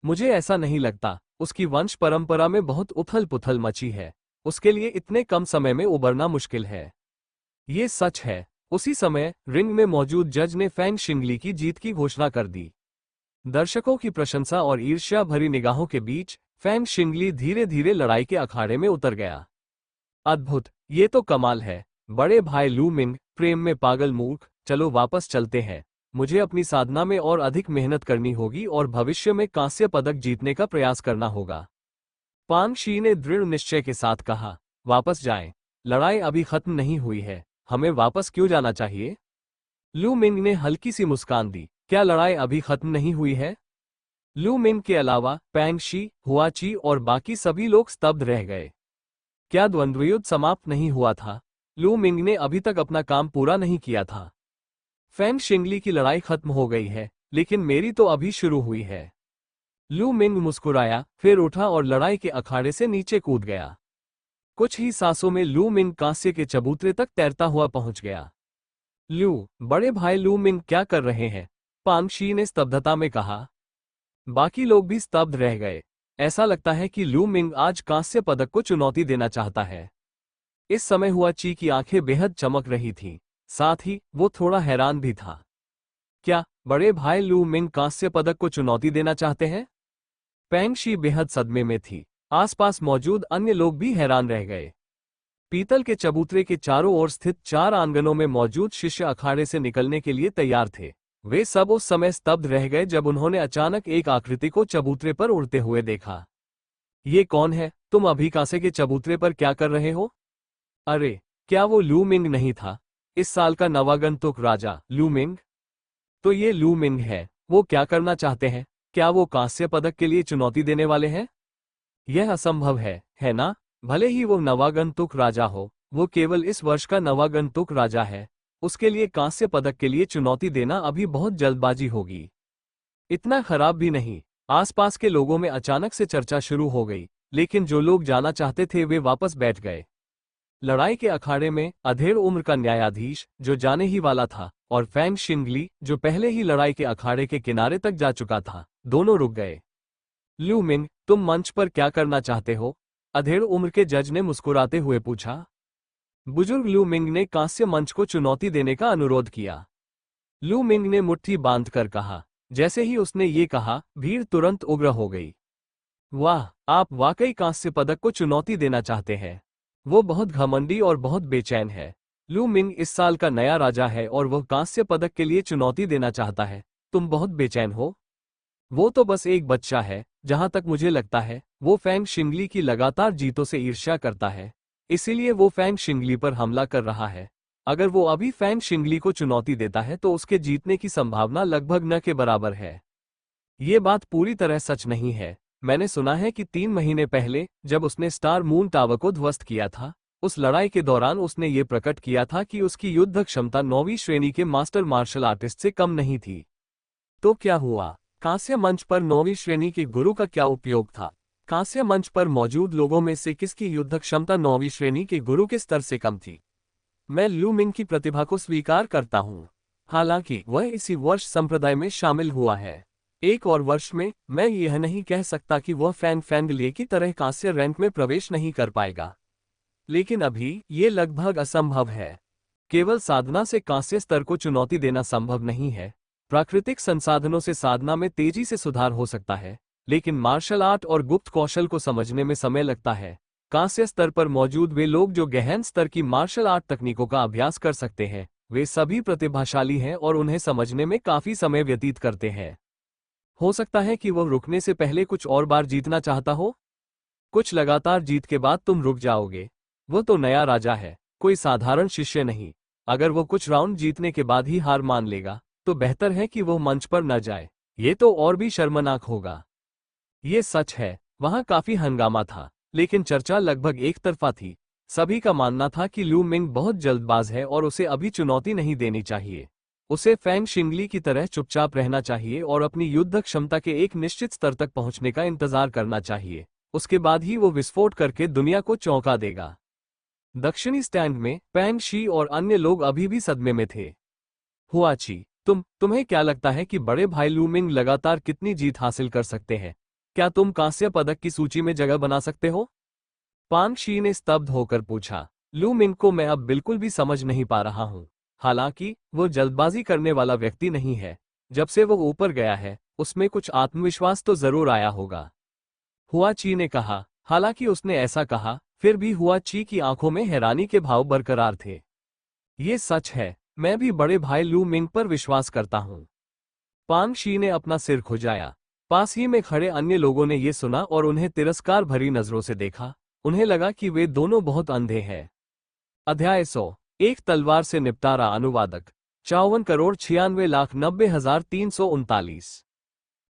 मुझे ऐसा नहीं लगता। उसकी वंश परंपरा में बहुत उथल पुथल मची है। उसके लिए इतने कम समय में उबरना मुश्किल है। ये सच है। उसी समय रिंग में मौजूद जज ने फैंग शिंगली की जीत की घोषणा कर दी। दर्शकों की प्रशंसा और ईर्ष्या भरी निगाहों के बीच फैंग शिंगली धीरे धीरे लड़ाई के अखाड़े में उतर गया। अद्भुत, ये तो कमाल है। बड़े भाई लू मिंग, प्रेम में पागल मूर्ख, चलो वापस चलते हैं। मुझे अपनी साधना में और अधिक मेहनत करनी होगी और भविष्य में कांस्य पदक जीतने का प्रयास करना होगा। पांग शी ने दृढ़ निश्चय के साथ कहा, वापस जाएं। लड़ाई अभी खत्म नहीं हुई है। हमें वापस क्यों जाना चाहिए? लू मिंग ने हल्की सी मुस्कान दी, क्या लड़ाई अभी खत्म नहीं हुई है? लू मिंग के अलावा पैंग शी, हुआची और बाकी सभी लोग स्तब्ध रह गए। क्या द्वंद्वयुद्ध समाप्त नहीं हुआ था? लू मिंग ने अभी तक अपना काम पूरा नहीं किया था। फैंग शिंगली की लड़ाई खत्म हो गई है, लेकिन मेरी तो अभी शुरू हुई है। लू मिंग मुस्कुराया, फिर उठा और लड़ाई के अखाड़े से नीचे कूद गया। कुछ ही सांसों में लू मिंग कांस्य के चबूतरे तक तैरता हुआ पहुंच गया। लू, बड़े भाई लू मिंग क्या कर रहे हैं? पांग शी ने स्तब्धता में कहा। बाकी लोग भी स्तब्ध रह गए। ऐसा लगता है कि लू मिंग आज कांस्य पदक को चुनौती देना चाहता है। इस समय हुआची की आंखें बेहद चमक रही थीं, साथ ही वो थोड़ा हैरान भी था। क्या बड़े भाई लू मिंग कांस्य पदक को चुनौती देना चाहते हैं? पैंग शी बेहद सदमे में थी। आसपास मौजूद अन्य लोग भी हैरान रह गए। पीतल के चबूतरे के चारों ओर स्थित 4 आंगनों में मौजूद शिष्य अखाड़े से निकलने के लिए तैयार थे। वे सब उस समय स्तब्ध रह गए जब उन्होंने अचानक एक आकृति को चबूतरे पर उड़ते हुए देखा। ये कौन है? तुम अभी कांसे के चबूतरे पर क्या कर रहे हो? अरे, क्या वो लू मिंग नहीं था? इस साल का नवागंतुक राजा लू मिंग? तो ये लू मिंग है। वो क्या करना चाहते हैं? क्या वो कांस्य पदक के लिए चुनौती देने वाले हैं? यह असंभव है ना? भले ही वो नवागंतुक राजा हो, वो केवल इस वर्ष का नवागंतुक राजा है। उसके लिए कांस्य पदक के लिए चुनौती देना अभी बहुत जल्दबाजी होगी। इतना खराब भी नहीं। आसपास के लोगों में अचानक से चर्चा शुरू हो गई, लेकिन जो लोग जाना चाहते थे वे वापस बैठ गए। लड़ाई के अखाड़े में अधेड़ उम्र का न्यायाधीश, जो जाने ही वाला था, और फैंग शिंगली, जो पहले ही लड़ाई के अखाड़े के किनारे तक जा चुका था, दोनों रुक गए। लू मिंग, तुम मंच पर क्या करना चाहते हो? अधेड़ उम्र के जज ने मुस्कुराते हुए पूछा। बुजुर्ग लू मिंग ने कांस्य मंच को चुनौती देने का अनुरोध किया। लू मिंग ने मुट्ठी बांधकर कहा। जैसे ही उसने ये कहा, भीड़ तुरंत उग्र हो गई। वाह, आप वाकई कांस्य पदक को चुनौती देना चाहते हैं। वो बहुत घमंडी और बहुत बेचैन है। लू मिंग इस साल का नया राजा है और वह कांस्य पदक के लिए चुनौती देना चाहता है। तुम बहुत बेचैन हो? वो तो बस एक बच्चा है। जहां तक मुझे लगता है, वो फैंग शिंगली की लगातार जीतों से ईर्ष्या करता है। इसीलिए वो फैंग शिंगली पर हमला कर रहा है। अगर वो अभी फैंग शिंगली को चुनौती देता है तो उसके जीतने की संभावना लगभग न के बराबर है। ये बात पूरी तरह सच नहीं है। मैंने सुना है कि 3 महीने पहले, जब उसने स्टार मून टावर को ध्वस्त किया था, उस लड़ाई के दौरान उसने ये प्रकट किया था कि उसकी युद्ध क्षमता 9वीं श्रेणी के मास्टर मार्शल आर्टिस्ट से कम नहीं थी। तो क्या हुआ? कांस्य मंच पर 9वीं श्रेणी के गुरु का क्या उपयोग था? कांस्य मंच पर मौजूद लोगों में से किसकी युद्ध क्षमता 9वीं श्रेणी के गुरु के स्तर से कम थी? मैं लू मिंग की प्रतिभा को स्वीकार करता हूँ। हालांकि वह इसी वर्ष संप्रदाय में शामिल हुआ है। एक और वर्ष में मैं यह नहीं कह सकता कि वह फैंग फैंगलिए की तरह कांस्य रैंक में प्रवेश नहीं कर पाएगा, लेकिन अभी ये लगभग असंभव है। केवल साधना से कांस्य स्तर को चुनौती देना संभव नहीं है। प्राकृतिक संसाधनों से साधना में तेजी से सुधार हो सकता है, लेकिन मार्शल आर्ट और गुप्त कौशल को समझने में समय लगता है। कांस्य स्तर पर मौजूद वे लोग जो गहन स्तर की मार्शल आर्ट तकनीकों का अभ्यास कर सकते हैं, वे सभी प्रतिभाशाली हैं और उन्हें समझने में काफी समय व्यतीत करते हैं। हो सकता है कि वह रुकने से पहले कुछ और बार जीतना चाहता हो। कुछ लगातार जीत के बाद तुम रुक जाओगे। वह तो नया राजा है, कोई साधारण शिष्य नहीं। अगर वो कुछ राउंड जीतने के बाद ही हार मान लेगा, तो बेहतर है कि वो मंच पर न जाए। ये तो और भी शर्मनाक होगा। ये सच है, वहां काफी हंगामा था, लेकिन चर्चा लगभग एक तरफा थी। सभी का मानना था कि लू मिंग बहुत जल्दबाज है और उसे अभी चुनौती नहीं देनी चाहिए। उसे फैंग शिंगली की तरह चुपचाप रहना चाहिए और अपनी युद्ध क्षमता के एक निश्चित स्तर तक पहुंचने का इंतजार करना चाहिए। उसके बाद ही वो विस्फोट करके दुनिया को चौंका देगा। दक्षिणी स्टैंड में पैंग शी और अन्य लोग अभी भी सदमे में थे। हुआची, तुम्हें क्या लगता है कि बड़े भाई लू मिंग लगातार कितनी जीत हासिल कर सकते हैं? क्या तुम कांस्य पदक की सूची में जगह बना सकते हो? पांग शी ने स्तब्ध होकर पूछा। लू मिंग को मैं अब बिल्कुल भी समझ नहीं पा रहा हूं। हालांकि वो जल्दबाजी करने वाला व्यक्ति नहीं है। जब से वो ऊपर गया है, उसमें कुछ आत्मविश्वास तो जरूर आया होगा, हुआची ने कहा। हालांकि उसने ऐसा कहा, फिर भी हुआची की आंखों में हैरानी के भाव बरकरार थे। ये सच है, मैं भी बड़े भाई लू मिंग पर विश्वास करता हूं। पांग शी ने अपना सिर खुजाया। पास ही में खड़े अन्य लोगों ने यह सुना और उन्हें तिरस्कार भरी नजरों से देखा। उन्हें लगा कि वे दोनों बहुत अंधे हैं। अध्याय 100, एक तलवार से निपटारा। अनुवादक 54,96,90,339।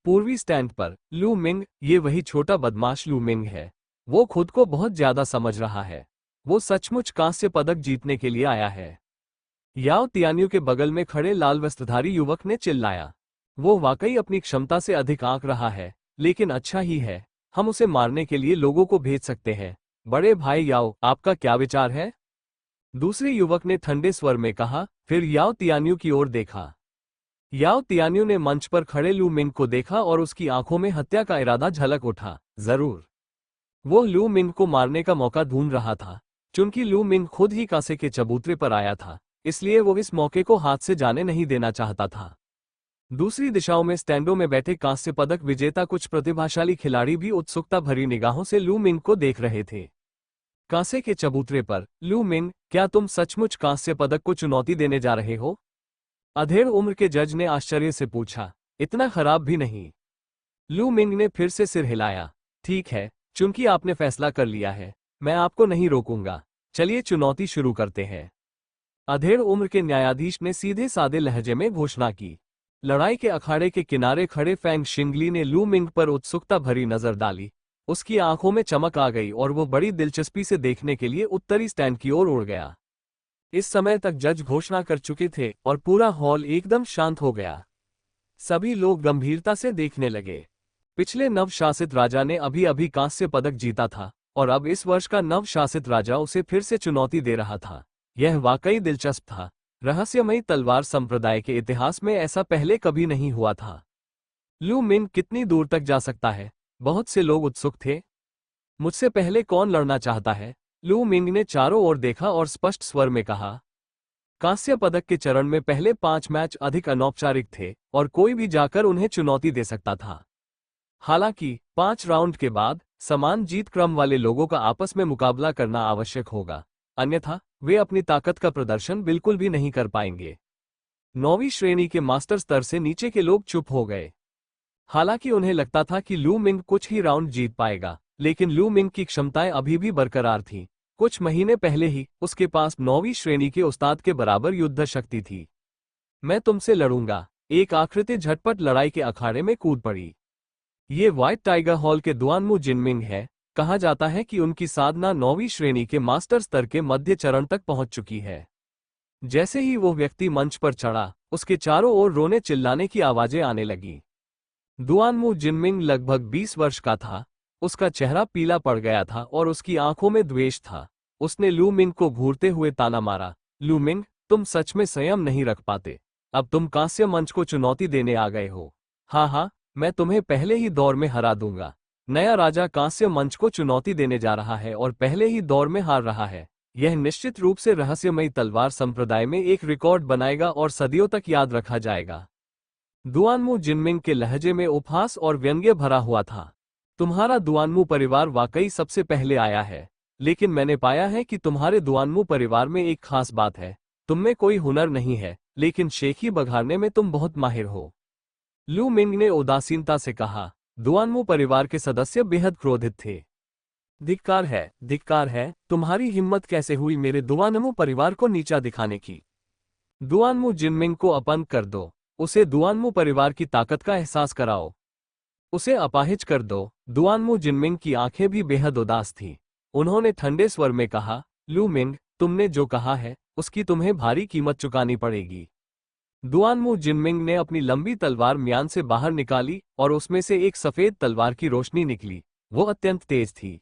पूर्वी स्टैंड पर लू मिंग, ये वही छोटा बदमाश लू मिंग है। वो खुद को बहुत ज्यादा समझ रहा है। वो सचमुच कांस्य पदक जीतने के लिए आया है। याओ तियान्यू के बगल में खड़े लाल वस्त्रधारी युवक ने चिल्लाया। वो वाकई अपनी क्षमता से अधिक आंक रहा है, लेकिन अच्छा ही है, हम उसे मारने के लिए लोगों को भेज सकते हैं। बड़े भाई याओ, आपका क्या विचार है? दूसरे युवक ने ठंडे स्वर में कहा, फिर याओ तियान्यू की ओर देखा। याओ तियान्यू ने मंच पर खड़े लू मिंग को देखा और उसकी आंखों में हत्या का इरादा झलक उठा। जरूर, वो लू मिंग को मारने का मौका ढूंढ रहा था। चूंकि लू मिंग खुद ही कांसे के चबूतरे पर आया था, इसलिए वो इस मौके को हाथ से जाने नहीं देना चाहता था। दूसरी दिशाओं में स्टैंडों में बैठे कांस्य पदक विजेता कुछ प्रतिभाशाली खिलाड़ी भी उत्सुकता भरी निगाहों से लू मिंग को देख रहे थे। कांसे के चबूतरे पर, लू मिंग, क्या तुम सचमुच कांस्य पदक को चुनौती देने जा रहे हो? अधेड़ उम्र के जज ने आश्चर्य से पूछा। इतना खराब भी नहीं। लू मिंग ने फिर से सिर हिलाया। ठीक है, चूंकि आपने फैसला कर लिया है, मैं आपको नहीं रोकूंगा। चलिए चुनौती शुरू करते हैं। अधेड़ उम्र के न्यायाधीश ने सीधे सादे लहजे में घोषणा की। लड़ाई के अखाड़े के किनारे खड़े फैंग शिंगली ने लू मिंग पर उत्सुकता भरी नजर डाली। उसकी आंखों में चमक आ गई और वो बड़ी दिलचस्पी से देखने के लिए उत्तरी स्टैंड की ओर उड़ गया। इस समय तक जज घोषणा कर चुके थे और पूरा हॉल एकदम शांत हो गया। सभी लोग गंभीरता से देखने लगे। पिछले नवशासित राजा ने अभी अभी कांस्य पदक जीता था और अब इस वर्ष का नवशासित राजा उसे फिर से चुनौती दे रहा था। यह वाकई दिलचस्प था। रहस्यमयी तलवार संप्रदाय के इतिहास में ऐसा पहले कभी नहीं हुआ था। लू मिंग कितनी दूर तक जा सकता है? बहुत से लोग उत्सुक थे। मुझसे पहले कौन लड़ना चाहता है? लू मिंग ने चारों ओर देखा और स्पष्ट स्वर में कहा। कांस्य पदक के चरण में पहले 5 मैच अधिक अनौपचारिक थे और कोई भी जाकर उन्हें चुनौती दे सकता था। हालांकि 5 राउंड के बाद समान जीत क्रम वाले लोगों का आपस में मुकाबला करना आवश्यक होगा, अन्यथा वे अपनी ताकत का प्रदर्शन बिल्कुल भी नहीं कर पाएंगे। 9वीं श्रेणी के मास्टर स्तर से नीचे के लोग चुप हो गए। हालांकि उन्हें लगता था कि लू मिंग कुछ ही राउंड जीत पाएगा, लेकिन लू मिंग की क्षमताएं अभी भी बरकरार थीं। कुछ महीने पहले ही उसके पास 9वीं श्रेणी के उस्ताद के बराबर युद्ध शक्ति थी। मैं तुमसे लड़ूंगा। एक आकृति झटपट लड़ाई के अखाड़े में कूद पड़ी। ये व्हाइट टाइगर हॉल के दुआनमू जिनमिंग है, कहा जाता है कि उनकी साधना 9वीं श्रेणी के मास्टर स्तर के मध्य चरण तक पहुंच चुकी है। जैसे ही वो व्यक्ति मंच पर चढ़ा, उसके चारों ओर रोने चिल्लाने की आवाजें आने लगी। दुआनमू जिनमिंग लगभग 20 वर्ष का था। उसका चेहरा पीला पड़ गया था और उसकी आंखों में द्वेष था। उसने लू मिंग को घूरते हुए ताना मारा, लू मिंग, तुम सच में संयम नहीं रख पाते। अब तुम कांस्य मंच को चुनौती देने आ गए हो। हाँ, मैं तुम्हें पहले ही दौर में हरा दूंगा। नया राजा कांस्य मंच को चुनौती देने जा रहा है और पहले ही दौर में हार रहा है। यह निश्चित रूप से रहस्यमयी तलवार संप्रदाय में एक रिकॉर्ड बनाएगा और सदियों तक याद रखा जाएगा। दुआनमू जिनमिंग के लहजे में उपहास और व्यंग्य भरा हुआ था। तुम्हारा दुआनमू परिवार वाकई सबसे पहले आया है, लेकिन मैंने पाया है कि तुम्हारे दुआनमू परिवार में एक खास बात है। तुममें कोई हुनर नहीं है, लेकिन शेखी बघाड़ने में तुम बहुत माहिर हो। लू मिंग ने उदासीनता से कहा। दुआनमू परिवार के सदस्य बेहद क्रोधित थे। धिक्कार है, तुम्हारी हिम्मत कैसे हुई मेरे दुआनमू परिवार को नीचा दिखाने की। दुआनमू जिनमिंग को अपंग कर दो। उसे दुआनमू परिवार की ताकत का एहसास कराओ। उसे अपाहिज कर दो। दुआनमू जिनमिंग की आंखें भी बेहद उदास थीं। उन्होंने ठंडे स्वर में कहा, लू मिंग, तुमने जो कहा है उसकी तुम्हें भारी कीमत चुकानी पड़ेगी। दुआनमू जिनमिंग ने अपनी लंबी तलवार म्यान से बाहर निकाली और उसमें से एक सफेद तलवार की रोशनी निकली। वो अत्यंत तेज थी।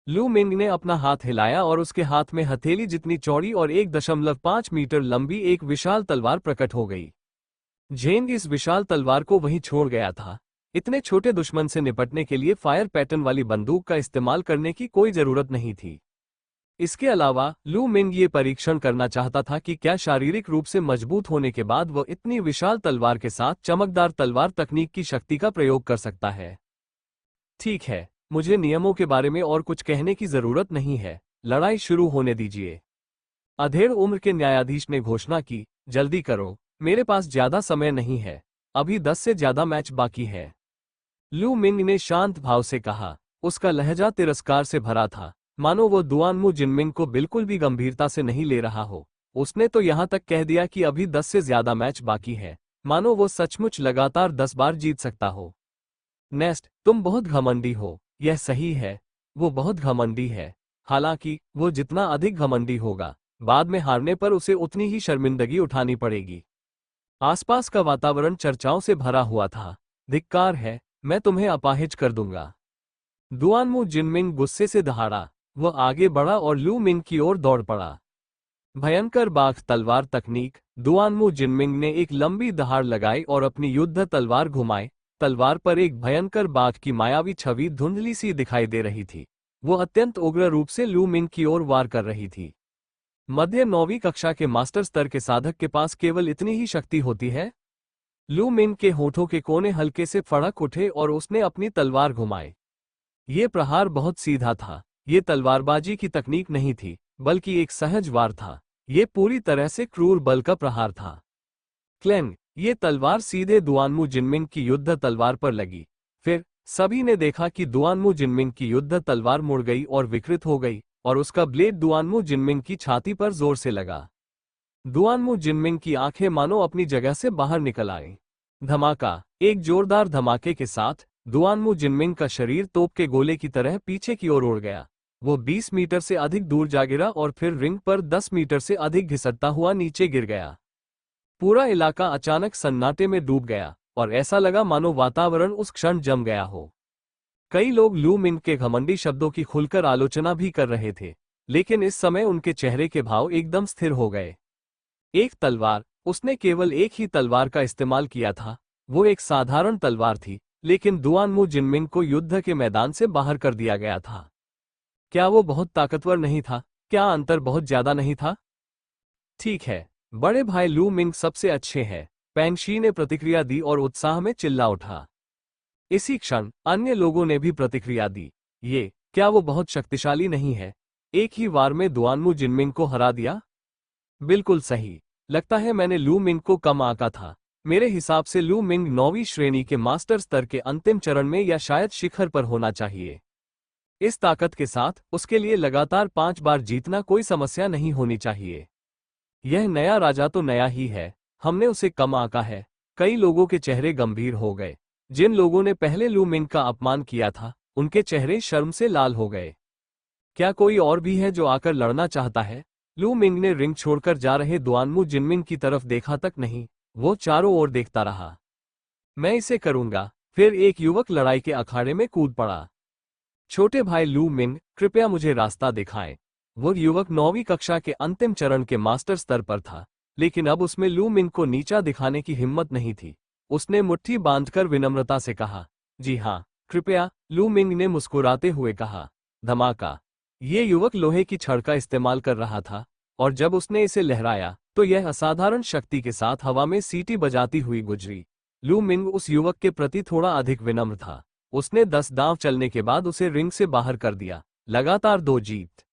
लू मिंग ने अपना हाथ हिलाया और उसके हाथ में हथेली जितनी चौड़ी और 1.5 मीटर लंबी एक विशाल तलवार प्रकट हो गई। झेंग इस विशाल तलवार को वहीं छोड़ गया था। इतने छोटे दुश्मन से निपटने के लिए फायर पैटर्न वाली बंदूक का इस्तेमाल करने की कोई जरूरत नहीं थी। इसके अलावा लू मिंग ये परीक्षण करना चाहता था कि क्या शारीरिक रूप से मजबूत होने के बाद वो इतनी विशाल तलवार के साथ चमकदार तलवार तकनीक की शक्ति का प्रयोग कर सकता है। ठीक है, मुझे नियमों के बारे में और कुछ कहने की जरूरत नहीं है, लड़ाई शुरू होने दीजिए। अधेड़ उम्र के न्यायाधीश ने घोषणा की, जल्दी करो, मेरे पास ज्यादा समय नहीं है, अभी 10 से ज्यादा मैच बाकी है। लू मिंग ने शांत भाव से कहा। उसका लहजा तिरस्कार से भरा था, मानो वो दुआनमू जिनमिंग को बिल्कुल भी गंभीरता से नहीं ले रहा हो। उसने तो यहां तक कह दिया कि अभी 10 से ज्यादा मैच बाकी है, मानो वो सचमुच लगातार 10 बार जीत सकता हो। नेस्ट, तुम बहुत घमंडी हो। यह सही है, वो बहुत घमंडी है। हालांकि वो जितना अधिक घमंडी होगा, बाद में हारने पर उसे उतनी ही शर्मिंदगी उठानी पड़ेगी। आसपास का वातावरण चर्चाओं से भरा हुआ था। धिक्कार है, मैं तुम्हें अपाहिज कर दूंगा। दुआनमू जिनमिंग गुस्से से दहाड़ा। वह आगे बढ़ा और लू मिंग की ओर दौड़ पड़ा। भयंकर बाघ तलवार तकनीक। दुआनमू जिनमिंग ने एक लंबी दहाड़ लगाई और अपनी युद्ध तलवार घुमाई। तलवार पर एक भयंकर बाघ की मायावी छवि धुंधली सी दिखाई दे रही थी। वो अत्यंत उग्र रूप से लू मिंग की ओर वार कर रही थी। मध्य 9वीं कक्षा के मास्टर स्तर के साधक के पास केवल इतनी ही शक्ति होती है। लू मिंग के होठों के कोने हल्के से फड़क उठे और उसने अपनी तलवार घुमाई। ये प्रहार बहुत सीधा था। ये तलवारबाजी की तकनीक नहीं थी, बल्कि एक सहज वार था। ये पूरी तरह से क्रूर बल का प्रहार था। क्लैंग, ये तलवार सीधे दुआनमू जिनमिंग की युद्ध तलवार पर लगी। फिर सभी ने देखा कि दुआनमू जिनमिंग की युद्ध तलवार मुड़ गई और विकृत हो गई, और उसका ब्लेड दुआनमू जिनमिंग की छाती पर जोर से लगा। दुआनमू जिनमिंग की आंखें मानो अपनी जगह से बाहर निकल आईं। धमाका। एक जोरदार धमाके के साथ दुआनमू जिनमिंग का शरीर तोप के गोले की तरह पीछे की ओर उड़ गया। वो 20 मीटर से अधिक दूर जा गिरा और फिर रिंग पर 10 मीटर से अधिक घिसटता हुआ नीचे गिर गया। पूरा इलाका अचानक सन्नाटे में डूब गया और ऐसा लगा मानो वातावरण उस क्षण जम गया हो। कई लोग लू मिंग के घमंडी शब्दों की खुलकर आलोचना भी कर रहे थे, लेकिन इस समय उनके चेहरे के भाव एकदम स्थिर हो गए। एक तलवार। उसने केवल एक ही तलवार का इस्तेमाल किया था। वो एक साधारण तलवार थी, लेकिन दुआनमू जिनमिंग को युद्ध के मैदान से बाहर कर दिया गया था। क्या वो बहुत ताकतवर नहीं था? क्या अंतर बहुत ज्यादा नहीं था? ठीक है, बड़े भाई लू मिंग सबसे अच्छे हैं, पेंगशी ने प्रतिक्रिया दी और उत्साह में चिल्ला उठा। इसी क्षण अन्य लोगों ने भी प्रतिक्रिया दी। क्या वो बहुत शक्तिशाली नहीं है? एक ही वार में दुआनमू जिनमिंग को हरा दिया? बिल्कुल सही। लगता है मैंने लू मिंग को कम आंका था। मेरे हिसाब से लू मिंग 9वीं श्रेणी के मास्टर स्तर के अंतिम चरण में या शायद शिखर पर होना चाहिए। इस ताकत के साथ उसके लिए लगातार 5 बार जीतना कोई समस्या नहीं होनी चाहिए। यह नया राजा तो नया ही है, हमने उसे कम आंका है। कई लोगों के चेहरे गंभीर हो गए। जिन लोगों ने पहले लू मिंग का अपमान किया था, उनके चेहरे शर्म से लाल हो गए। क्या कोई और भी है जो आकर लड़ना चाहता है? लू मिंग ने रिंग छोड़कर जा रहे दुआनमू जिनमिंग की तरफ देखा तक नहीं, वो चारों ओर देखता रहा। मैं इसे करूंगा। फिर एक युवक लड़ाई के अखाड़े में कूद पड़ा। छोटे भाई लू मिंग, कृपया मुझे रास्ता दिखाएं। वो युवक 9वीं कक्षा के अंतिम चरण के मास्टर स्तर पर था, लेकिन अब उसमें लू मिंग को नीचा दिखाने की हिम्मत नहीं थी। उसने मुट्ठी बांधकर विनम्रता से कहा, जी हाँ, कृपया, लू मिंग ने मुस्कुराते हुए कहा। धमाका। ये युवक लोहे की छड़ का इस्तेमाल कर रहा था, और जब उसने इसे लहराया, तो यह असाधारण शक्ति के साथ हवा में सीटी बजाती हुई गुजरी। लू मिंग उस युवक के प्रति थोड़ा अधिक विनम्र था। उसने 10 दांव चलने के बाद उसे रिंग से बाहर कर दिया। लगातार 2 जीत।